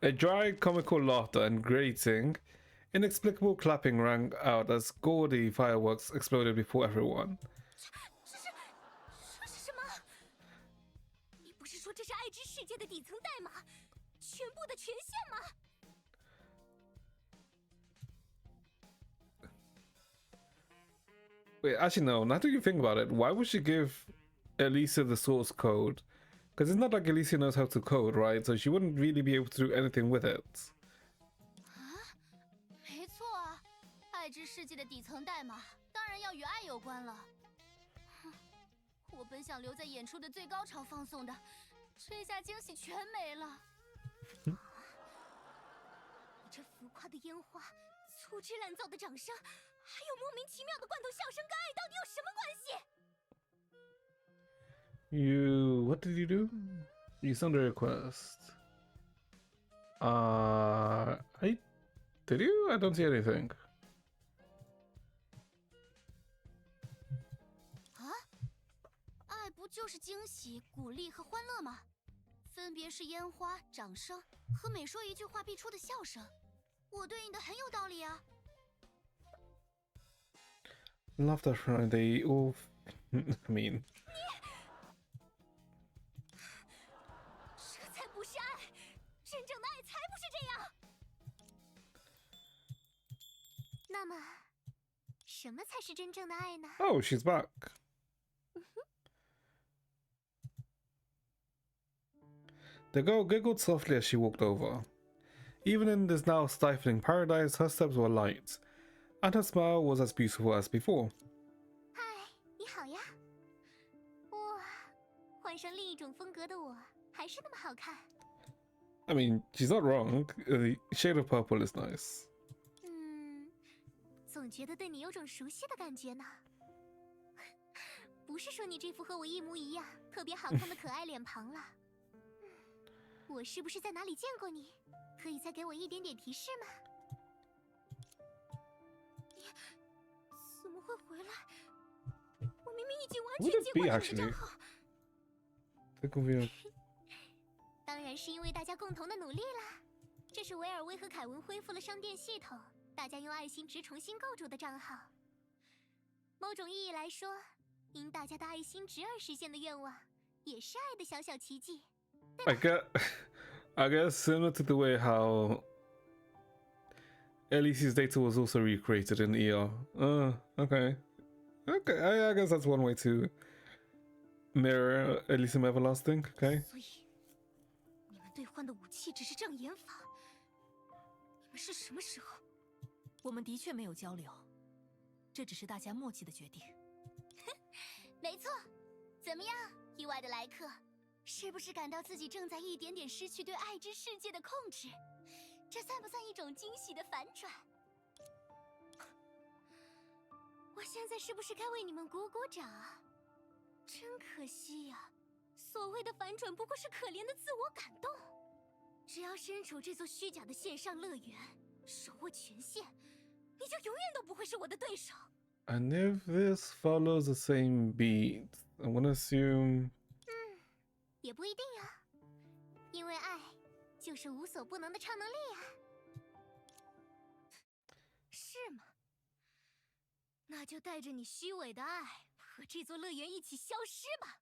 A dry, comical laughter and grating, inexplicable clapping rang out as gaudy fireworks exploded before everyone. 这是什么？你不是说这是爱之世界的底层代码，全部的权限吗？ Wait, actually no, now that you think about it, why would she give Elisa the source code? Because it's not like Elisa knows how to code, right? So she wouldn't really be able to do anything with it. 没错啊，爱之世界的底层代码当然要与爱有关了。我本想留在演出的最高潮放送的，这下惊喜全没了。你这浮夸的烟花，粗制滥造的掌声，还有莫名其妙的罐头笑声，跟爱到底有什么关系？ What did you do? You sent a request. Did you? I don't see anything. 啊，爱不就是惊喜、鼓励和欢乐吗？分别是烟花、掌声和每说一句话必出的笑声。我对应的很有道理啊。 Laughter Friday. Oh, I mean. 这才不是爱，真正的爱才不是这样。那么，什么才是真正的爱呢？ Oh, she's back. The girl giggled softly as she walked over. Even in this now stifling paradise, her steps were light, and her smile was as beautiful as before. 嗨，你好呀！哇，换上另一种风格的我，还是那么好看。 I mean, she's not wrong. The shade of purple is nice. 总觉得对你有种熟悉的感觉呢。不是说你这副和我一模一样、特别好看的可爱脸庞了。我是不是在哪里见过你？可以再给我一点点提示吗？你怎么会回来？我明明已经完 Would 全 it 接 be 管了你的 actually? 账号。 Think of it. 当然是因为大家共同的努力啦。这是维尔威和凯文恢复了商店系统，大家用爱心值重新构筑的账号。某种意义来说，因大家的爱心值而实现的愿望，也是爱的小小奇迹。I guess similar to the way how Elise's data was also recreated in ER. Okay. Okay, I guess that's one way to mirror Elysium Everlasting. Okay. 所以，你们兑换的武器只是障眼法。你们是什么时候？我们的确没有交流，这只是大家默契的决定。没错。怎么样，意外的来客？是不是感到自己正在一点点失去对爱之世界的控制？这算不算一种惊喜的反转？我现在是不是该为你们鼓鼓掌？真可惜呀，所谓的反转不过是可怜的自我感动。只要身处这座虚假的线上乐园，手握权限，你就永远都不会是我的对手。 And if this follows the same beat, I'm gonna assume. 也不一定啊，因为爱就是无所不能的超能力啊。是吗？那就带着你虚伪的爱和这座乐园一起消失吧，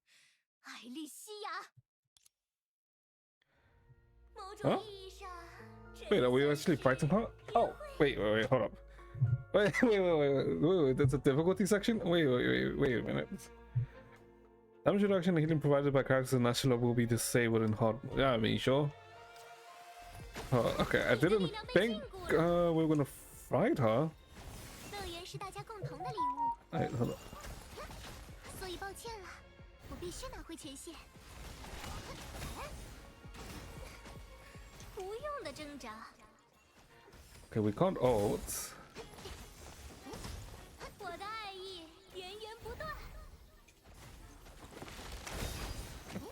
艾莉西亚。某种意义上， Wait, are we actually fighting her? Oh, wait, hold up. Wait, there's a difficulty section? Wait a minute. Damage reduction and healing provided by characters in National will be disabled in hard. Yeah, I mean, sure. Oh, okay, I didn't think we were gonna fight her. 乐园是大家共同的礼物。 Wait, hold up. 所以抱歉了，我必须拿回权限。不用的挣扎。 Okay, we can't ult. 我的爱意源源不断。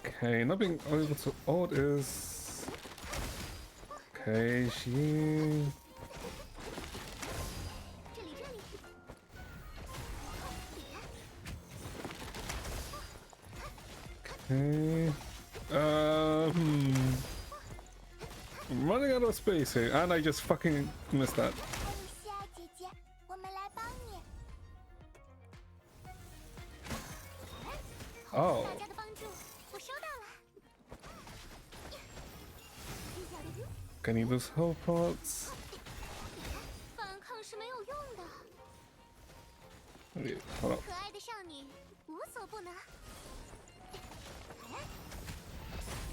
Okay, not being able to ult is... Okay, she... 这里。 Okay. I'm running out of space here, and I just fucking missed that. 艾莉西亚姐姐，我们来帮你。 Oh. 大家的帮助，我收到了。 Can you use health pots? 反抗是没有用的。 Wait, hold up. 可爱的少女，无所不能。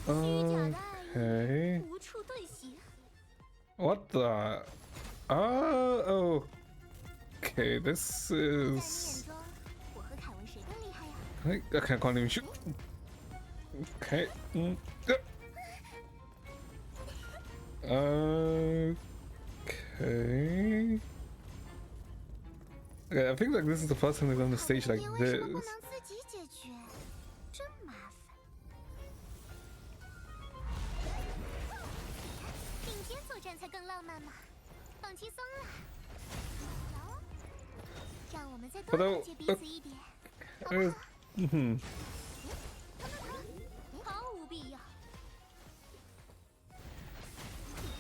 虚假的爱意 Okay. 无处遁形。 What the? Oh. Okay, this 在你 is. 眼中，我和凯文谁更厉害呀？ Okay, I can't even shoot. Okay. Okay. Okay, I think like this is the first time they've done the stage like 你为 this. 什么不能自己解决？真麻烦。并肩作战才更浪漫嘛，放轻松啦。让我们再多了解彼此一点，好不好？ Mhm. 毫无必要。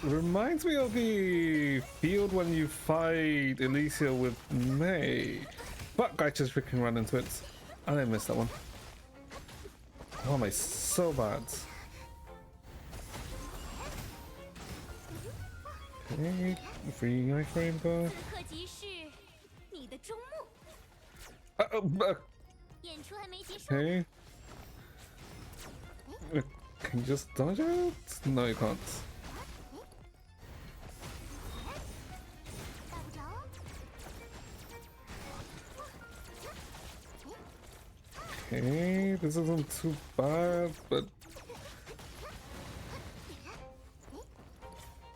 Reminds me of the field when you fight Elysia with May. Fuck, I just freaking ran into it. And I missed that one. Why am I so bad? Okay, free iframe bar. 此刻即是你的终幕， 演出还没结束。 Okay. Can you just dodge out? No, you can't. 打不着。 Okay, this isn't too bad, but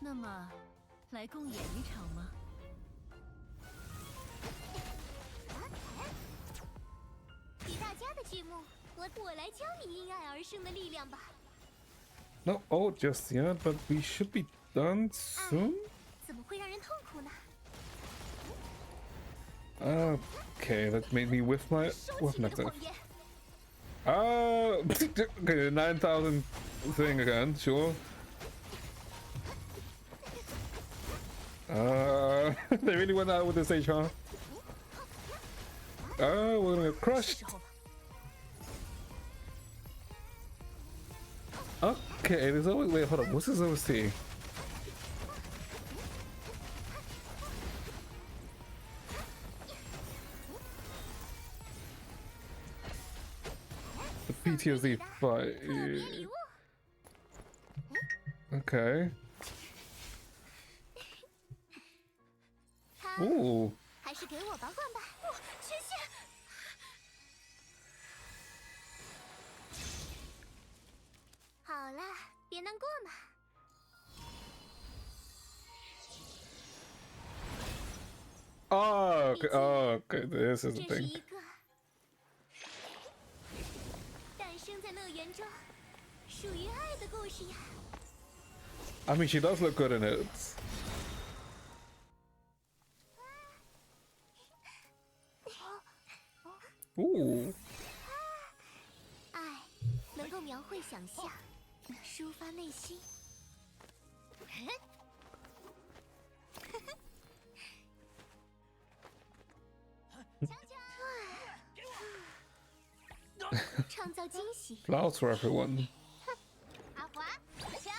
那么，来共演一场吗？以大家的的剧目，我来教你因爱而生的力量吧。 Not all just yet, but we should be done soon. 怎么会让人痛苦呢？ Okay, that made me whiff my 收起 weapon 你的 active. 谎言。Okay, 9,000 thing again, sure. They really went out with this stage, huh? We're gonna get crushed. Okay, there's always wait, hold up. What's this OC? The PTSD fight. 特别礼物。 Okay. 它 Ooh. 还是给我保管吧。谢谢。好了，别难过嘛。 Oh, okay. Oh, okay. This is the 这是 thing. 一个诞生在乐园中属于爱的故事呀。 I mean, she does look good in it. Ooh. 爱能够描绘想象，抒发内心。创造惊喜。 Flowers for everyone. 阿华，枪。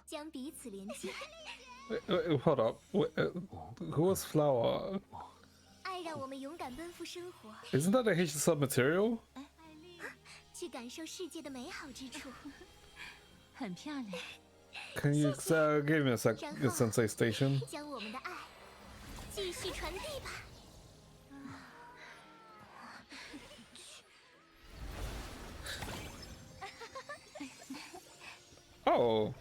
将彼此连接。 Wait, hold up. Wait, who was Flower? 爱让我们勇敢奔赴生活， Isn't that a H sub material? 去感受世界的美好之处。很漂亮。 Can you give me a sec? 然 The 后 Sensei Station. 将我们的爱继续传递吧。 Oh.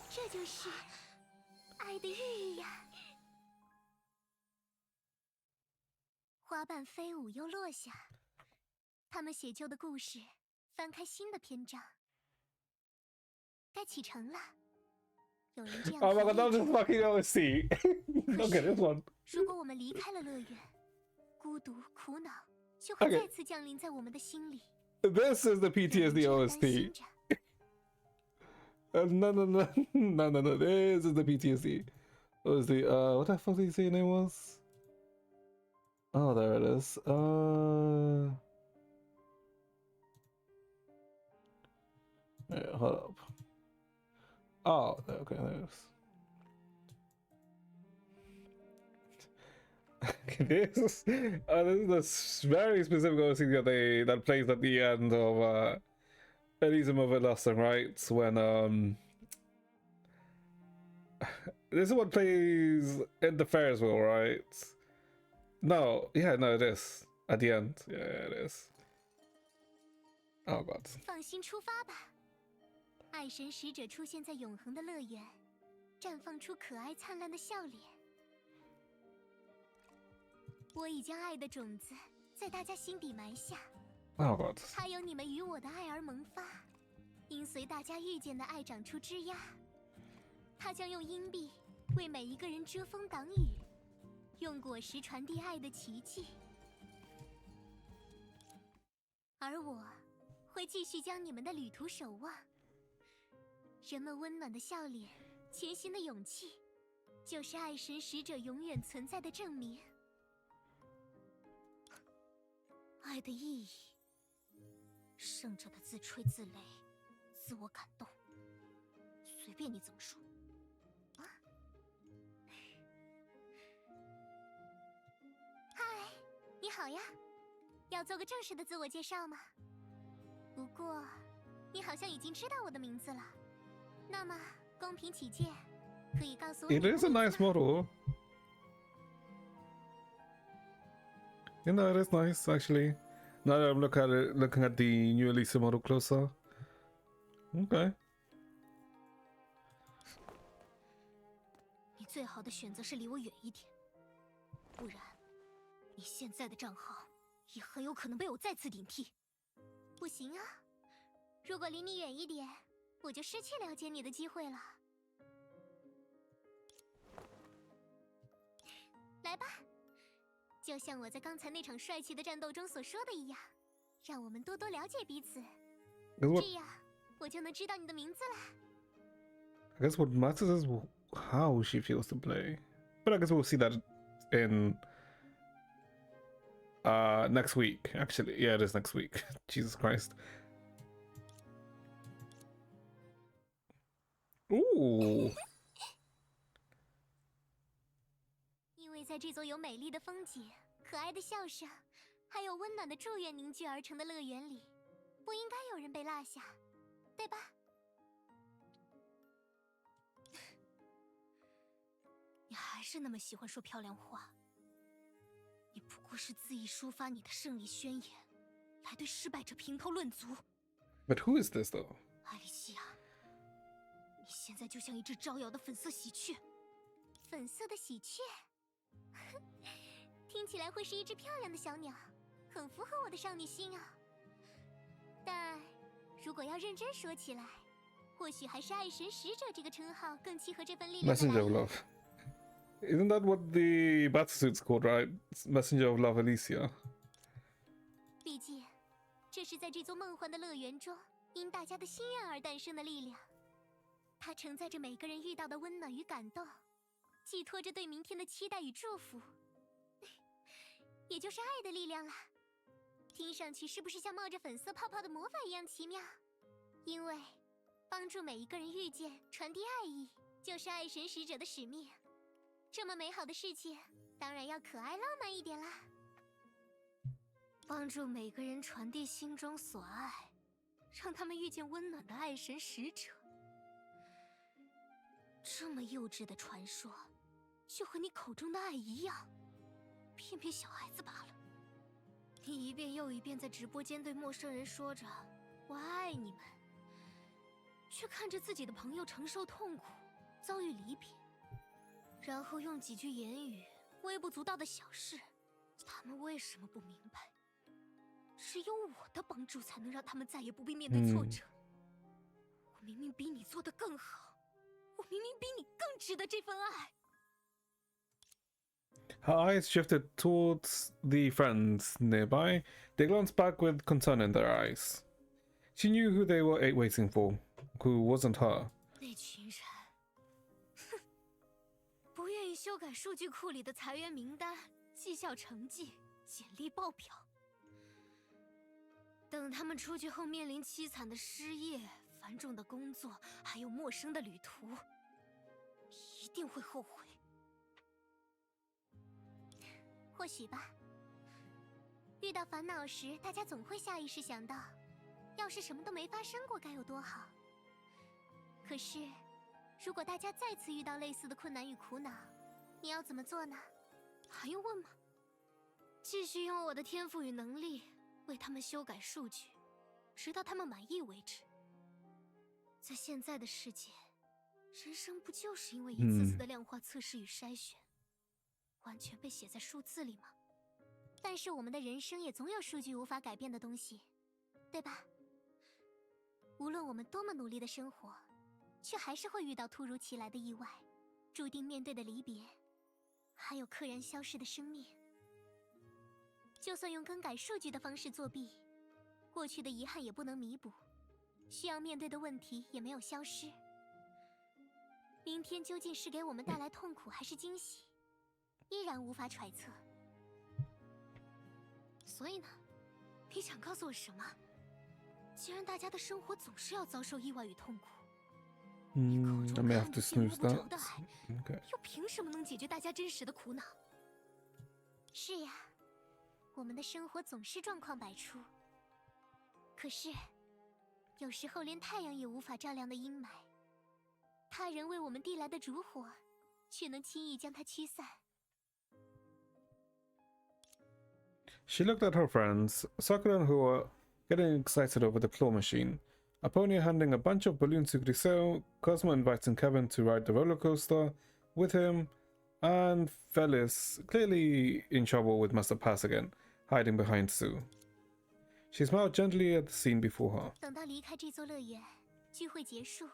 这就是爱的寓意呀。花瓣飞舞又落下，他们写就的故事翻开新的篇章，该启程了。有人这样 Oh my god, 提 that 议 was 着 fucking OC. Look at this one. 如果我们离开了乐园，孤独、苦恼就会 Okay. 再次降临在我们的心里。 This is the 有人 PTSD 这样担 OST. 心着 No, no, no, no, no, no. This is the PTSD. What was the what the fuck did you say your name was? Oh, there it is. Yeah, hold up. Oh, okay, there it is. This is the very specific OC that plays at the end of Elysium of Everlasting, right? When this is what plays in the Ferris wheel, right? No, yeah, no, it is at the end. Yeah, it is. Oh god. 放心出发吧，爱神使者出现在永恒的乐园，绽放出可爱灿烂的笑脸。我已将爱的种子在大家心底埋下， Oh god. 它由你们与我的爱而萌发，因随大家遇见的爱长出枝桠。它将用阴蔽为每一个人遮风挡雨，用果实传递爱的奇迹。而我会继续将你们的旅途守望。人们温暖的笑脸，前行的勇气，就是爱神使者永远存在的证明。爱的意义，胜者的自吹自擂，自我感动，随便你怎么说。啊，嗨，你好呀，要做个正式的自我介绍吗？不过，你好像已经知道我的名字了。那么，公平起见，可以告诉我你 It 的 is a 名 nice 字吗？ model. You know, it is nice actually. Now that I'm looking at the new Elisa model closer. Okay. 你最好的选择是离我远一点。不然，你现在的账号也很有可能被我再次顶替。不行啊，如果离你远一点，我就失去了解你的机会了。来吧，就像我在刚才那场帅气的战斗中所说的一样，让我们多多了解彼此，这样我就能知道你的名字了。I guess what matters is how she feels to play. But I guess we'll see that in next week. Actually, yeah, it is next week. Jesus Christ. Ooh. 因为在这座有美丽的风景、可爱的笑声，还有温暖的祝愿凝聚而成的乐园里，不应该有人被落下，对吧？你还是那么喜欢说漂亮话。你不过是恣意抒发你的胜利宣言，来对失败者评头论足。But who is this though? 艾莉西亚，你现在就像一只招摇的粉色喜鹊。粉色的喜鹊，听起来会是一只漂亮的小鸟，很符合我的少女心啊。但如果要认真说起来，或许还是爱神使者这个称号更契合这份力量的 Messenger of 来源。 Love. Isn't that what the battlesuit's called, right? It's Messenger of Love Alicia. 毕竟，这是在这座梦幻的乐园中，因大家的心愿而诞生的力量。它承载着每个人遇到的温暖与感动，寄托着对明天的期待与祝福，也就是爱的力量啦。听上去是不是像冒着粉色泡泡的魔法一样奇妙？因为帮助每一个人遇见、传递爱意，就是爱神使者的使命。这么美好的事情，当然要可爱浪漫一点啦。帮助每个人传递心中所爱，让他们遇见温暖的爱神使者。这么幼稚的传说，就和你口中的爱一样，骗骗小孩子罢了。你一遍又一遍在直播间对陌生人说着“我爱你们”，却看着自己的朋友承受痛苦，遭遇离别，然后用几句言语微不足道的小事，他们为什么不明白？只有我的帮助才能让他们再也不必面对挫折。我明明比你做得更好，我明明比你更值得这份爱。Her eyes shifted towards the friends nearby. They glanced back with concern in their eyes. She knew who they were waiting for, who wasn't her. 那群人，哼，不愿意修改数据库里的裁员名单、绩效成绩、简历报表。等他们出去后，面临凄惨的失业、繁重的工作，还有陌生的旅途，一定会后悔。或许吧。遇到烦恼时，大家总会下意识想到，要是什么都没发生过该有多好。可是，如果大家再次遇到类似的困难与苦恼，你要怎么做呢？还用问吗？继续用我的天赋与能力为他们修改数据，直到他们满意为止。在现在的世界，人生不就是因为一次次的量化测试与筛选，完全被写在数字里吗？但是我们的人生也总有数据无法改变的东西，对吧？无论我们多么努力的生活，却还是会遇到突如其来的意外，注定面对的离别，还有溘然消逝的生命。就算用更改数据的方式作弊，过去的遗憾也不能弥补，需要面对的问题也没有消失。明天究竟是给我们带来痛苦还是惊喜，依然无法揣测。所以呢，你想告诉我什么？既然大家的生活总是要遭受意外与痛苦，I may have to snooze that. Okay. 又凭什么能解决大家真实的苦恼？是呀，我们的生活总是状况百出。可是，有时候连太阳也无法照亮的阴霾，他人为我们递来的烛火，却能轻易将它驱散。She looked at her friends, Sakura who were getting excited over the claw machine, Apponia handing a bunch of balloons to Grisel, Cosmo inviting Kevin to ride the roller coaster with him, And Phyllis, clearly in trouble with Master Pass again, hiding behind Sue. She smiled gently at the scene before her. 等到离开这座乐园，聚会结束，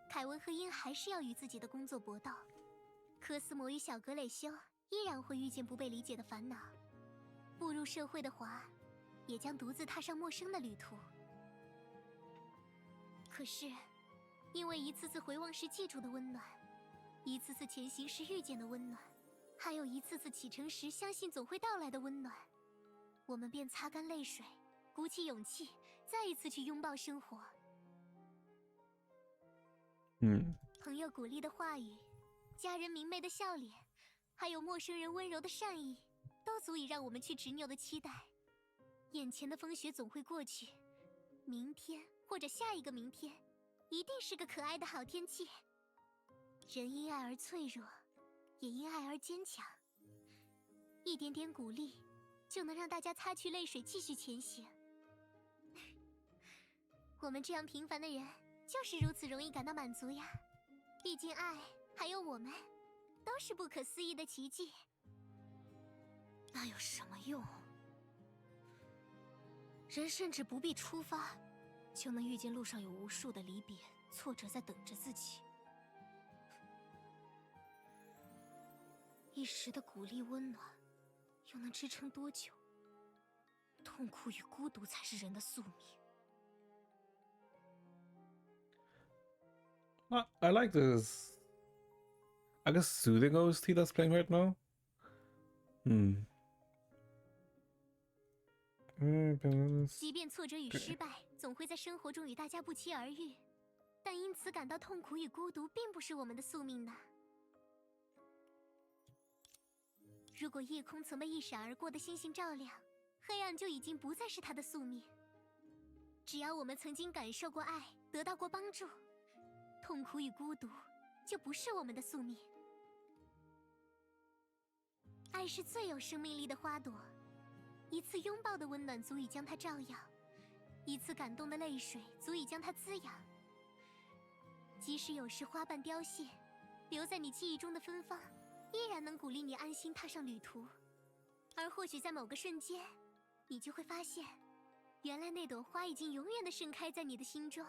凯文和鹰还是要与自己的工作搏斗。科斯摩与小格蕾修依然会遇见不被理解的烦恼。步入社会的华，也将独自踏上陌生的旅途。可是，因为一次次回望时记住的温暖，一次次前行时遇见的温暖，还有一次次启程时相信总会到来的温暖，我们便擦干泪水，鼓起勇气，再一次去拥抱生活。朋友鼓励的话语，家人明媚的笑脸，还有陌生人温柔的善意，都足以让我们去执拗的期待。眼前的风雪总会过去，明天或者下一个明天，一定是个可爱的好天气。人因爱而脆弱，也因爱而坚强。一点点鼓励，就能让大家擦去泪水，继续前行。我们这样平凡的人，就是如此容易感到满足呀。毕竟爱，还有我们，都是不可思议的奇迹。那有什么用？人甚至不必出发，就能遇见路上有无数的离别、挫折在等着自己。一时的鼓励温暖，又能支撑多久？痛苦与孤独才是人的宿命。I like this. I guess soothing OST that's playing right now. 即便挫折与失败总会在生活中与大家不期而遇，但因此感到痛苦与孤独并不是我们的宿命呢。如果夜空曾被一闪而过的星星照亮，黑暗就已经不再是它的宿命。只要我们曾经感受过爱，得到过帮助，痛苦与孤独就不是我们的宿命。爱是最有生命力的花朵，一次拥抱的温暖足以将它照耀，一次感动的泪水足以将它滋养。即使有时花瓣凋谢，留在你记忆中的芬芳，依然能鼓励你安心踏上旅途。而或许在某个瞬间，你就会发现，原来那朵花已经永远的盛开在你的心中。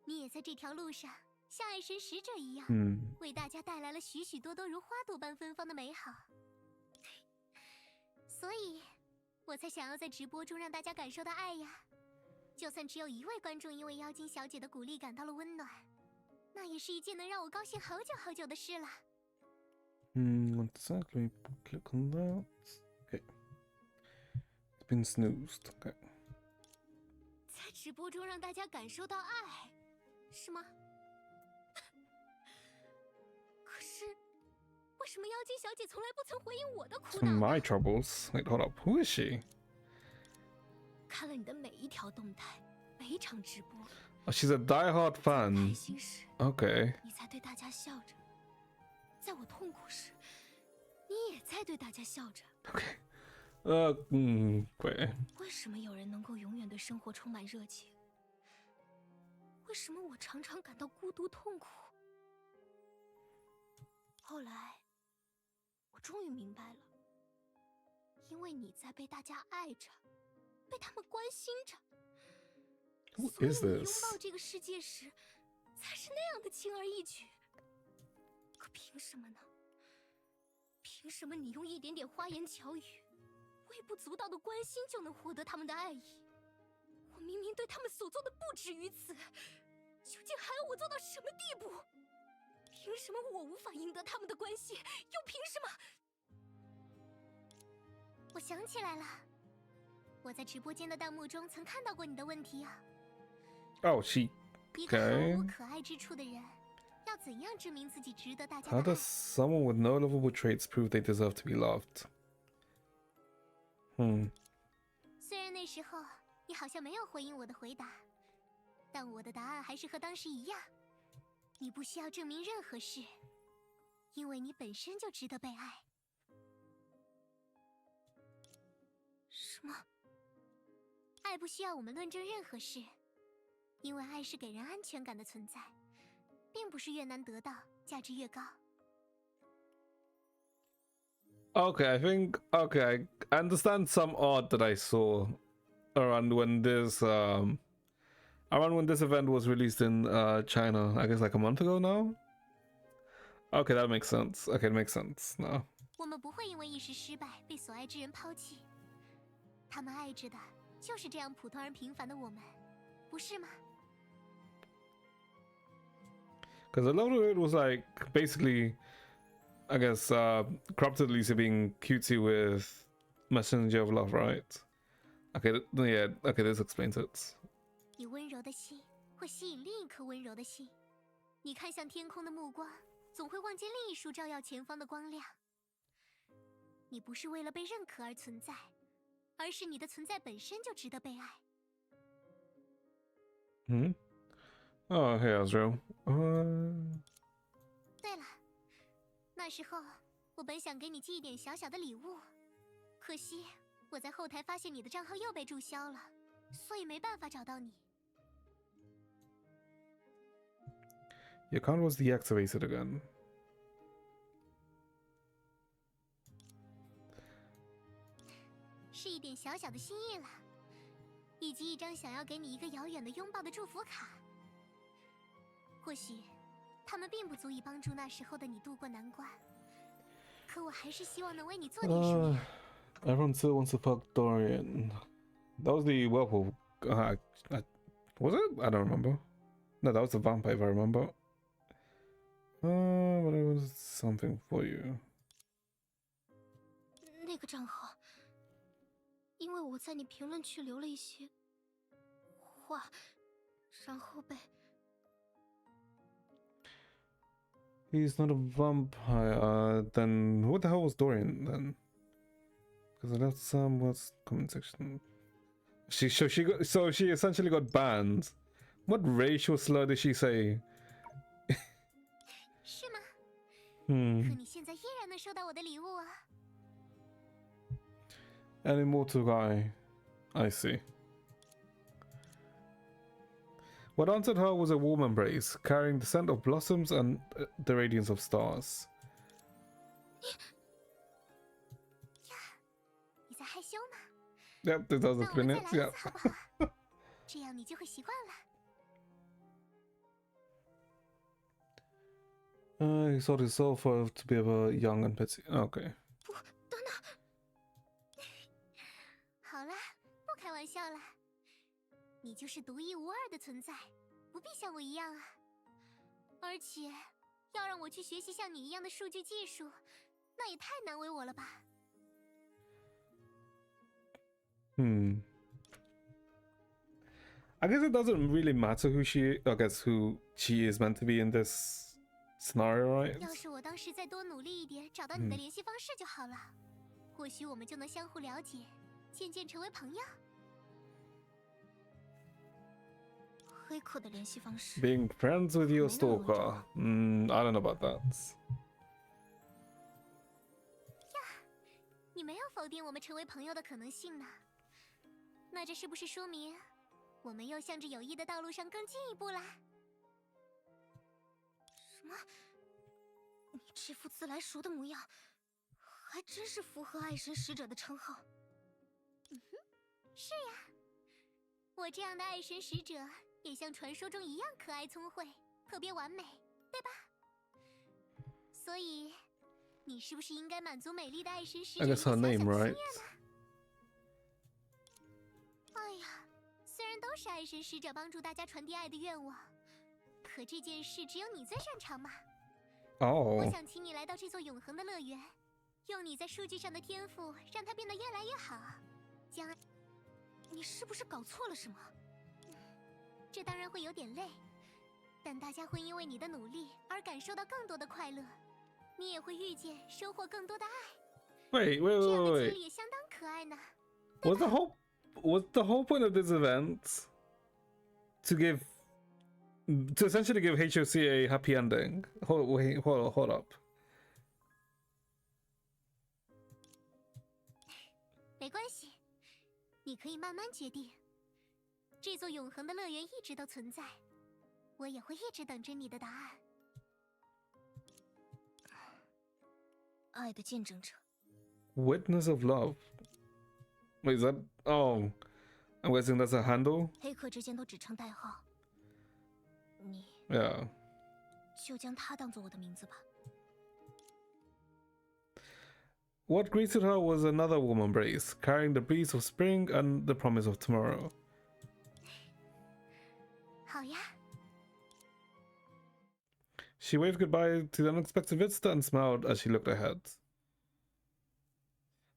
你也在这条路上，像爱神使者一样，为大家带来了许许多多如花朵般芬芳的美好。所以，我才想要在直播中让大家感受到爱呀。就算只有一位观众因为妖精小姐的鼓励感到了温暖，那也是一件能让我高兴好久好久的事了。One sec, let me click on that. Okay. It's been snoozed. Okay. 在直播中让大家感受到爱，是吗？可是，为什么妖精小姐从来不曾回应我的苦 It's 恼呢？ my troubles. Wait, hold up. Who is she? 看了你的每一条动态，每一场直播， Oh, she's a die-hard 开 fan. 心时， Okay. 你才对大家笑着；在我痛苦时，你也在对大家笑着。 Okay. Wait. 为什么有人能够永远对生活充满热情？为什么我常常感到孤独痛苦？后来，我终于明白了，因为你在被大家爱着，被他们关心着， Who 所以 is 你拥 this? 抱这个世界时，才是那样的轻而易举。可凭什么呢？凭什么你用一点点花言巧语，微不足道的关心就能获得他们的爱意？我明明对他们所做的不止于此，究竟还要我做到什么地步？凭什么我无法赢得他们的关心？又凭什么？我想起来了，我在直播间的弹幕中曾看到过你的问题啊。 Oh, she. 一个毫 Okay. 无可爱之处的人，要怎样证明自己值得大家 How 的 does 爱？ someone with no lovable traits prove they deserve to be loved? 虽然那时候你好像没有回应我的回答，但我的答案还是和当时一样。你不需要证明任何事，因为你本身就值得被爱。什么？爱不需要我们论证任何事，因为爱是给人安全感的存在，并不是越难得到，价值越高。Okay, I think okay, I understand some art that I saw around when this event was released in China, I guess like a month ago now. Okay, that makes sense. Okay, it makes sense now. 我们不会因为一时失败被所爱之人抛弃，他们爱着的就是这样普通而平凡的我们，不是吗？ Because a lot of it was like basically, I guess, corrupted Lisa being cutesy with Messenger of Love, right? Okay, yeah, okay, this explains it. 你温柔的心会吸引另一颗温柔的心，你看向天空的目光总会望见另一束照耀前方的光亮。你不是为了被认可而存在，而是你的存在本身就值得被爱。Hmm. Oh, hey, Azrael. 对了，那时候我本想给你寄一点小小的礼物，可惜我在后台发现你的账号又被注销了，所以没办法找到你。 Your account was deactivated again. 是一点小小的心意了，以及一张想要给你一个遥远的拥抱的祝福卡。或许，他们并不足以帮助那时候的你渡过难关，可我还是希望能为你做点什么。Everyone still wants to fuck Dorian. That was the werewolf. Was it? I don't remember. No, that was the vampire if I remember. But it was something for you. 那个账号，因为我在你评论区留了一些话，然后被。 He's not a vampire. Then what the hell was Dorian then? Because I left some what's comment section. She essentially got banned. What racial slur did she say? 是吗？可 Hmm. 你现在依然能收到我的礼物啊！ An immortal guy. I see. What answered her was a warm embrace, carrying the scent of blossoms and the radiance of stars. 你在害羞吗？ Yep, this does 那 it 我们再 minutes. 来一 Yep. 次好不好？这样你就会习惯了。 He sought his soul for to be ever young and petty. Okay. 不，等等。好了，不开玩笑了。你就是独一无二的存在，不必像我一样啊。而且，要让我去学习像你一样的数据技术，那也太难为我了吧。 I guess it doesn't really matter who she is meant to be in this scenario, right? 要是我当时再多努力一点，找到你的联系方式就好了。或许我们就能相互了解，渐渐成为朋友。黑客的联系方式。 Being friends with your stalker. I don't know about that. 你没有否定我们成为朋友的可能性呢？那这是不是说明我们又向着友谊的道路上更进一步啦？什么？你这副自来熟的模样，还真是符合爱神使者的称号。是呀，我这样的爱神使者也像传说中一样可爱聪慧，特别完美，对吧？所以，你是不是应该满足美丽的爱神使者 I 一 guess 个小 her 小的 name, 心 right? 愿呢？哎呀，虽然都是爱神使者帮助大家传递爱的愿望，可这件事只有你最擅长嘛。我 Oh. 想请你来到这座永恒的乐园，用你在数据上的天赋，让它变得越来越好。将来，你是不是搞错了什么？这当然会有点累，但大家会因为你的努力而感受到更多的快乐，你也会遇见收获更多的爱。 Wait, 这样的经 wait. 历也相当可爱呢。 Was the whole point of this event to essentially give HOC a happy ending? Hold up. 没关系，你可以慢慢决定。这座永恒的乐园一直都存在，我也会一直等着你的答案。爱的见证者， Witness of love. Wait, is that? Oh, I'm guessing that's a handle. 黑客之间都只称代号，你 Yeah. 就将它当做我的名字吧。 What greeted her was another warm embrace, carrying the breeze of spring and the promise of tomorrow. 好呀， She waved goodbye to the unexpected visitor and smiled as she looked ahead.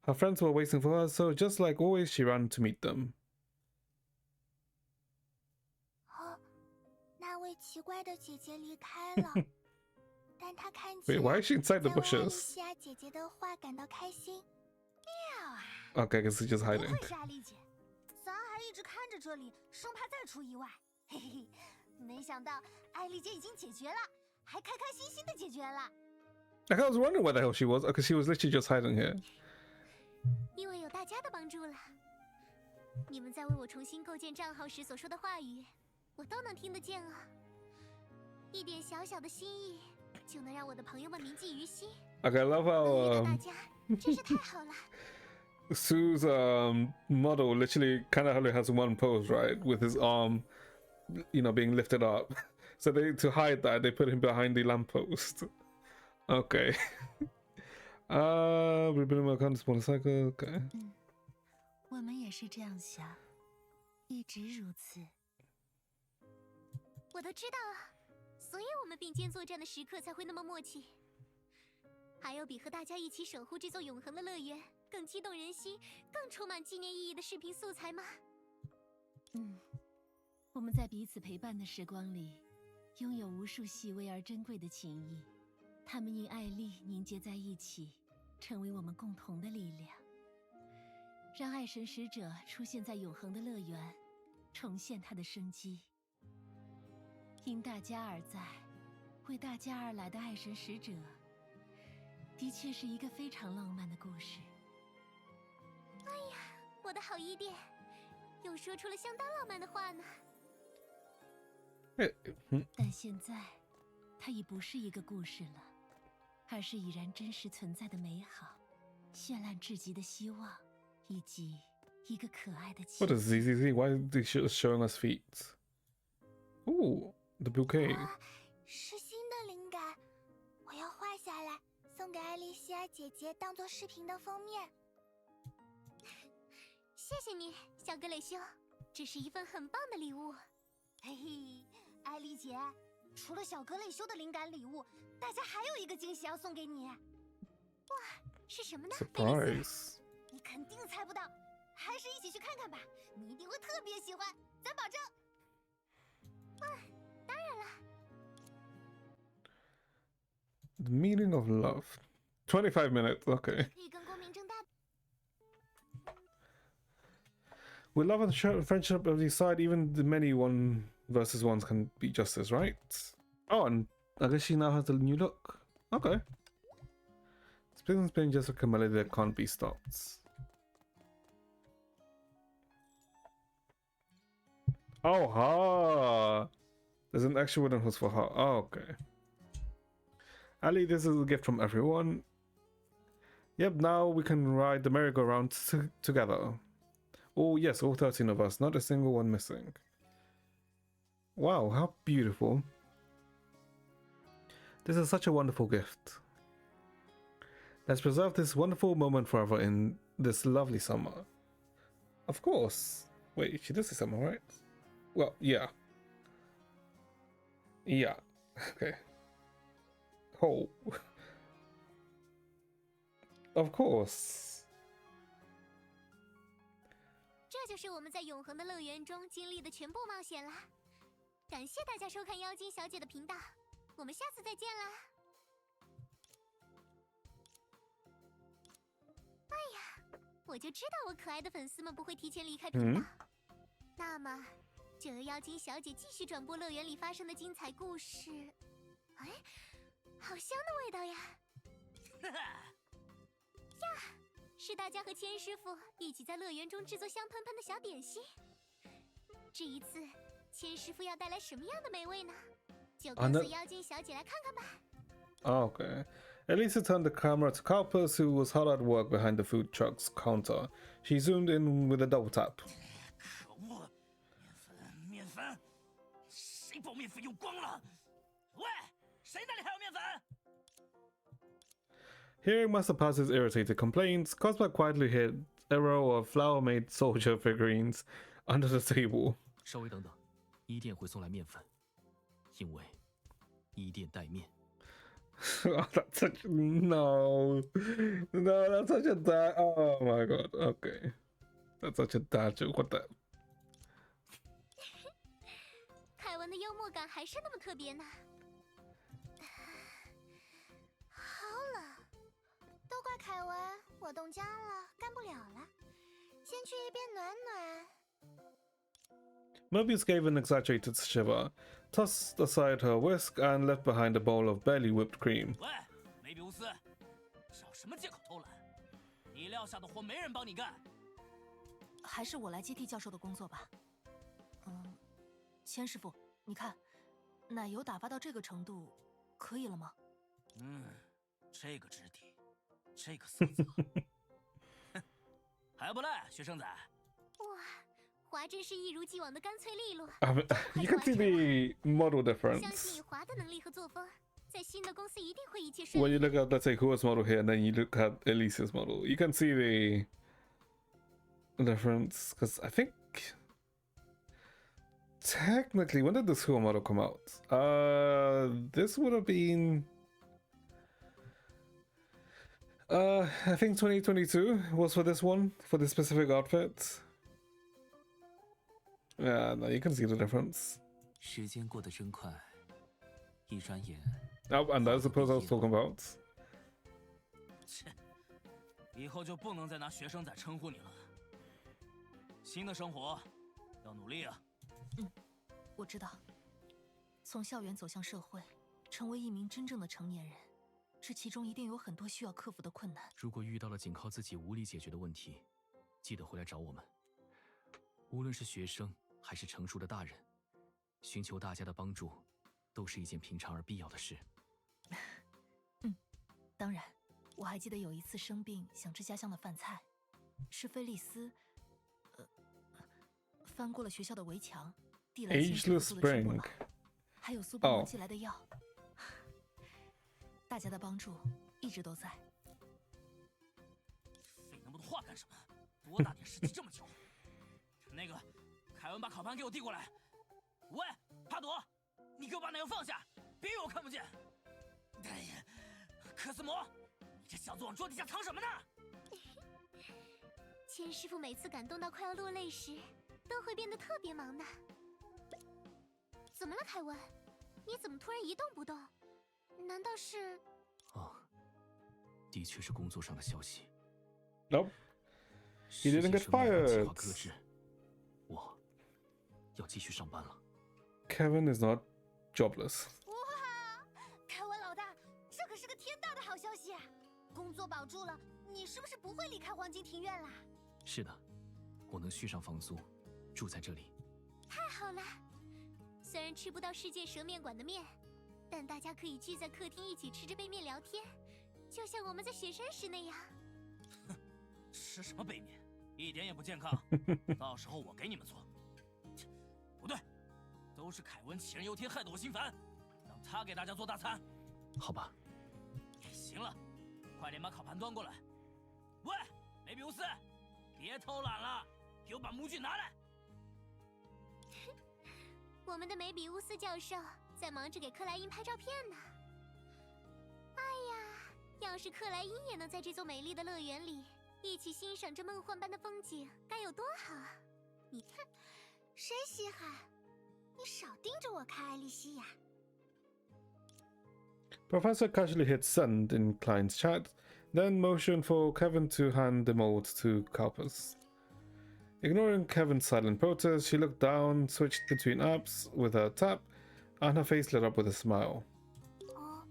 Her friends were waiting for her, so just like always, she ran to meet them. 哦，那位奇怪的姐姐离开了，但她看起 Wait, 来 why is she inside the 在为艾丽 bushes? 西亚姐姐的话感到开心。妙啊！ Okay, I guess she's just 不 hiding. 愧是艾丽姐，咱还一直看着这里，生怕再出意外。嘿嘿，没想到艾丽姐已经解决了，还开开心心的解决了。 Like, I was wondering where the hell she was, because she was literally just hiding here. 因为有大家的帮助了，你们在为我重新构建账号时所说的话语，我都能听得见啊。一点小小的心意，就能让我的朋友们铭记于心。 Okay, I love 能遇 how 到大家，真是太好了。 Sue's model literally kind of only has one pose, right, with his arm, you know, being lifted up. So to hide that, they put him behind the lamppost. Okay. We've been on a motorcycle. Okay. 我们也是这样想，一直如此。我都知道啊，所以我们并肩作战的时刻才会那么默契。还有比和大家一起守护这座永恒的乐园更激动人心、更充满纪念意义的视频素材吗？我们在彼此陪伴的时光里，拥有无数细微而珍贵的情谊，它们因爱丽凝结在一起，成为我们共同的力量，让爱神使者出现在永恒的乐园，重现它的生机。因大家而在，为大家而来的爱神使者，的确是一个非常浪漫的故事。我的好伊甸，又说出了相当浪漫的话呢。但现在，它已不是一个故事了，而是已然真实存在的美好、绚烂至极的希望，以及一个可爱的奇 What 迹。 is ZZZ? Why are they showing us feet? Ooh, the bouquet. 是新的灵感，我要画下来，送给艾丽西亚姐姐当做视频的封面。谢谢你，小格蕾修，这是一份很棒的礼物。嘿嘿，艾丽姐，除了小格蕾修的灵感礼物，大家还有一个惊喜要送给你。是什么呢？ Surprise. 你肯定猜不到，还是一起去看看吧，你一定会特别喜欢，咱保证。当然了， The meaning of love. 25 minutes. Okay. 可以更光明正大。 With love and friendship on each side, even the many one versus ones can be justice, right? Oh, and I guess she now has a new look. Okay. Spin and spin just like a melody that can't be stopped. Oh, ha! There's an extra wooden horse for her. Oh, okay. Ali, this is a gift from everyone. Yep, now we can ride the merry-go-round together. Oh yes, all 13 of us, not a single one missing. Wow, how beautiful. This is such a wonderful gift. Let's preserve this wonderful moment forever in this lovely summer. Of course. Wait, she did say summer, right? Well, yeah. Yeah. Okay. Oh. Of course. 这就是我们在永恒的乐园中经历的全部冒险啦！感谢大家收看妖精小姐的频道，我们下次再见啦！哎呀，我就知道我可爱的粉丝们不会提前离开频道。那么，就由妖精小姐继续转播乐园里发生的精彩故事。哎，好香的味道呀！呀！ 是大家和千师傅一起在乐园中制作香喷喷的小点心。这一次，千师傅要带来什么样的美味呢？就跟随妖精小姐来看看吧。Okay. Elisa turned the camera to Carpus, who was hard at work behind the food truck's counter. She zoomed in with a double tap. 可恶，面粉，谁把面粉用光了？喂，谁那里还有面粉？ Hearing Master Pass's irritated complaints, Cosmo quietly hid a row of flour-made soldier figurines under the table. 稍微等等，伊甸会送来面粉，因为伊甸带面。Oh, that's such no, that's such a dad. Oh my god. Okay, that's such a dad joke. What the? 凯文的幽默感还是那么特别呢。好了，都怪凯文，我冻僵了，干不了了。先去一边暖暖。 Mobius gave an exaggerated shiver, tossed aside her whisk, and left behind a bowl of barely whipped cream. 喂，梅比乌斯，找什么借口偷懒？你撂下的活没人帮你干。还是我来接替教授的工作吧。千师傅，你看，奶油打发到这个程度，可以了吗？这个质地，这个色泽，哼，还不赖，学生仔。哇，华真是一如既往的干脆利落。You can see the model 相 difference. 信以华的能力和作风，在新的公司一定会一切顺 When 利。 you look at, let's say, Kua's model here, and then you look at Elisa's model, you can see the difference. Because I think technically, when did the Kua model come out? This would have been. I think 2022 was for this one, for this specific outfit. Yeah, no, you can see the difference. 时间过得真快，一转眼。Oh, and that's the pose I was talking about. 切，以后就不能再拿学生仔称呼你了。新的生活要努力啊。我知道，从校园走向社会，成为一名真正的成年人，这其中一定有很多需要克服的困难。如果遇到了仅靠自己无力解决的问题，记得回来找我们。无论是学生还是成熟的大人，寻求大家的帮助，都是一件平常而必要的事。当然，我还记得有一次生病想吃家乡的饭菜，是菲利斯，翻过了学校的围墙，递来亲手 Ageless 做的吃不 Spring. 饱，还有苏帮忙寄来的药。大家的帮助一直都在。费那么多话干什么？多大点事记这么久？那个，凯文把烤盘给我递过来。喂，帕朵，你给我把奶油放下，别以为我看不见。哎呀，科斯摩，你这小子往桌底下藏什么呢？千师傅每次感动到快要落泪时，都会变得特别忙的。怎么了，凯文？你怎么突然一动不动？难道是？的确是工作上的消息。 Nope. He didn't get fired. 搁置，我要继续上班了。 Kevin is not jobless. 哇，凯文老大，这可是个天大的好消息啊！工作保住了，你是不是不会离开黄金庭院啦？是的，我能续上房租，住在这里。太好了！虽然吃不到世界蛇面馆的面，但大家可以聚在客厅一起吃着杯面聊天，就像我们在雪山时那样。吃什么杯面，一点也不健康。到时候我给你们做。不对，都是凯文杞人忧天，害得我心烦，让他给大家做大餐。好吧。行了，快点把烤盘端过来。喂，梅比乌斯，别偷懒了，给我把模具拿来。我们的梅比乌斯教授在忙着给克莱因拍照片呢。哎呀，要是克莱因也能在这座美丽的乐园里一起欣赏这梦幻般的风景，该有多好啊！你看，谁稀罕？你少盯着我看，艾莉西亚。 Professor casually hit send in Klein's chat, then motioned for Kevin to hand the mold to Carpus. Ignoring Kevin's silent protest, she looked down, switched between apps with her tap, and her face lit up with a smile. 哦，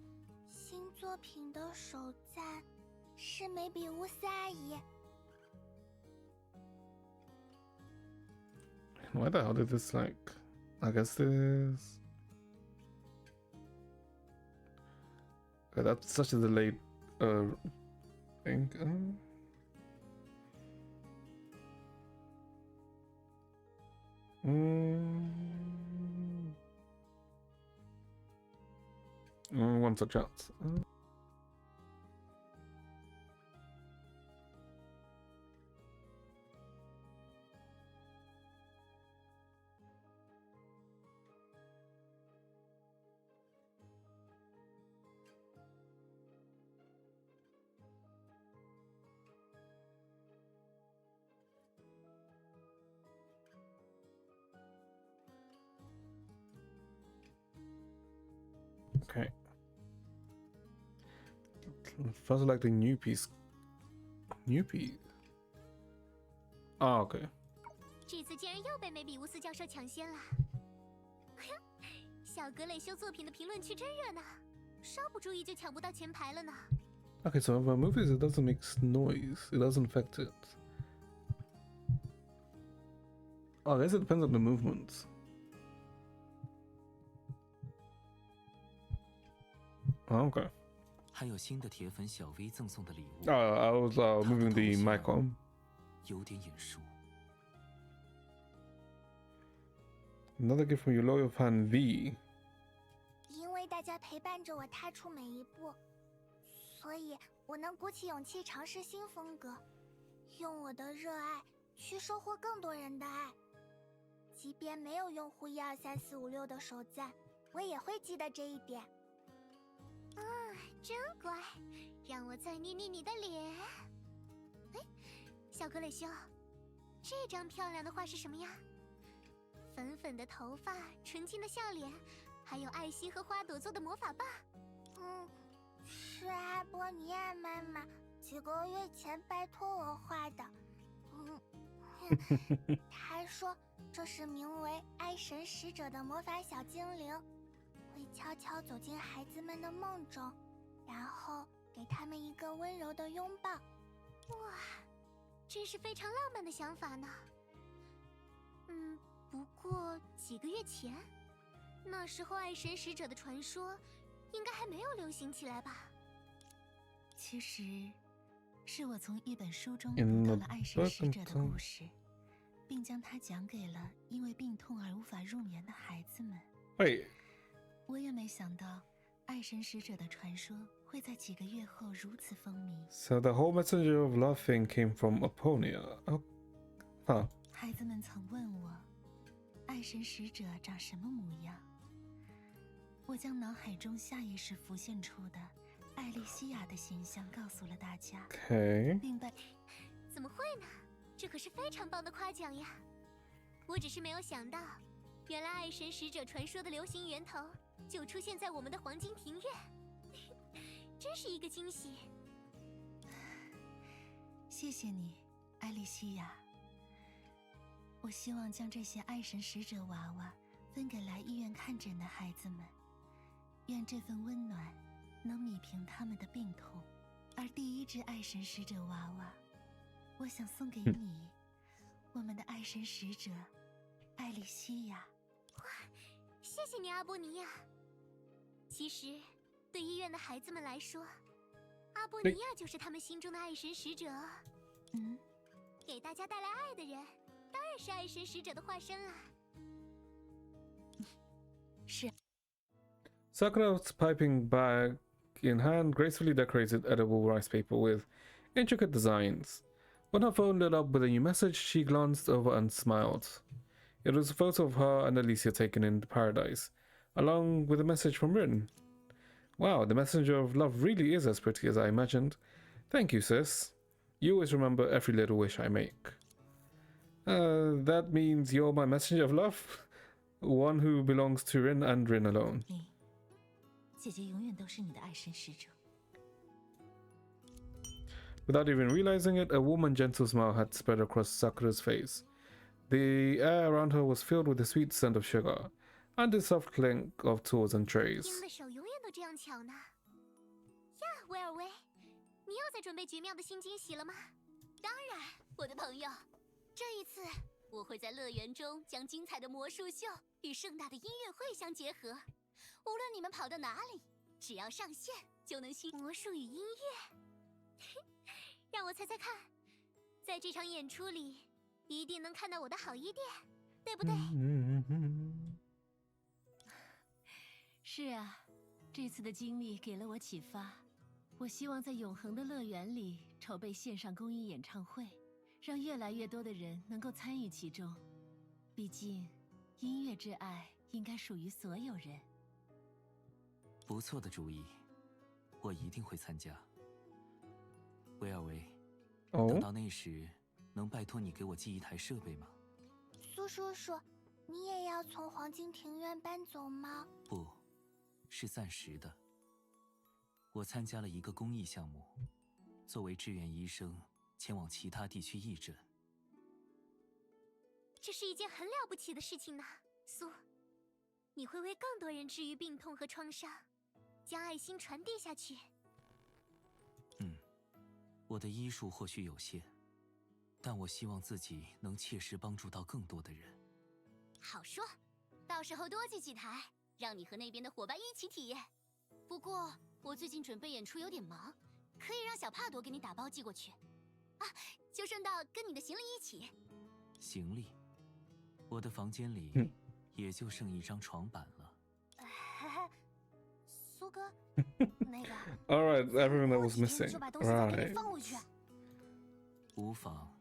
新作品的首赞是梅比乌斯阿姨。 Why the hell did this like? I guess this. That's such a delayed thing. One such chance. Okay. First, like the new piece. New piece. Oh, okay. 这次竟然又被梅比乌斯教授抢先了。小格蕾修作品的评论区真热闹，稍不注意就抢不到前排了呢。Okay, so if I move it, it doesn't make noise. It doesn't affect it. Oh, I guess it depends on the movements. Oh, okay. 还有新的铁粉小 V 赠送的礼物。I was moving the mic on. 有点眼熟。Another gift from your loyal fan V. 因为大家陪伴着我踏出每一步，所以我能鼓起勇气尝试新风格，用我的热爱去收获更多人的爱。即便没有用户12345的手赞，我也会记得这一点。真乖，让我再捏捏你的脸。哎，小格蕾修，这张漂亮的画是什么呀？粉粉的头发，纯净的笑脸，还有爱心和花朵做的魔法棒。是阿波尼亚妈妈几个月前拜托我画的。她说这是名为爱神使者的魔法小精灵，会悄悄走进孩子们的梦中，然后给他们一个温柔的拥抱。哇，真是非常浪漫的想法呢。不过几个月前，那时候爱神使者的传说应该还没有流行起来吧？其实，是我从一本书中读到了爱神使者的故事，并将它讲给了因为病痛而无法入眠的孩子们。Wait. 我也没想到，爱神使者的传说会在几个月后如此风靡。So the whole messenger of love thing came from Aponia. Oh, huh. 孩子们曾问我，爱神使者长什么模样？我将脑海中下意识浮现出的艾莉西亚的形象告诉了大家。Okay. 并被怎么会呢？这可是非常棒的夸奖呀！我只是没有想到，原来爱神使者传说的流行源头就出现在我们的黄金庭院，真是一个惊喜。谢谢你，艾莉西亚。我希望将这些爱神使者娃娃分给来医院看诊的孩子们，愿这份温暖能弭平他们的病痛。而第一只爱神使者娃娃，我想送给你，我们的爱神使者艾莉西亚。哇，谢谢你，阿波尼亚。其实，对医院的孩子们来说，阿波尼亚就是他们心中的爱神使者。给大家带来爱的人，当然是爱神使者的化身啦。是。Sakura's piping bag in hand gracefully decorated edible rice paper with intricate designs. When her phone lit up with a new message, she glanced over and smiled. It was a photo of her and Alicia taken in paradise, along with a message from Rin. Wow, the messenger of love really is as pretty as I imagined. Thank you, sis. You always remember every little wish I make. That means you're my messenger of love? One who belongs to Rin and Rin alone. 姐姐永远都是你的爱神使者。 Without even realizing it, a warm and gentle smile had spread across Sakura's face. The air around her was filled with the sweet scent of sugar, and the soft clink of tools and trays. 鹰的手永远都这样巧呢。呀，威尔威，你又在准备绝妙的新惊喜了吗？当然，我的朋友，这一次我会在乐园中将精彩的魔术秀与盛大的音乐会相结合。无论你们跑到哪里，只要上线，就能吸魔术与音乐。让我猜猜看，在这场演出里，一定能看到我的好衣店，对不对？是啊，这次的经历给了我启发。我希望在永恒的乐园里筹备线上公益演唱会，让越来越多的人能够参与其中。毕竟，音乐之爱应该属于所有人。不错的主意，我一定会参加。威尔维，等到那时，能拜托你给我寄一台设备吗？苏叔叔，你也要从黄金庭院搬走吗？不，是暂时的。我参加了一个公益项目，作为志愿医生前往其他地区义诊。这是一件很了不起的事情呢，苏。你会为更多人治愈病痛和创伤，将爱心传递下去。我的医术或许有限，但我希望自己能切实帮助到更多的人。好说，到时候多寄几台，让你和那边的伙伴一起体验。不过我最近准备演出有点忙，可以让小帕朵给你打包寄过去。啊，就顺道跟你的行李一起。行李，我的房间里也就剩一张床板了。苏哥，那个 All right, everything that was 过几 missing. 天就把东西再给你 Right. 放回去。无妨，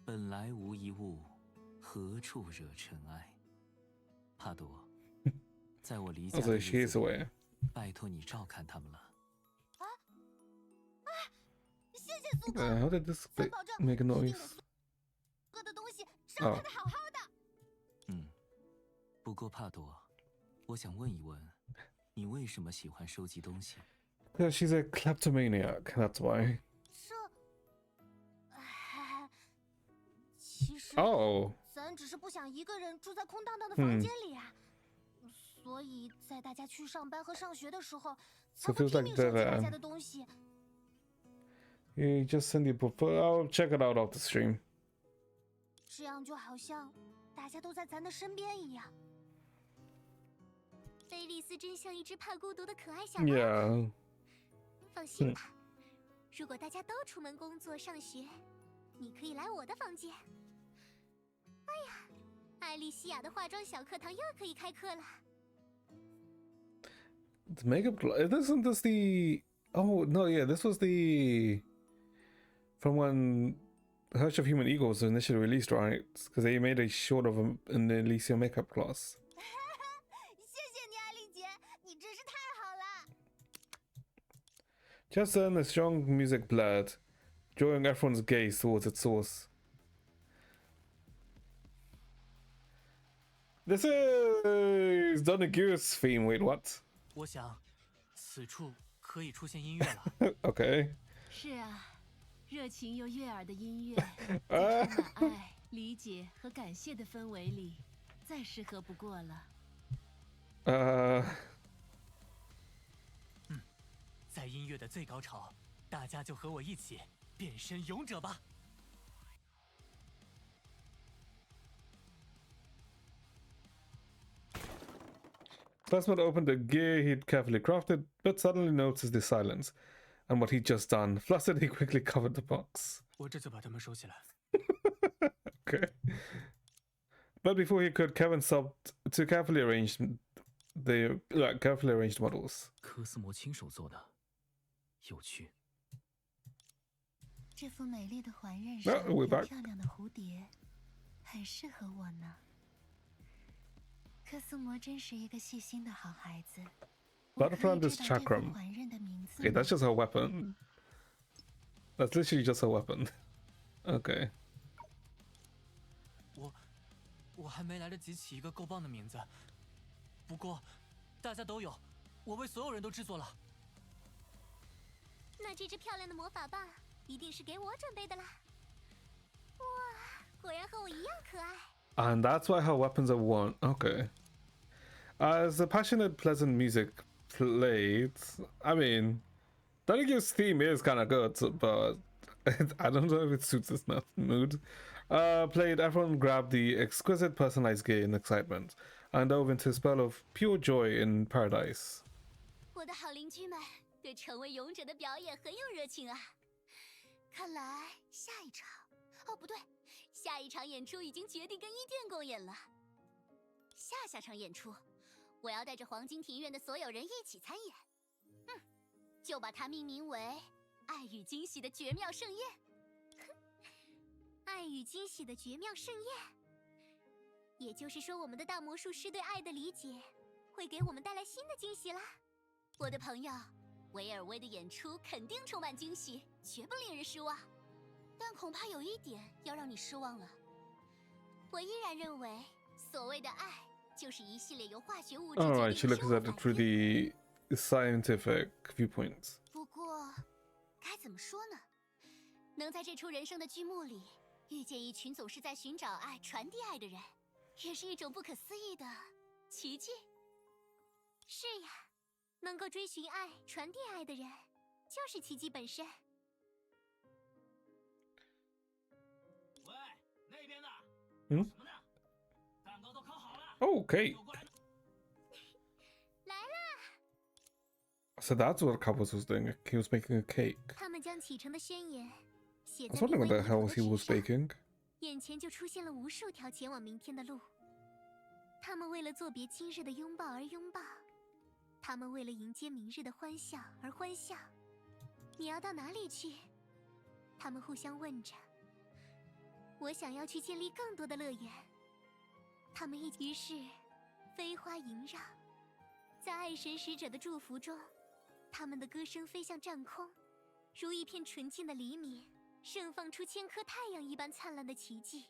本来无一物，何处惹尘埃。帕朵，在我离家 Also, 的 she 日 is 子里， aware. 拜托你照看他们了。谢谢苏哥， How did this 咱保证 make a 一定 noise? 给苏哥的东西照看得好好的。不过帕朵，我想问一问，你为什么喜欢收集东西？ Yeah, she's a kleptomaniac. That's why. 其实 Oh. 咱只是不想一个人住在空荡荡的房间里啊，所以在大家去上班和上学的时候，才 So 会 feels 拼 like 命收集 they're 大家的东西。 You just send your portfolio. I'll check it out off the stream. 这样就好像大家都在咱的身边一样。菲利斯真像一只怕孤独的可爱小猫。Yeah. 放心吧，如果大家都出门工作上学，你可以来我的房间。哎呀，艾丽西亚的化妆小课堂又可以开课了。 The makeup. Isn't this the? Oh no, yeah. This was the. From when Hush of Human Eagle was initially released, right? Because they made a short of an Elysia makeup class. 谢谢你，艾丽姐，你真是太好了。 Just then, the strong music blared, drawing everyone's gaze towards its source. This is Donaghu's theme. Wait, what? 我想，此处可以出现音乐了。Okay. 是啊，热情又悦耳的音乐，在充满爱、理解和感谢的氛围里，再适合不过了。在音乐的最高潮，大家就和我一起变身勇者吧！ Plasmid opened the gear he'd carefully crafted, but suddenly noticed the silence, and what he'd just done. Flustered, he quickly covered the box. 我这就把它们收起来。 Okay. But before he could, Kevin stopped to carefully arrange the carefully arranged models. 科斯摩亲手做的，有趣。这副美丽的环刃 No, 上 we're 有 back. 漂亮的蝴蝶，很适合我呢。科斯摩真是一个细心的好孩子。我可以 Butterfly 知 is 道这副 chakram. 环刃的名字 Okay, 吗 that's just her weapon. That's literally just her weapon. Okay. 我还没来得及起一个够棒的名字，不过大家都有，我为所有人都制作了。那这支漂亮的魔法棒一定是给我准备的啦！哇，果然和我一样可爱。 And that's why her weapons are one. Okay. As the passionate, pleasant music played, I mean, Donaghu's theme is kind of good, but I don't know if it suits this mood. Played, everyone grabbed the exquisite personalized gear in excitement and dove into a spell of pure joy in paradise. 我的好邻居们，对对成为勇者的表演很有热情啊。看来下一场，哦不对，下一场演出已经决定跟伊甸共演了。下场演出，我要带着黄金庭院的所有人一起参演。就把它命名为“爱与惊喜的绝妙盛宴”。爱与惊喜的绝妙盛宴，也就是说，我们的大魔术师对爱的理解会给我们带来新的惊喜啦。我的朋友，维尔薇的演出肯定充满惊喜，绝不令人失望。但恐怕有一点要让你失望了。我依然认为，所谓的爱就是一系列由化学物质决 Alright, 定 she 的 looks 生物 at 反 it through 应。 the scientific viewpoints. 不过，该怎么说呢？能在这出人生的剧目里遇见一群总是在寻找爱、传递爱的人，也是一种不可思议的奇迹。是呀，能够追寻爱、传递爱的人，就是奇迹本身。喂，那边的，嗯什么呢？蛋糕都烤好了。 Okay. 给我过来。来啦！ So that's what Cabos was doing. He was making a cake. 他们将启程的宣言写 I was 在 wondering 另 what 外 the 一 hell 头 he 的 was 纸上， baking. 眼前就出现了无数条前往明天的路。他们为了作别今日的拥抱而拥抱，他们为了迎接明日的欢笑而欢笑。你要到哪里去？他们互相问着。我想要去建立更多的乐园。他们一于是飞花萦绕，在爱神使者的祝福中，他们的歌声飞向战空，如一片纯净的黎明，盛放出千颗太阳一般灿烂的奇迹，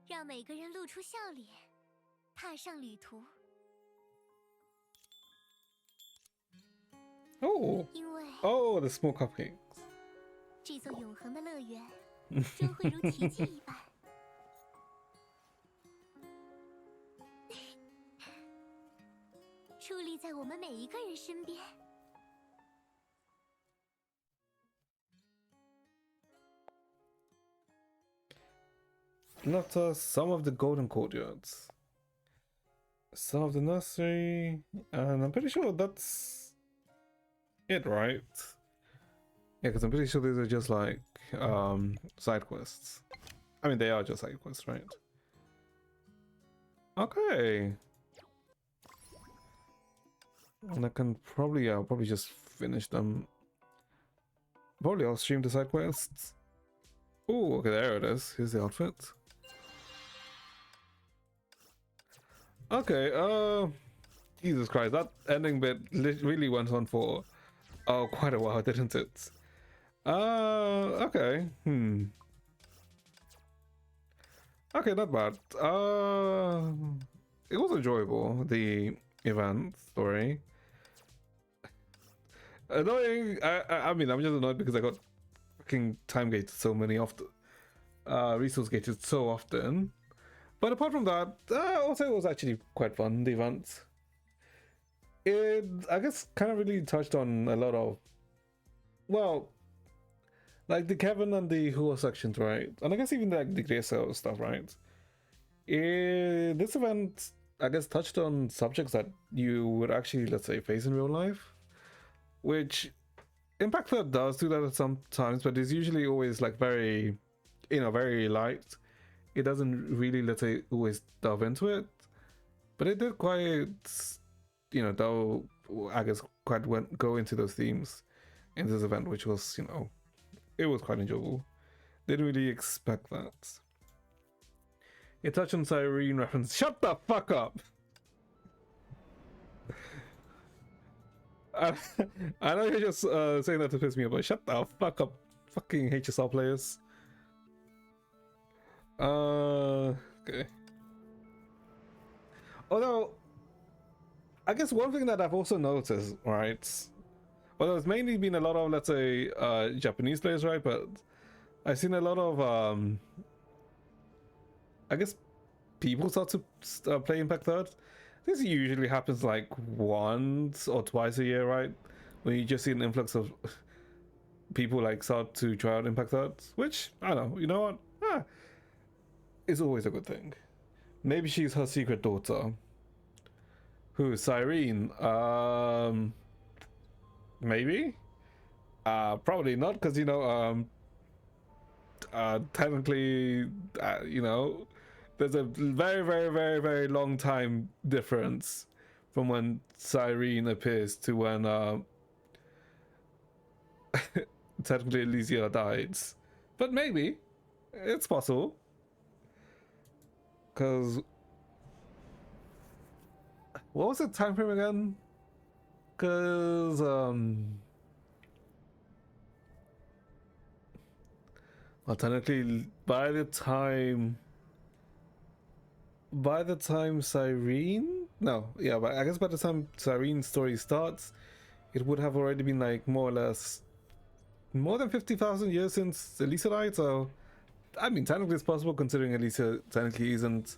让每个人露出笑脸，踏上旅途。 Oh. 因为 Oh, the small cupcakes. 这座永恒的乐园将会如奇迹一般，矗立在我们每一个人身边。 Not some of the golden courtyards. Some of the nursery. And I'm pretty sure that's it, right? Yeah, because I'm pretty sure these are just like side quests. I mean, they are just side quests, right? Okay. And I can probably, yeah, I'll probably just finish them. Probably I'll stream the side quests. Oh, okay, there it is. Here's the outfit. Okay, Jesus Christ, that ending bit really went on for quite a while, didn't it? Okay, okay, not bad. It was enjoyable, the event story. Annoying. I mean, I'm just annoyed because I got fucking time gated so many often, resource gated so often. But apart from that, also it was actually quite fun, the event. It, I guess, kind of really touched on a lot of, well, like the Kevin and the Hua sections, right? And I guess even like the Graycell stuff, right? This event, I guess, touched on subjects that you would actually, let's say, face in real life. Which Impact Third does do that at some times, but it's usually always like very, very light. It doesn't really, let's say, always delve into it, but it did quite, though I guess quite go into those themes in this event, which was, it was quite enjoyable. Didn't really expect that. It touched on Cyrene reference. Shut the fuck up! I know you're just saying that to piss me off, but shut the fuck up, fucking HSL players. Okay. Although, I guess one thing that I've also noticed, right? Well, there's mainly been a lot of, let's say, Japanese players, right? But I've seen a lot of, I guess, people start to play Impact Third. This usually happens like once or twice a year, right? When you just see an influx of people like start to try out Impact Third, which, I don't know, you know what? It's always a good thing. Maybe she's her secret daughter. Who? Cyrene. maybe. Probably not, because you know, technically, you know, there's a very, very, very, very long time difference from when Cyrene appears to when technically Elysia died. But maybe it's possible, because what was the time frame again? Because well, technically by the time Cyrene, no, yeah, but I guess by the time Cyrene's story starts, it would have already been like more or less more than 50,000 years since Elisa died. So I mean, technically it's possible, considering Elisa technically isn't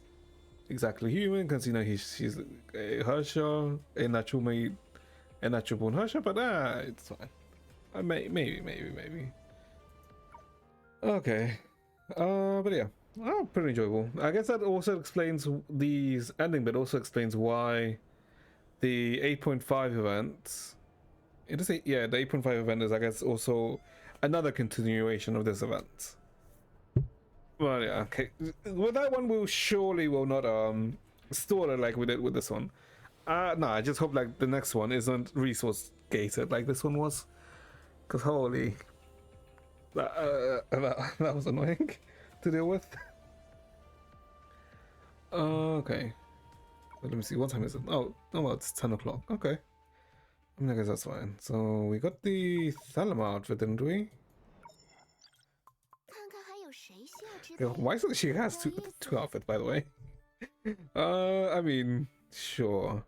exactly human, because you know she's a Harsha, a natural born Harsha, but it's fine. Maybe. Okay. But yeah. Oh, pretty enjoyable. I guess that also explains these ending, but also explains why the 8.5 event. It is yeah, the 8.5 event is, I guess, also another continuation of this event. Well, yeah, okay. With that one, we'll surely will not stall it like we did with this one. No, I just hope like the next one isn't resource gated like this one was, because holy, that was annoying to deal with. Okay, let me see, what time is it? Oh, well, it's 10 o'clock. Okay, I mean, I guess that's fine. So we got the Thelema outfit, didn't we? Yeah, why is it she has two outfits, by the way? I mean, sure.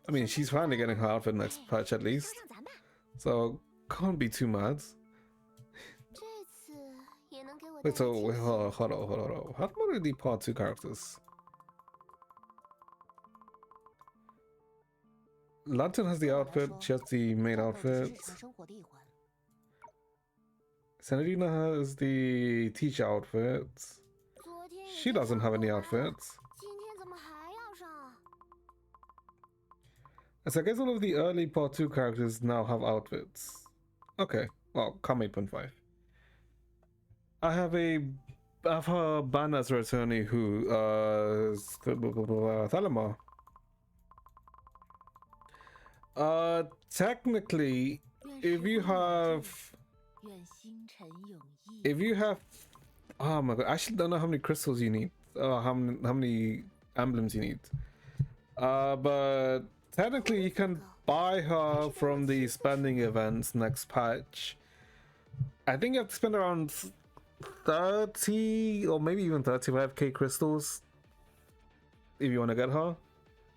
I mean, she's finally getting her outfit next patch at least, so can't be too mad. Wait, so wait, hold on. How come are the part 2 characters? Lantern has the outfit, she has the main outfit. Senadina has the teacher outfit. She doesn't have any outfits. So I guess all of the early part 2 characters now have outfits. Okay, well, come 8.5. I have her ban as her attorney who Thelema. Technically, if you have oh my god, I actually don't know how many crystals you need, how many emblems you need. But technically you can buy her from the spending events next patch. I think you have to spend around 30 or maybe even 35k crystals if you want to get her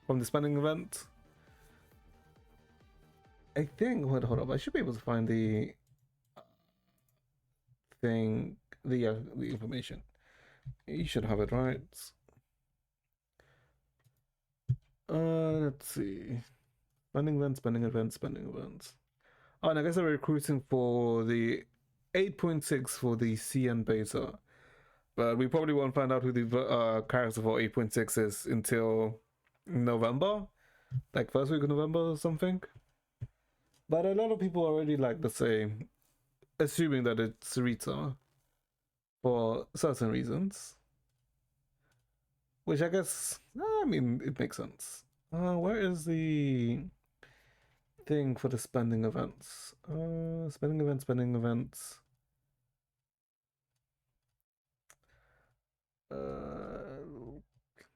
from the spending event. I think, hold up, I should be able to find the thing, the information. You should have it, right? Let's see. Spending events. Oh, and I guess they're recruiting for the 8.6 for the CN beta. But we probably won't find out who the character for 8.6 is until November. Like first week of November or something. But a lot of people already, like, let's say, assuming that it's Rita for certain reasons. Which I guess, I mean, it makes sense. Where is the thing for the spending events? Spending events.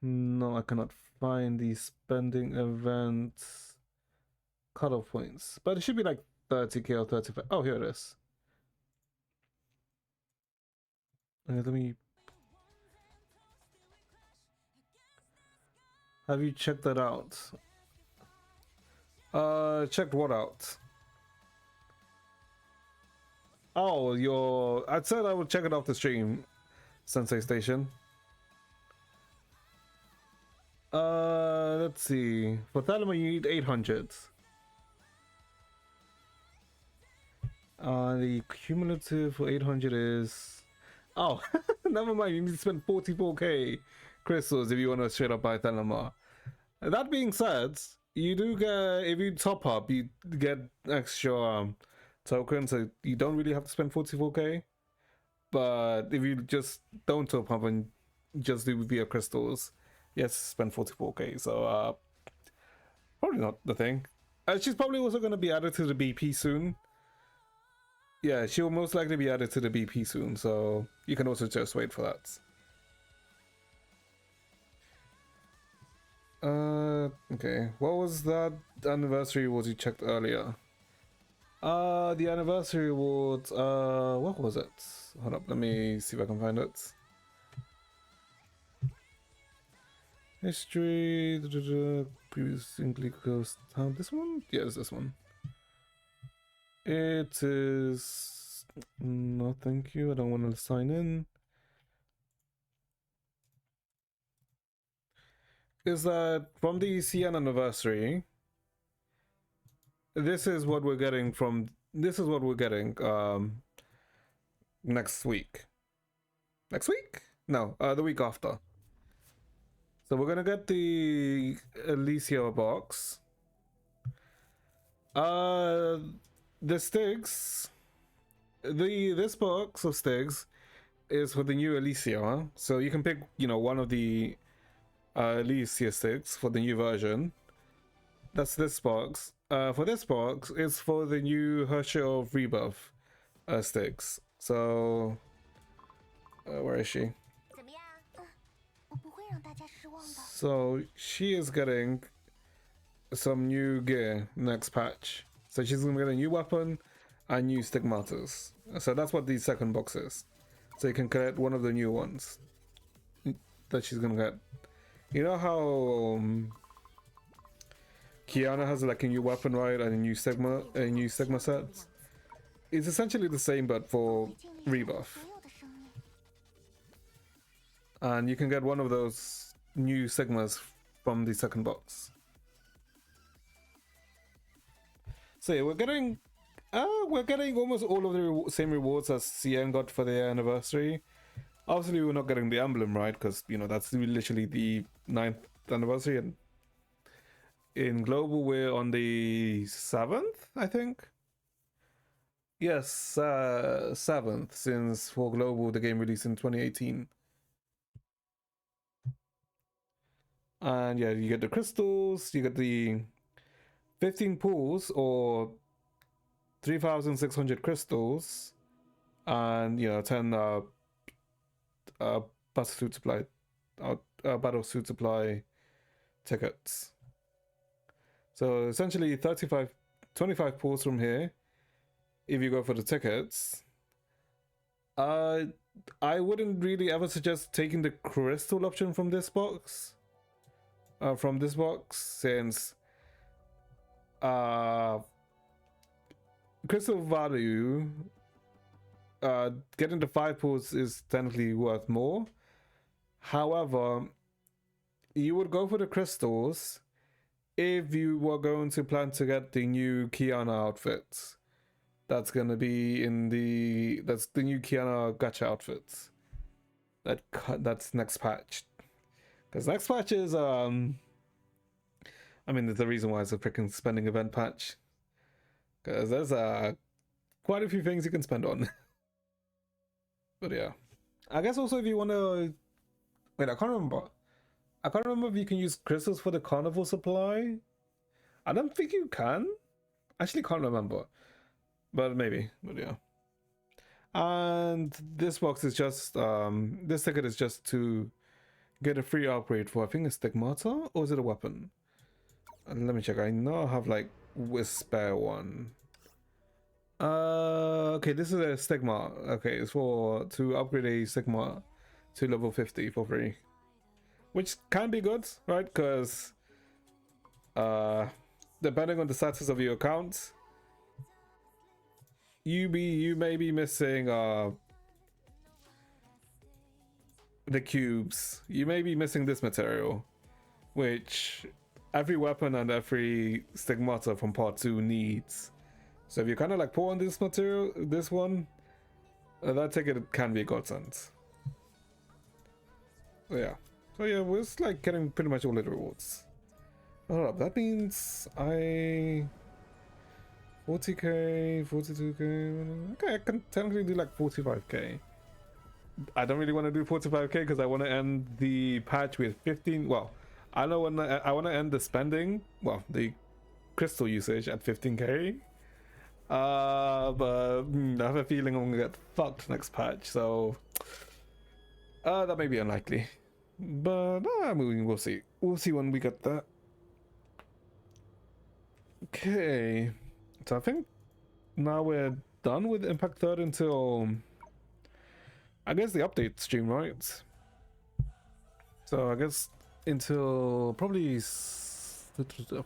No, I cannot find the spending events cutoff points, but it should be like 30k or 35. Oh, here it is. Let me. Have you checked that out? Checked what out? Oh, I said I would check it off the stream, Sensei Station. Let's see. For Thelema, you need 800. The cumulative for 800 is... Oh, never mind. You need to spend 44k crystals if you want to straight up buy Thelema. That being said, You do get, if you top up, you get extra tokens, so you don't really have to spend 44k. But if you just don't top up and just do via crystals, yes, spend 44k. So probably not the thing. She's probably also going to be added to the BP soon. Yeah, she will most likely be added to the BP soon, so you can also just wait for that. Okay, what was that anniversary awards you checked earlier? The anniversary awards, what was it? Hold up, let me see if I can find it. History, previously closed town. This one? Yes, this one. It is. No, thank you. I don't want to sign in. Is that from the CN anniversary? This is what we're getting from. This is what we're getting next week. Next week? No, the week after. So we're gonna get the Alicia box. The sticks. This box of sticks is for the new Alicia. So you can pick, you know, one of the Alicia sticks for the new version. That's this box. For this box, it's for the new Herschel of Rebirth sticks. So, where is she? So she is getting some new gear next patch. So she's gonna get a new weapon and new stigmatas. So that's what the second box is. So you can collect one of the new ones that she's gonna get. You know how Kiana has like a new weapon, right, and a new Sigma set? It's essentially the same but for Rebirth. And you can get one of those new Sigmas from the second box. So yeah, we're getting almost all of the same rewards as CN got for their anniversary. Obviously, we're not getting the emblem, right? Because, you know, that's literally the 9th anniversary, and in global we're on the 7th, I think. Yes, 7th, since for global the game released in 2018. And yeah, you get the crystals, you get the 15 pools or 3,600 crystals, and, you know, 10 battlesuit supply tickets. So essentially 25 pools from here if you go for the tickets. I wouldn't really ever suggest taking the crystal option from this box. Since crystal value, getting the 5 pools is technically worth more. However, you would go for the crystals if you were going to plan to get the new Kiana outfit. That's gonna be that's the new Kiana gacha outfit. That's next patch. Because next patch is I mean, there's a reason why it's a freaking spending event patch. Because there's quite a few things you can spend on. But yeah, I guess also if you want to, wait, I can't remember if you can use crystals for the carnival supply. I don't think you can. Actually, can't remember, but maybe. But yeah. And this box is just this ticket is just to get a free upgrade for, I think, a stigmata, or is it a weapon? Let me check. I know I have like a spare one. Okay, this is a stigma. Okay, it's to upgrade a stigma to level 50 for free, which can be good, right? Because depending on the status of your account, you may be missing the cubes. You may be missing this material, which every weapon and every stigmata from part 2 needs. So if you kind of like pull on this material, this one, that ticket can be a godsend. So yeah, we're just like getting pretty much all the rewards. Hold up, that means I 40k, 42k. Okay, I can technically do like 45k. I don't really want to do 45k because I want to end the patch with 15. Well, I know when I want to end the spending, well, the crystal usage at 15k. But I have a feeling I'm gonna get fucked next patch, so that may be unlikely. But I mean, we'll see. We'll see when we get that. Okay, so I think now we're done with Impact 3rd until I guess the update stream, right? So I guess until probably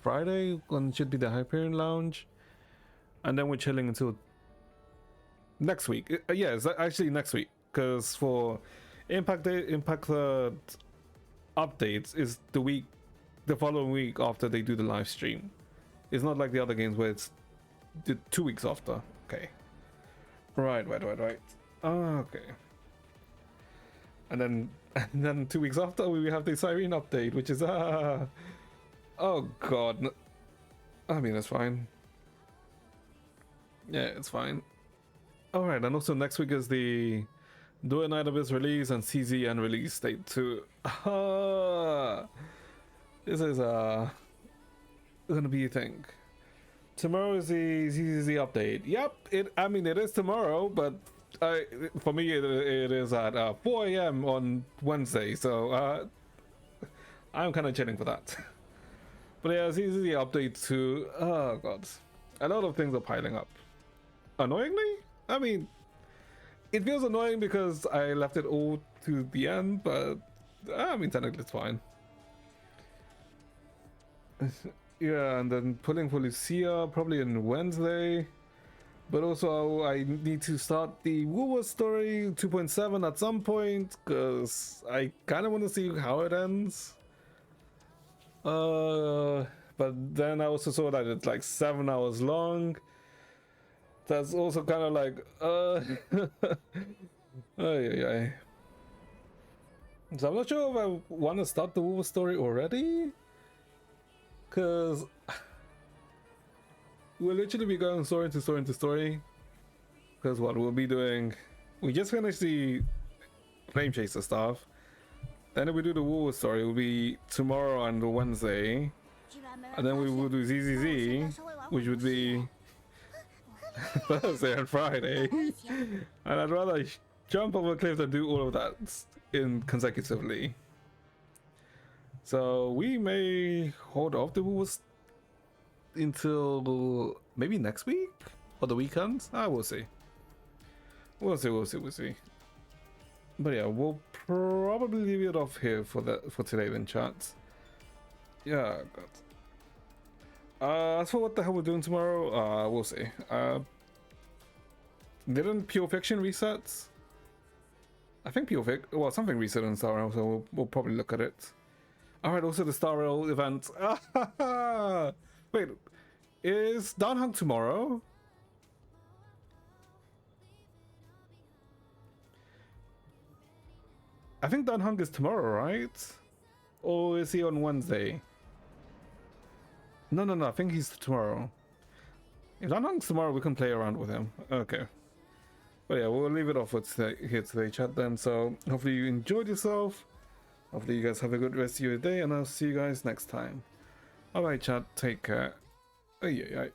Friday when it should be the Hyperion Lounge, and then we're chilling until next week. Yeah, it's actually next week, because for Impact updates is the following week after they do the live stream. It's not like the other games where it's 2 weeks after. Okay. Right. Okay. And then 2 weeks after we have the Siren update, which is oh god. I mean, it's fine. Yeah, it's fine. Alright, and also next week is the Do Night of His release and CZN release date too. This is gonna be a thing. Tomorrow is the ZZZ update. Yep, I mean it is tomorrow, but for me it is at 4 a.m. on Wednesday, so I'm kind of chilling for that. But yeah, ZZZ update too. Oh god, a lot of things are piling up. Annoyingly, I mean, it feels annoying because I left it all to the end, but I mean technically it's fine. Yeah, and then pulling for Lucia probably on Wednesday. But also I need to start the Woo story 2.7 at some point, because I kind of want to see how it ends. But then I also saw that it's like 7 hours long. That's also kind of like ay. So I'm not sure if I want to start the Woo story already, because we'll literally be going story to story to story. Because what we'll be doing, we just finished the Flamechase stuff. Then if we do the Woo story, it will be tomorrow and Wednesday. And then we will do ZZZ, which would be Thursday and Friday. And I'd rather jump over a cliff than do all of that consecutively. So we may hold off the Woo until maybe next week or the weekend. We'll see. We'll see. But yeah, we'll probably leave it off here for today then, chat. Yeah, God. As for what the hell we're doing tomorrow, we'll see. Didn't Pure Fiction reset? I think something reset on Star Rail, so we'll probably look at it. Alright, also the Star Rail event. Wait, is Downhung tomorrow? I think Downhung is tomorrow, right? Or is he on Wednesday? No, I think he's tomorrow. If Downhung's tomorrow, we can play around with him. Okay. But yeah, we'll leave it off for here today, chat then. So hopefully you enjoyed yourself. Hopefully you guys have a good rest of your day, and I'll see you guys next time. Alright, chat, take care. Ay.